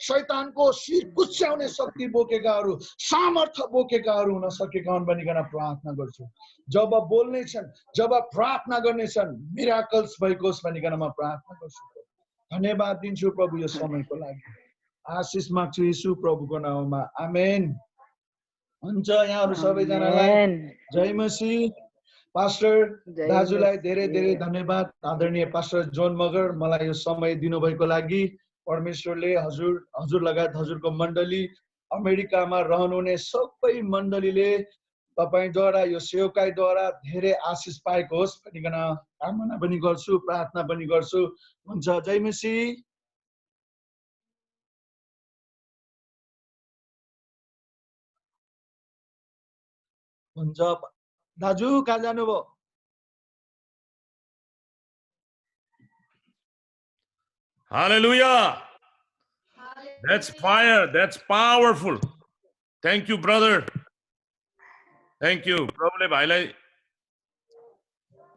शैतानको शिर कुच्याउने शक्ति बोकेकाहरू, सामर्थ्य बोकेकाहरू हुन सकेका हुन् भनिकन प्रार्थना गर्छु। जब बोल्ने छन्, जब प्रार्थना गर्ने छन्, मिराकल्स भइकोस् भनिकन म प्रार्थना गर्छु। धन्यवाद दिन्छु प्रभु यो समयको लागि। आशिष माग्छु यीशु प्रभुको नाममा, आमेन। हुन्छ, यहाँहरू सबैजनालाई जय मसीह। पास्टर दाजुलाई धेरै धेरै धन्यवाद। आदरणीय पास्टर जोन मगर मलाई यो समय दिनुभएको लागि। परमेश्वरले हजुर लगायत हजुरको मण्डली, अमेरिकामा रहनुहुने सबै मण्डलीले तपाईद्वारा यो सेवकाईद्वारा धेरै आशिष पाएको होस् भनिकन कामना पनि गर्छु, प्रार्थना पनि गर्छु। हुन्छ, जय मसीह। हुन्छ, दाजु कहाँ जानुभयो? Hallelujah. That's fire. That's powerful. Thank you, brother. Thank you. प्रभुले भाइलाई,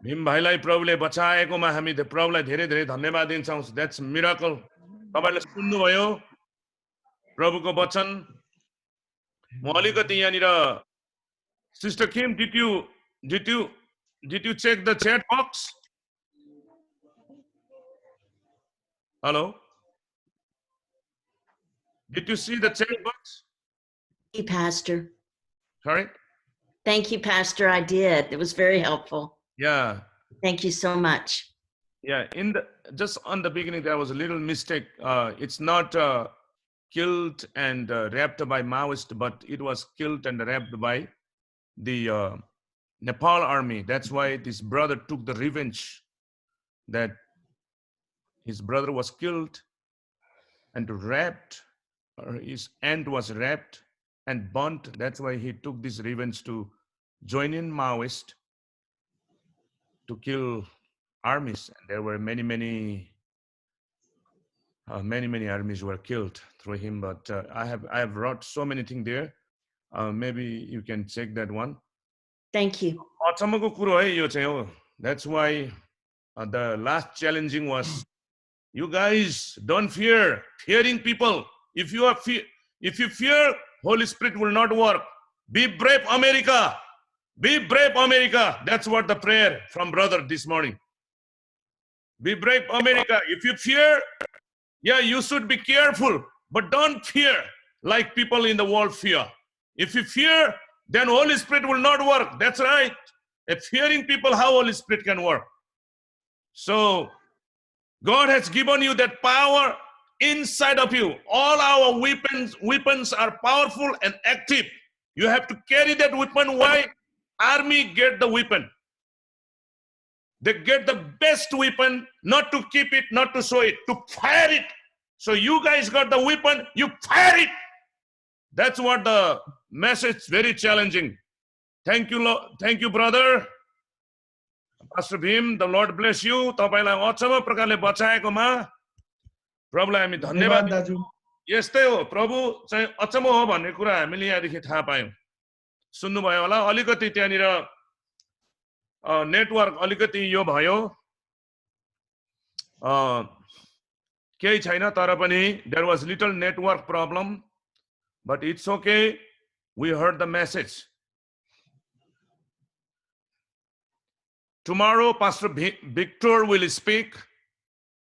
भीम भाइलाई प्रभुले बचाएकोमा हामी प्रभुलाई धेरै धेरै धन्यवाद दिन्छौँ। That's miracle. तपाईले सुन्नुभयो प्रभुको वचन। म अलिकति यहाँनिर Sister Kim, did you check the chat box? Hello? Did you see the chat box? Thank you, Pastor. Sorry? Thank you, Pastor. I did. It was very helpful. Yeah. Thank you so much. Yeah, just on the beginning there was a little mistake. It's not killed and raped by Maoist, but it was killed and raped by the Nepal army. That's why this brother took the revenge that his brother was killed and raped, or his aunt was raped and burnt. That's why he took this revenge to join in Maoist to kill armies. And there were many armies were killed through him. But I have wrote so many things there. Maybe you can check that one. Thank you. That's why the last challenging was, you guys don't fear. Fearing people. If you fear, Holy Spirit will not work. Be brave, America. Be brave, America. That's what the prayer from brother this morning. Be brave, America. If you fear, yeah, you should be careful, but don't fear like people in the world fear. If you fear, then Holy Spirit will not work. That's right. If fearing people, how Holy Spirit can work? So God has given you that power inside of you. All our weapons are powerful and active. You have to carry that weapon. Why? Army get the weapon. They get the best weapon, not to keep it, not to show it, to fire it. So you guys got the weapon, you fire it. That's what the message, very challenging. Thank you, Lord. Thank you, brother. Pastor Bhim, the Lord bless you. तपाईलाई अचम्म प्रकारले बचाएकोमा प्रभुलाई हामी धन्यवाद दिन्छौँ। यस्तै हो, प्रभु चाहिँ अचम्म हो भन्ने कुरा हामीले यहाँदेखि थाहा पायौँ। सुन्नुभयो होला, अलिकति त्यहाँनिर नेटवर्क अलिकति यो भयो, केही छैन, तर पनि there was little network problem. but it's okay. We heard the message. Tomorrow, Pastor Victor will speak.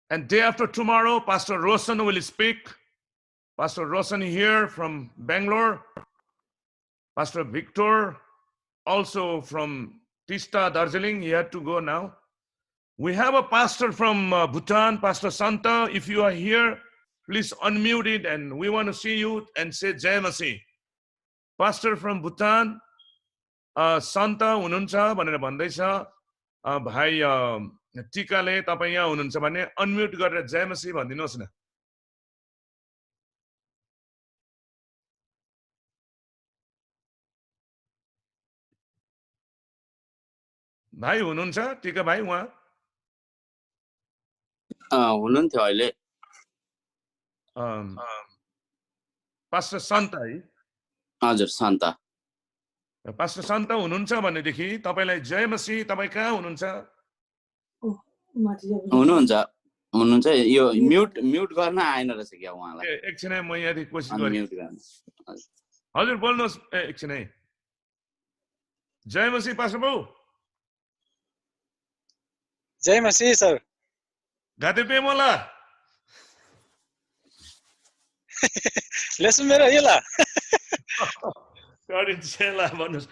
And day after tomorrow, Pastor Roshan will speak. Pastor Roshan here from Bangalore. Pastor Victor also from Tista, Darjeeling. He had to go now. We have a pastor from Bhutan, Pastor Santa. If you are here, please unmute it and we want to see you and say Jai Masi. Pastor from Bhutan, Santa हुनुहुन्छ भनेर भन्दैछ भाइ टिकाले तपाईँ यहाँ हुनुहुन्छ भने अनम्युट गरेर जय मसी भनिदिनुहोस् न। भाइ हुनुहुन्छ टिका भाइ उहाँ हुनुहुन्थ्यो अहिले पास्टर सन्ता है हजुर सन्ता पास्टर सन्ता हुनुहुन्छ भनेदेखि तपाईलाई जय मसी तपाईँ कहाँ हुनुहुन्छ हुनुहुन्छ हुनुहुन्छ यो म्युट गर्न आएन रहेछ क्या उहाँलाई एकछिन म यहाँदेखि कोसिस गरेँ हजुर बोल्नुहोस् एकछिन है जय मसी पास्टर बाबु जय मसी सर गाते पे मोला लेसु मेरो येला कडिन्छेला भन्नुस्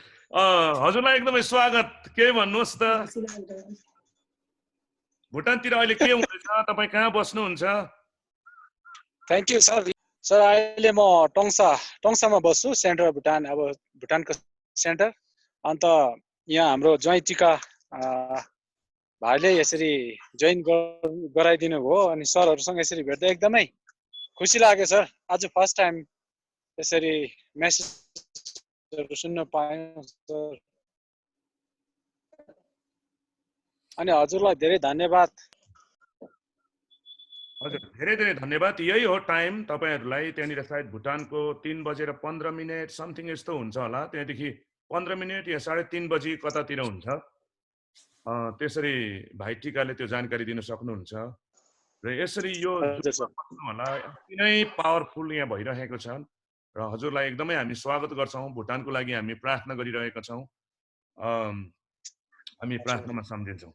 हजुरलाई एकदमै स्वागत के भन्नुस् त भुटानतिर अहिले के हुँदैछ तपाई कहाँ बस्नुहुन्छ थ्यांक यू सर सर अहिले म टोङसामा बस्छु सेन्टर भुटान अब भुटानको सेन्टर अन्त यहाँ हाम्रो ज्वाइँ टिका भाइले यसरी जोइन गराइदिनु भयो अनि सरहरुसँग यसरी भेट्दा एकदमै खुसी लाग्यो सर आज फर्स्ट टाइम यसरी मेसेजहरु सुन्न पाएँ सर अनि हजुरलाई धेरै धन्यवाद हजुर धेरै धेरै धन्यवाद यही हो टाइम तपाईहरुलाई त्यहाँनिर सायद भुटानको 3:15 समथिङ यस्तो हुन्छ होला त्यहाँदेखि 15 मिनेट या 3:30 बजे कतातिर हुन्छ त्यसरी भाइ टिकाले त्यो जानकारी दिन सक्नुहुन्छ र यसरी यो होला किनै पावरफुल यहाँ भइरहेको छ र हजुरलाई एकदमै हामी स्वागत गर्छौं भुटानको लागि हामी प्रार्थना गरिरहेका छौं हामी प्रार्थनामा सम्झिन्छौं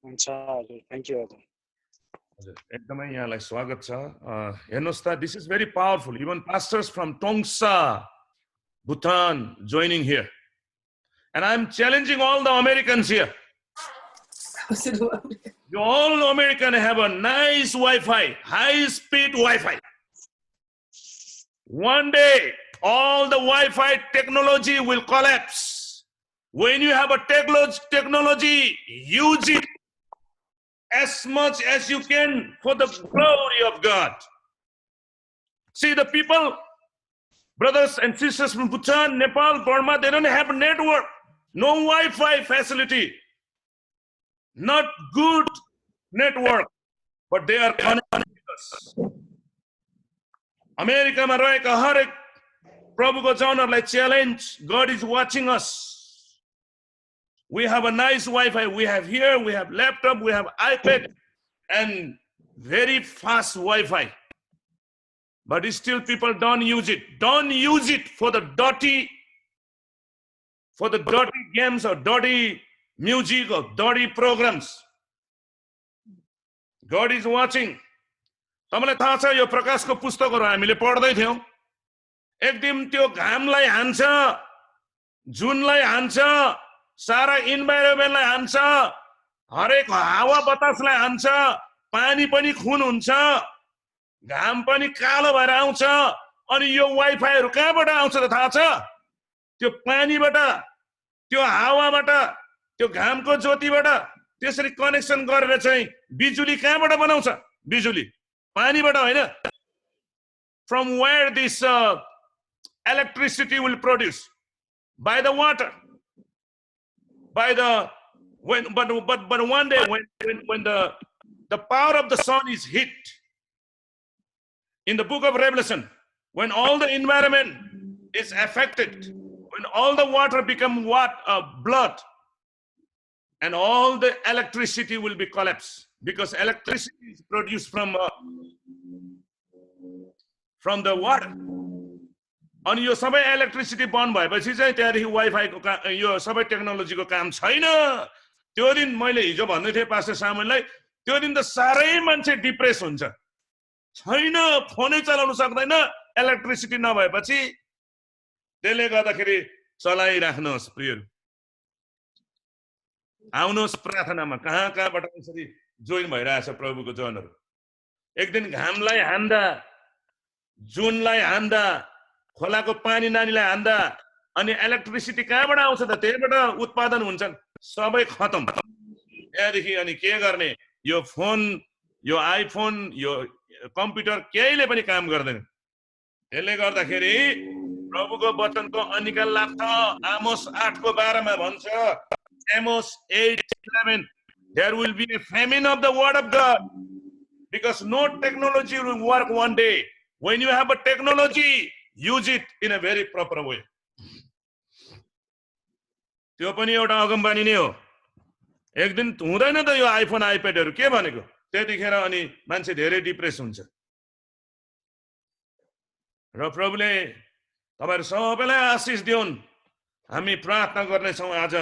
हुन्छ हजुर थ्यांक यू हजुर एकदमै यहाँलाई स्वागत छ हेर्नुस् त this is very powerful even pastors from Trongsa Bhutan joining here and I'm challenging all the Americans here. You all Americans have a nice Wi-Fi, high-speed Wi-Fi. One day, all the Wi-Fi technology will collapse. When you have a technology, use it as much as you can for the glory of God. See the people, brothers and sisters from Bhutan, Nepal, Burma, they don't have a network, no Wi-Fi facility. Not good network, but they are connected with us. America ma raheka harek prabhuko janharलाई challenge, God is watching us. We have a nice Wi-Fi, we have here, we have laptop, we have iPad and very fast Wi-Fi. But still people don't use it. Don't use it for the dirty games or dirty music or dirty programs. God is watching. तपाईलाई थाहा छ यो प्रकाशको पुस्तकहरु हामीले पढ्दै थियौं एक दिन त्यो घामलाई हान्छ जुनलाई हान्छ सारा इन्भाइरोमेन्टलाई हान्छ हरेक हावा बतासलाई हान्छ पानी पनि खुन हुन्छ घाम पनि कालो भएर आउँछ अनि यो वाइफाईहरु कहाँबाट आउँछ त थाहा छ त्यो पानीबाट त्यो हावाबाट त्यो घामको ज्योतिबाट त्यसरी कनेक्सन गरेर चाहिँ बिजुली कहाँबाट बनाउँछ बिजुली पानीबाट हैन from where this electricity will produce by the water by the but one day when the power of the sun is hit in the book of Revelation, when all the environment is affected, when all the water become blood, and all the electricity will be collapsed because electricity is produced from the water. अनि यो सबै इलेक्ट्रिसिटी बन्द भएपछि चाहिँ त्यहाँदेखि वाइफाईको यो सबै टेक्नोलोजीको काम छैन। त्यो दिन मैले हिजो भन्दै थिएँ पास्टर सामुएललाई, त्यो दिन त साह्रै मान्छे डिप्रेस हुन्छ, छैन, फोनै चलाउन सक्दैन इलेक्ट्रिसिटी नभएपछि। त्यसले गर्दाखेरि चलाइराख्नुहोस् प्रियहरू, आउनुहोस् प्रार्थनामा। कहाँ कहाँबाट यसरी जोइन भइरहेछ प्रभुको जनहरू। एक दिन घामलाई हान्दा, जुनलाई हान्दा, खोलाको पानी नानीलाई हान्दा अनि इलेक्ट्रिसिटी कहाँबाट आउँछ त? त्यहीबाट उत्पादन हुन्छन्, सबै खतम। त्यहाँदेखि अनि के गर्ने? यो फोन, यो आइफोन, यो कम्प्युटर केहीले पनि काम गर्दैन। त्यसले गर्दाखेरि प्रभुको वचनको अनिकाल लाग्छ। आमोस 8:12 मा भन्छ, Amos 8:11, there will be a famine of the word of God because no technology will work one day. When you have a technology, use it in a very proper way. त्यो पनि एउटा अगमबानी नै हो। एक दिन हुँदैन त यो आइफोन आइप्याडहरू, के भनेको? त्यतिखेर अनि मान्छे धेरै डिप्रेस हुन्छ। र प्रभुले तपाईहरु सबैलाई आशिष दिउन्। हामी प्रार्थना गर्नेछौँ। आज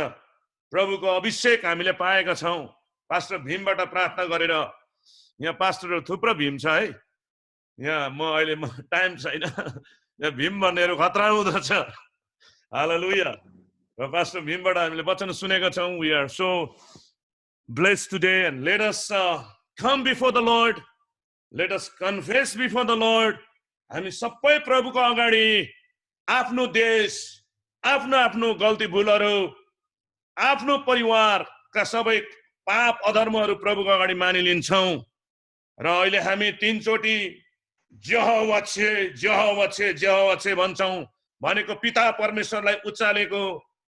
प्रभुको अभिषेक हामीले पाएका छौँ। पास्टर भीमबाट प्रार्थना गरेर, यहाँ पास्टरहरू थुप्रो भीम छ है। यहाँ म अहिले टाइम छैन, यहाँ भीम भन्नेहरू खतरा हुँदछ। हालेलुया। र पास्टर भीमबाट हामीले वचन सुनेका छौँ। We are so blessed today, and let us come before the Lord. Let us confess before the Lord. हामी सबै प्रभुको अगाडि आफ्नो देश, आफ्नो आफ्नो गल्ती भुलहरू, आफ्नो परिवारका सबै पाप अधर्महरू प्रभुको अगाडि मानिलिन्छौँ। र अहिले हामी 3 चोटि यहोवा छे, यहोवा छे, यहोवा छे भन्छौँ। भनेको पिता परमेश्वरलाई उचालेको,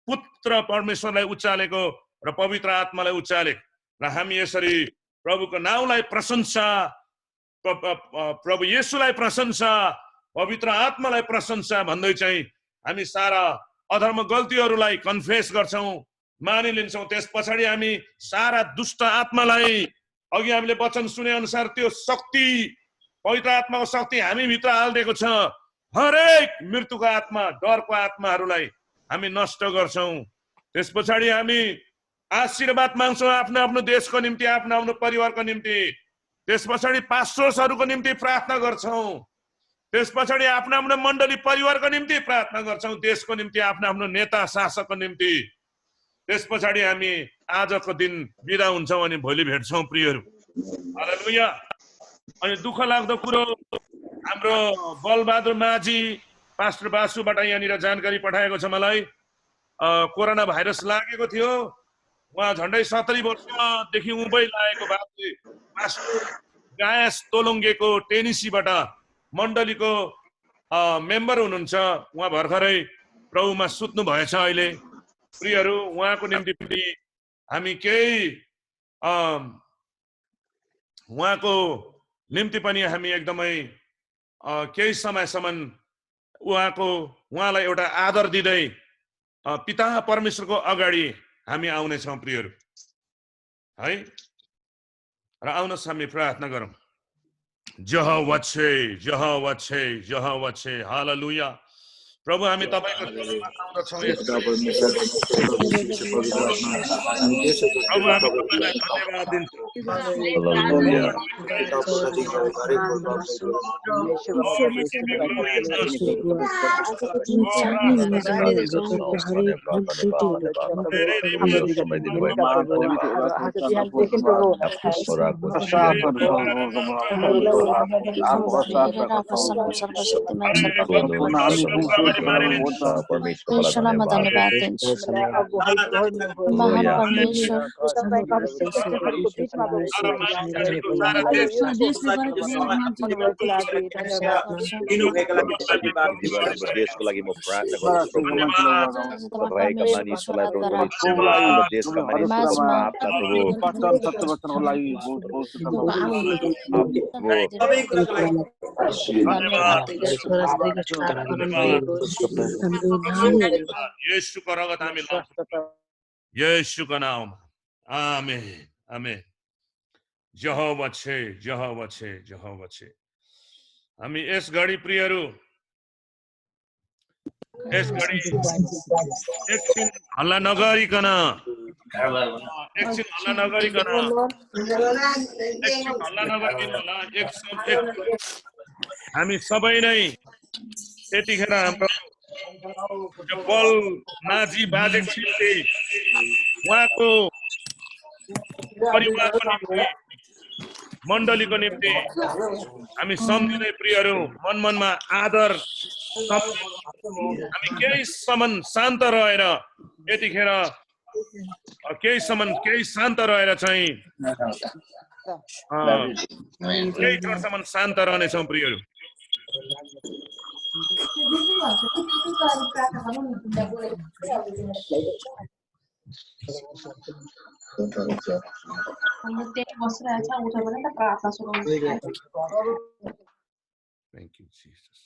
पुत्र परमेश्वरलाई उचालेको र पवित्र आत्मालाई उचालेको। र हामी यसरी प्रभुको नाउँलाई प्रशंसा, प्रभु येशूलाई प्रशंसा, पवित्र आत्मालाई प्रशंसा भन्दै चाहिँ हामी सारा अधर्म गल्तीहरूलाई कन्फेस गर्छौँ, मानिलिन्छौँ। त्यस पछाडि हामी सारा दुष्ट आत्मालाई, अघि हामीले वचन सुने अनुसार त्यो शक्ति, पवित्र आत्माको शक्ति हामी भित्र हालिदिएको छ। हरेक मृत्युको आत्मा, डरको आत्माहरूलाई हामी नष्ट गर्छौँ। त्यस पछाडि हामी आशीर्वाद माग्छौँ आफ्नो आफ्नो देशको निम्ति, आफ्नो आफ्नो परिवारको निम्ति। त्यस पछाडि पास्टर्सहरूको निम्ति प्रार्थना गर्छौँ। त्यस पछाडि आफ्नो आफ्नो मण्डली परिवारको निम्ति प्रार्थना गर्छौँ, देशको निम्ति, आफ्नो आफ्नो नेता शासकको निम्ति। त्यस पछाडि हामी आजको दिन बिदा हुन्छौँ अनि भोलि भेट्छौँ प्रियहरू। हालेलुया। अनि दुःख लाग्दो कुरो, हाम्रो बलबहादुर माझी पास्टर बासुबाट यहाँनिर जानकारी पठाएको छ मलाई। कोरोना भाइरस लागेको थियो। उहाँ झन्डै 70 वर्षदेखि उभै लागेको बाबुले पास्टर गायस तोलुङ्गेको टेनिसीबाट मण्डलीको मेम्बर हुनुहुन्छ। उहाँ भर्खरै प्रभुमा सुत्नु भएछ अहिले। प्रियहरू, उहाँको निम्ति पनि हामी केही उहाँको निम्ति पनि हामी एकदमै केही समयसम्म उहाँलाई एउटा आदर दिँदै पिता परमेश्वरको अगाडि हामी आउनेछौँ प्रियहरू है। र आउनुहोस् हामी प्रार्थना गरौँ। यहोवा छे, यहोवा छे, यहोवा छे। हालेलुया। प्रभु हामी तपाईको चरणमा आउँदछौँ। धन्यवाद दिन्छौँ। परमेश्वरमा धन्यवाद दिन्छु। महान परमेश्वर, देशको लागि म प्रार्थना गर्छु। भएका मानिसहरूलाई प्रभुले देशका मानिसहरू येशूको रगत हामी लाउँछौँ येशूको नाम। आमेन, आमेन। यहोवा छे, यहोवा छे, यहोवा छे। हामी यस घडी प्रियहरू यस घडी एकछिन हल्ला नगरिकन होला हामी सबै नै त्यतिखेर हाम्रो पल नाजी बाजेको निम्ति उहाँको परिवारको निम्ति मण्डलीको निम्ति हामी सम्झिँदै प्रियहरू मनमा आदर हामी केही समय शान्त रहेर यतिखेर केही शान्त रहेर चाहिँ केही क्षणसम्म शान्त रहनेछौँ प्रियहरू। Thank you, Jesus.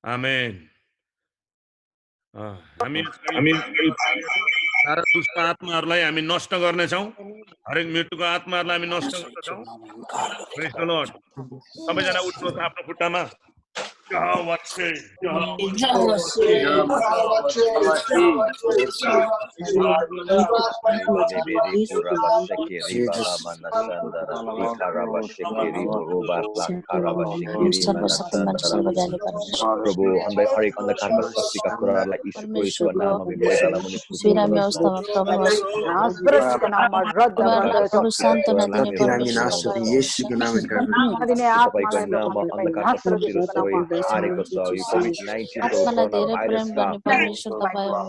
Amen. हामी सारा दुष्ट आत्माहरूलाई हामी नष्ट गर्नेछौँ, हरेक मृत्युको आत्माहरूलाई हामी नष्ट गर्नेछौँ। प्रेज द लर्ड। सबैजना उठ्नुहोस् आफ्नो खुट्टामा। प्रभु हरेक अन्धकारका शक्तिका कुराहरूलाई ईश्वरको नाममा बिरामी अवस्थामा प्रभु सान्त्वना दिने आत्मालाई धेरै प्रेम गर्ने परमेश्वर तपाईँ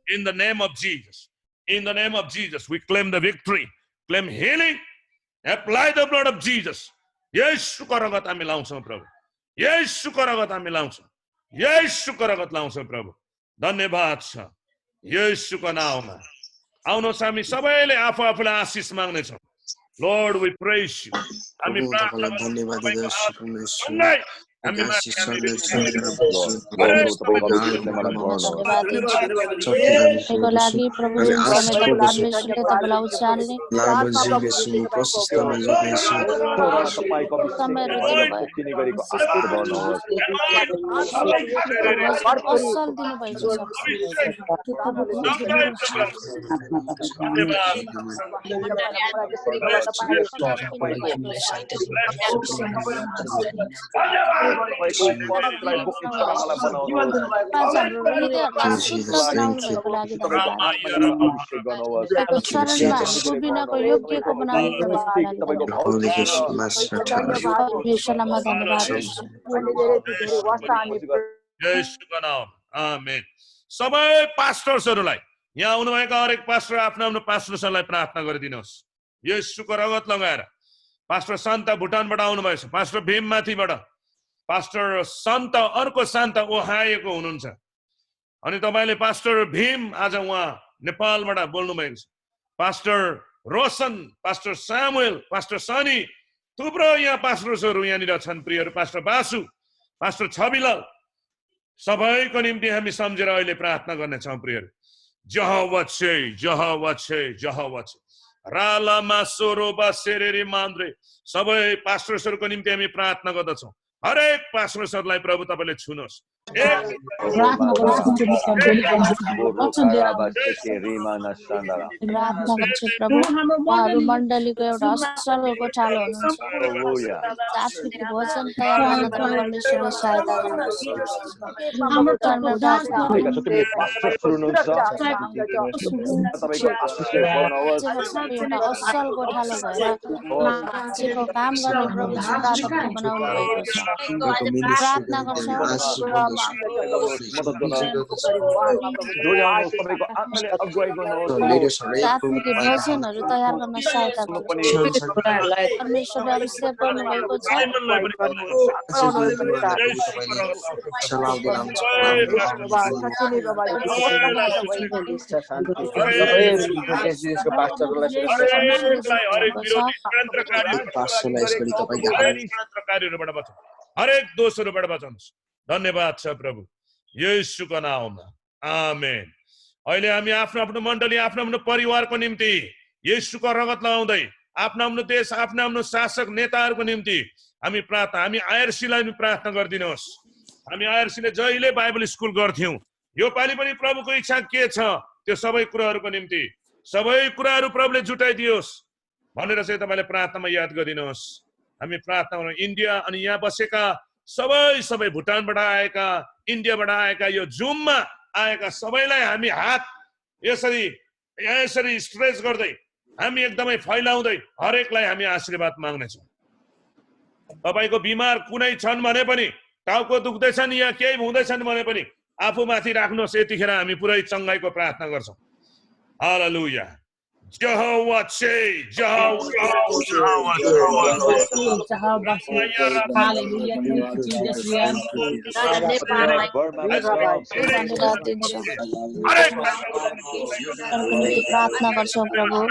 In the name of Jesus. In the name of Jesus, we claim the victory, claim healing, apply the blood of Jesus. येशूको रगत हामी लाउँछौँ प्रभु, येशूको रगत हामी लाउँछौँ, येशूको रगत लाउँछौँ प्रभु। धन्यवाद छ येशूको नाममा। आउनुहोस् हामी सबैले आफू आफूलाई आशिष माग्नेछौँ। Lord, we praise you. हामी प्रार्थना Amen. सबै पास्टर्सहरूलाई यहाँ आउनुभएका हरेक पास्टर आफ्नो आफ्नो पास्टर्सहरूलाई प्रार्थना गरिदिनुहोस् येशूको रगत लगाएर। पास्टर शान्त भुटानबाट आउनुभएछ, पास्टर भीम माथिबाट, पास्टर शान्त अर्को शान्त ओहाएको हुनुहुन्छ, अनि तपाईँले पास्टर भीम आज उहाँ नेपालबाट बोल्नु भएको छ, pastor Roshan, pastor Samuel, pastor Sunny, थुप्रो यहाँ पास्टर्सहरू यहाँनिर छन् प्रियहरू, पास्टर बासु, पास्टर छविलाल, सबैको निम्ति हामी सम्झेर अहिले प्रार्थना गर्नेछौँ प्रियहरू। यहोवा छे, यहोवा छे, यहोवा छे, रालामा सोरोबा सेरेरी मान्द्रे, सबै पास्टर्सहरूको निम्ति हामी प्रार्थना गर्दछौँ। हरेक पास्टरहरूलाई प्रभु तपाईँले छुनुहोस्। प्रार्थना गर्छु प्रभु, उहाँहरू मण्डलीको एउटा असल गोठालो हुनुहुन्छ। आत्मिक भोजन तयार गर्न तपाईँ परमेश्वरले सहायता गर्नुहोस्। एउटा असल गोठालो भएर मान्छेको काम गर्ने प्रभु जुका तपाईँ बनाउनु भएको छ। प्रार्थना गर्छौँ आत्मिक भोजनहरू तयार गर्न सहायता गर्नुहोस्। परमेश्वरले अभिषेक गर्नुभएको छ। हरेक दोषहरूबाट बचाउनुहोस्। धन्यवाद छ प्रभु, येशूको नाममा, आमेन। अहिले हामी आफ्नो आफ्नो मण्डली, आफ्नो आफ्नो परिवारको निम्ति येशूको रगत लगाउँदै आफ्नो आफ्नो देश, आफ्नो आफ्नो शासक नेताहरूको निम्ति हामी प्रार्थना, हामी आइआरसीलाई पनि प्रार्थना गरिदिनुहोस्। हामी आइआरसीले जहिले बाइबल स्कुल गर्थ्यौँ, यो पालि पनि प्रभुको इच्छा के छ त्यो सबै कुराहरूको निम्ति सबै कुराहरू प्रभुले जुटाइदियोस् भनेर चाहिँ तपाईँले प्रार्थनामा याद गरिदिनुहोस्। हामी प्रार्थना गरौँ। इन्डिया अनि यहाँ बसेका सबै भुटानबाट आएका, इन्डियाबाट आएका, यो जुममा आएका सबैलाई हामी हात यसरी स्ट्रेच गर्दै हामी एकदमै फैलाउँदै हरेकलाई हामी आशीर्वाद माग्नेछौँ। तपाईँको बिमार कुनै छन् भने पनि, टाउको दुख्दैछन् या केही हुँदैछन् भने पनि आफूमाथि राख्नुहोस्। यतिखेर हामी पुरै चङ्गाइको प्रार्थना गर्छौँ। हालेलुया। Jehovah say, Jehovah. Hallelujah. Jesus, we are प्रार्थना गर्छौँ प्रभु।